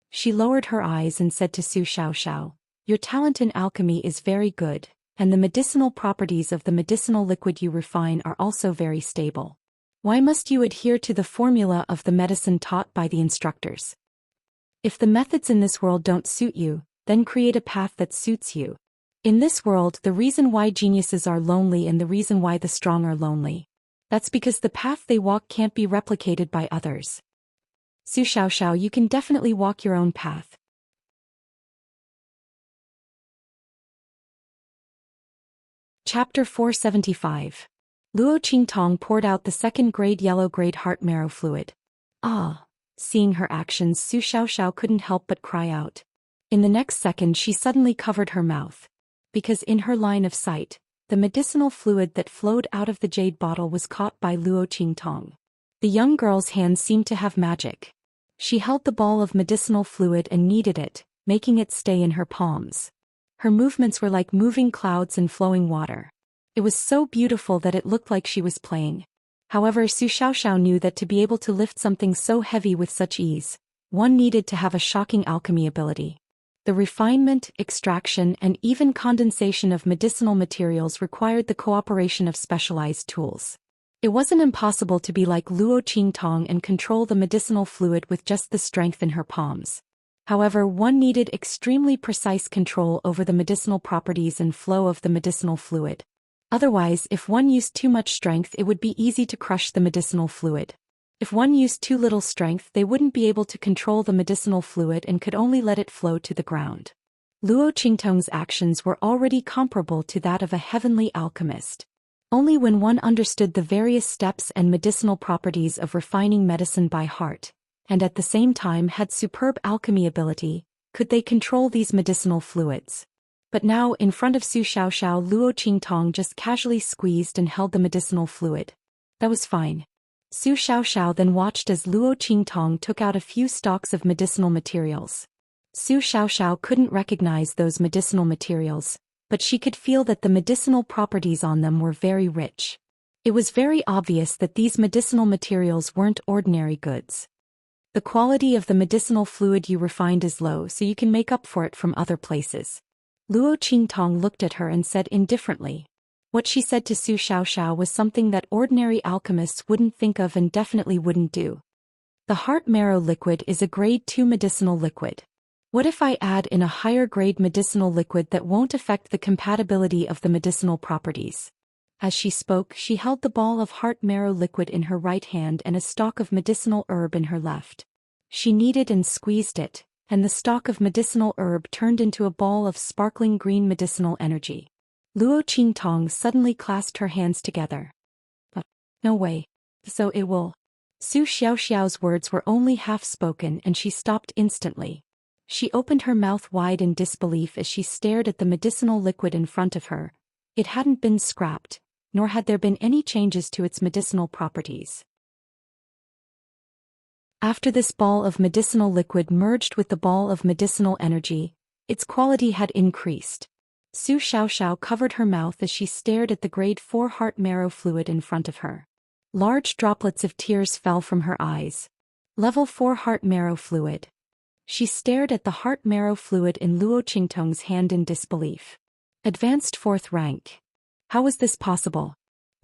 She lowered her eyes and said to Su Xiaoxiao, "Your talent in alchemy is very good, and the medicinal properties of the medicinal liquid you refine are also very stable. Why must you adhere to the formula of the medicine taught by the instructors? If the methods in this world don't suit you, then create a path that suits you. In this world, the reason why geniuses are lonely and the reason why the strong are lonely. That's because the path they walk can't be replicated by others. Su Xiaoxiao, you can definitely walk your own path." Chapter 475. Luo Qingtong poured out the second-grade yellow-grade heart marrow fluid. "Ah!" Seeing her actions, Su Xiaoxiao couldn't help but cry out. In the next second she suddenly covered her mouth. Because in her line of sight, the medicinal fluid that flowed out of the jade bottle was caught by Luo Qingtong. The young girl's hands seemed to have magic. She held the ball of medicinal fluid and kneaded it, making it stay in her palms. Her movements were like moving clouds and flowing water. It was so beautiful that it looked like she was playing. However, Su Xiaoxiao knew that to be able to lift something so heavy with such ease, one needed to have a shocking alchemy ability. The refinement, extraction, and even condensation of medicinal materials required the cooperation of specialized tools. It wasn't impossible to be like Luo Qingtong and control the medicinal fluid with just the strength in her palms. However, one needed extremely precise control over the medicinal properties and flow of the medicinal fluid. Otherwise, if one used too much strength, it would be easy to crush the medicinal fluid. If one used too little strength, they wouldn't be able to control the medicinal fluid and could only let it flow to the ground. Luo Qingtong's actions were already comparable to that of a heavenly alchemist. Only when one understood the various steps and medicinal properties of refining medicine by heart, and at the same time had superb alchemy ability, could they control these medicinal fluids. But now, in front of Su Xiaoxiao, Luo Qingtong just casually squeezed and held the medicinal fluid. That was fine. Su Xiaoxiao then watched as Luo Qingtong took out a few stalks of medicinal materials. Su Xiaoxiao couldn't recognize those medicinal materials, but she could feel that the medicinal properties on them were very rich. It was very obvious that these medicinal materials weren't ordinary goods. The quality of the medicinal fluid you refined is low, so you can make up for it from other places. Luo Qingtong looked at her and said indifferently. What she said to Su Xiaoxiao was something that ordinary alchemists wouldn't think of and definitely wouldn't do. The heart marrow liquid is a grade 2 medicinal liquid. What if I add in a higher grade medicinal liquid that won't affect the compatibility of the medicinal properties? As she spoke, she held the ball of heart marrow liquid in her right hand and a stalk of medicinal herb in her left. She kneaded and squeezed it, and the stalk of medicinal herb turned into a ball of sparkling green medicinal energy. Luo Qingtong suddenly clasped her hands together. No way. So it will. Su Xiaoxiao's words were only half spoken and she stopped instantly. She opened her mouth wide in disbelief as she stared at the medicinal liquid in front of her. It hadn't been scrapped, nor had there been any changes to its medicinal properties. After this ball of medicinal liquid merged with the ball of medicinal energy, its quality had increased. Su Xiaoxiao covered her mouth as she stared at the grade 4 heart marrow fluid in front of her. Large droplets of tears fell from her eyes. Level 4 heart marrow fluid. She stared at the heart marrow fluid in Luo Qingtong's hand in disbelief. Advanced 4th rank. How was this possible?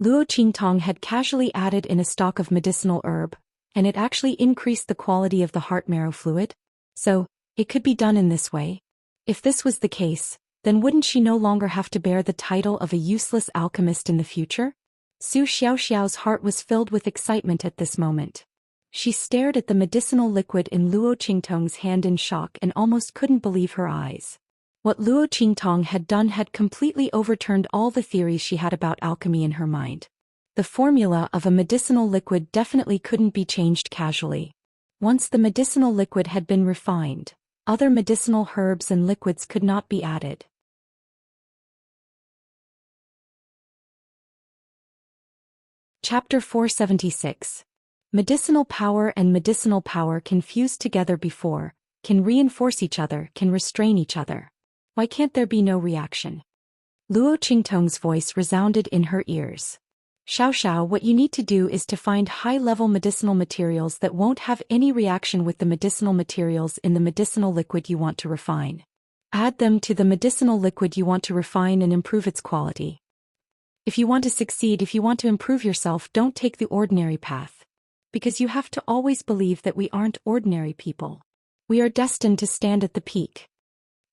Luo Qingtong had casually added in a stalk of medicinal herb, and it actually increased the quality of the heart marrow fluid? So, it could be done in this way? If this was the case, then wouldn't she no longer have to bear the title of a useless alchemist in the future? Su Xiaoxiao's heart was filled with excitement at this moment. She stared at the medicinal liquid in Luo Qingtong's hand in shock and almost couldn't believe her eyes. What Luo Qingtong had done had completely overturned all the theories she had about alchemy in her mind. The formula of a medicinal liquid definitely couldn't be changed casually. Once the medicinal liquid had been refined, other medicinal herbs and liquids could not be added. Chapter 476. Medicinal power and medicinal power can fuse together before, can reinforce each other, can restrain each other. Why can't there be no reaction? Luo Qingtong's voice resounded in her ears. Xiaoxiao, what you need to do is to find high-level medicinal materials that won't have any reaction with the medicinal materials in the medicinal liquid you want to refine. Add them to the medicinal liquid you want to refine and improve its quality. If you want to succeed, if you want to improve yourself, don't take the ordinary path. Because you have to always believe that we aren't ordinary people. We are destined to stand at the peak.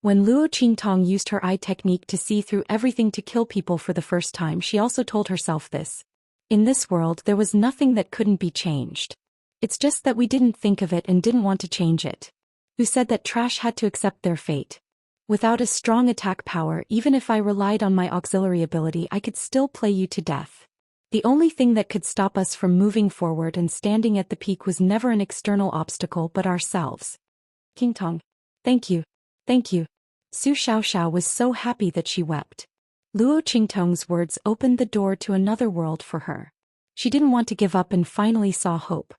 When Luo Qingtong used her eye technique to see through everything to kill people for the first time, she also told herself this. In this world, there was nothing that couldn't be changed. It's just that we didn't think of it and didn't want to change it. Who said that trash had to accept their fate? Without a strong attack power, even if I relied on my auxiliary ability, I could still play you to death. The only thing that could stop us from moving forward and standing at the peak was never an external obstacle but ourselves. Qingtong. Thank you. Thank you. Su Xiaoxiao was so happy that she wept. Luo Qingtong's words opened the door to another world for her. She didn't want to give up and finally saw hope.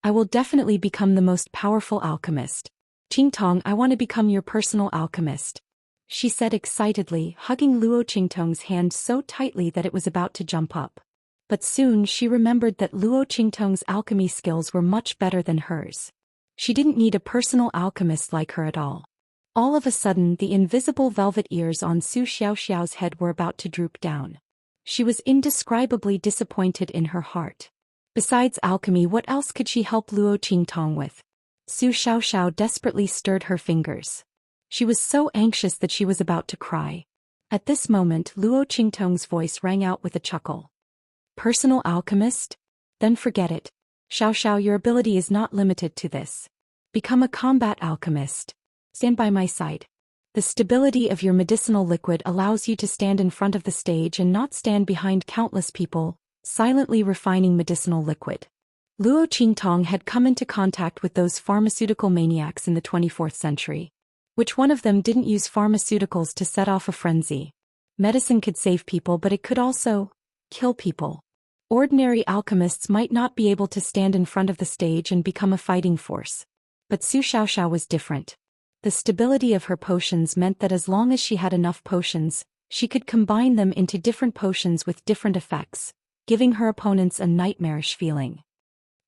I will definitely become the most powerful alchemist. Qingtong, I want to become your personal alchemist. She said excitedly, hugging Luo Qingtong's hand so tightly that it was about to jump up. But soon she remembered that Luo Qingtong's alchemy skills were much better than hers. She didn't need a personal alchemist like her at all. All of a sudden, the invisible velvet ears on Su Xiaoxiao's head were about to droop down. She was indescribably disappointed in her heart. Besides alchemy, what else could she help Luo Qingtong with? Su Xiaoxiao desperately stirred her fingers. She was so anxious that she was about to cry. At this moment, Luo Qingtong's voice rang out with a chuckle. Personal alchemist? Then forget it. Xiaoxiao, your ability is not limited to this. Become a combat alchemist. Stand by my side. The stability of your medicinal liquid allows you to stand in front of the stage and not stand behind countless people, silently refining medicinal liquid. Luo Qingtong had come into contact with those pharmaceutical maniacs in the 24th century. Which one of them didn't use pharmaceuticals to set off a frenzy? Medicine could save people, but it could also kill people. Ordinary alchemists might not be able to stand in front of the stage and become a fighting force. But Su Xiaoxiao was different. The stability of her potions meant that as long as she had enough potions, she could combine them into different potions with different effects, giving her opponents a nightmarish feeling.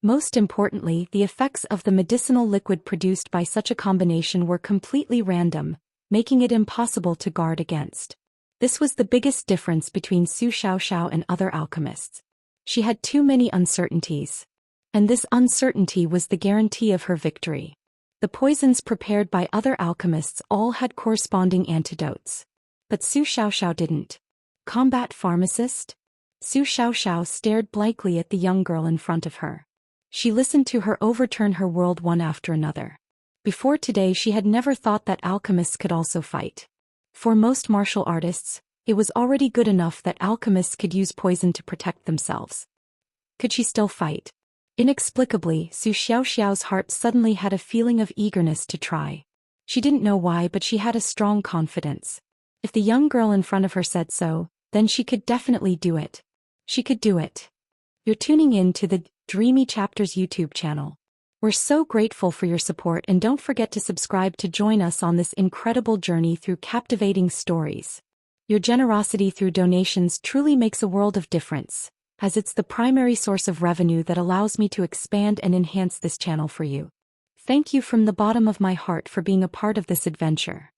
Most importantly, the effects of the medicinal liquid produced by such a combination were completely random, making it impossible to guard against. This was the biggest difference between Su Xiaoxiao and other alchemists. She had too many uncertainties. And this uncertainty was the guarantee of her victory. The poisons prepared by other alchemists all had corresponding antidotes. But Su Xiaoxiao didn't. Combat pharmacist? Su Xiaoxiao stared blankly at the young girl in front of her. She listened to her overturn her world one after another. Before today she had never thought that alchemists could also fight. For most martial artists, it was already good enough that alchemists could use poison to protect themselves. Could she still fight? Inexplicably, Su Xiaoxiao's heart suddenly had a feeling of eagerness to try. She didn't know why, but she had a strong confidence. If the young girl in front of her said so, then she could definitely do it. She could do it. You're tuning in to the Dreamy Chapters YouTube channel. We're so grateful for your support, and don't forget to subscribe to join us on this incredible journey through captivating stories. Your generosity through donations truly makes a world of difference, as it's the primary source of revenue that allows me to expand and enhance this channel for you. Thank you from the bottom of my heart for being a part of this adventure.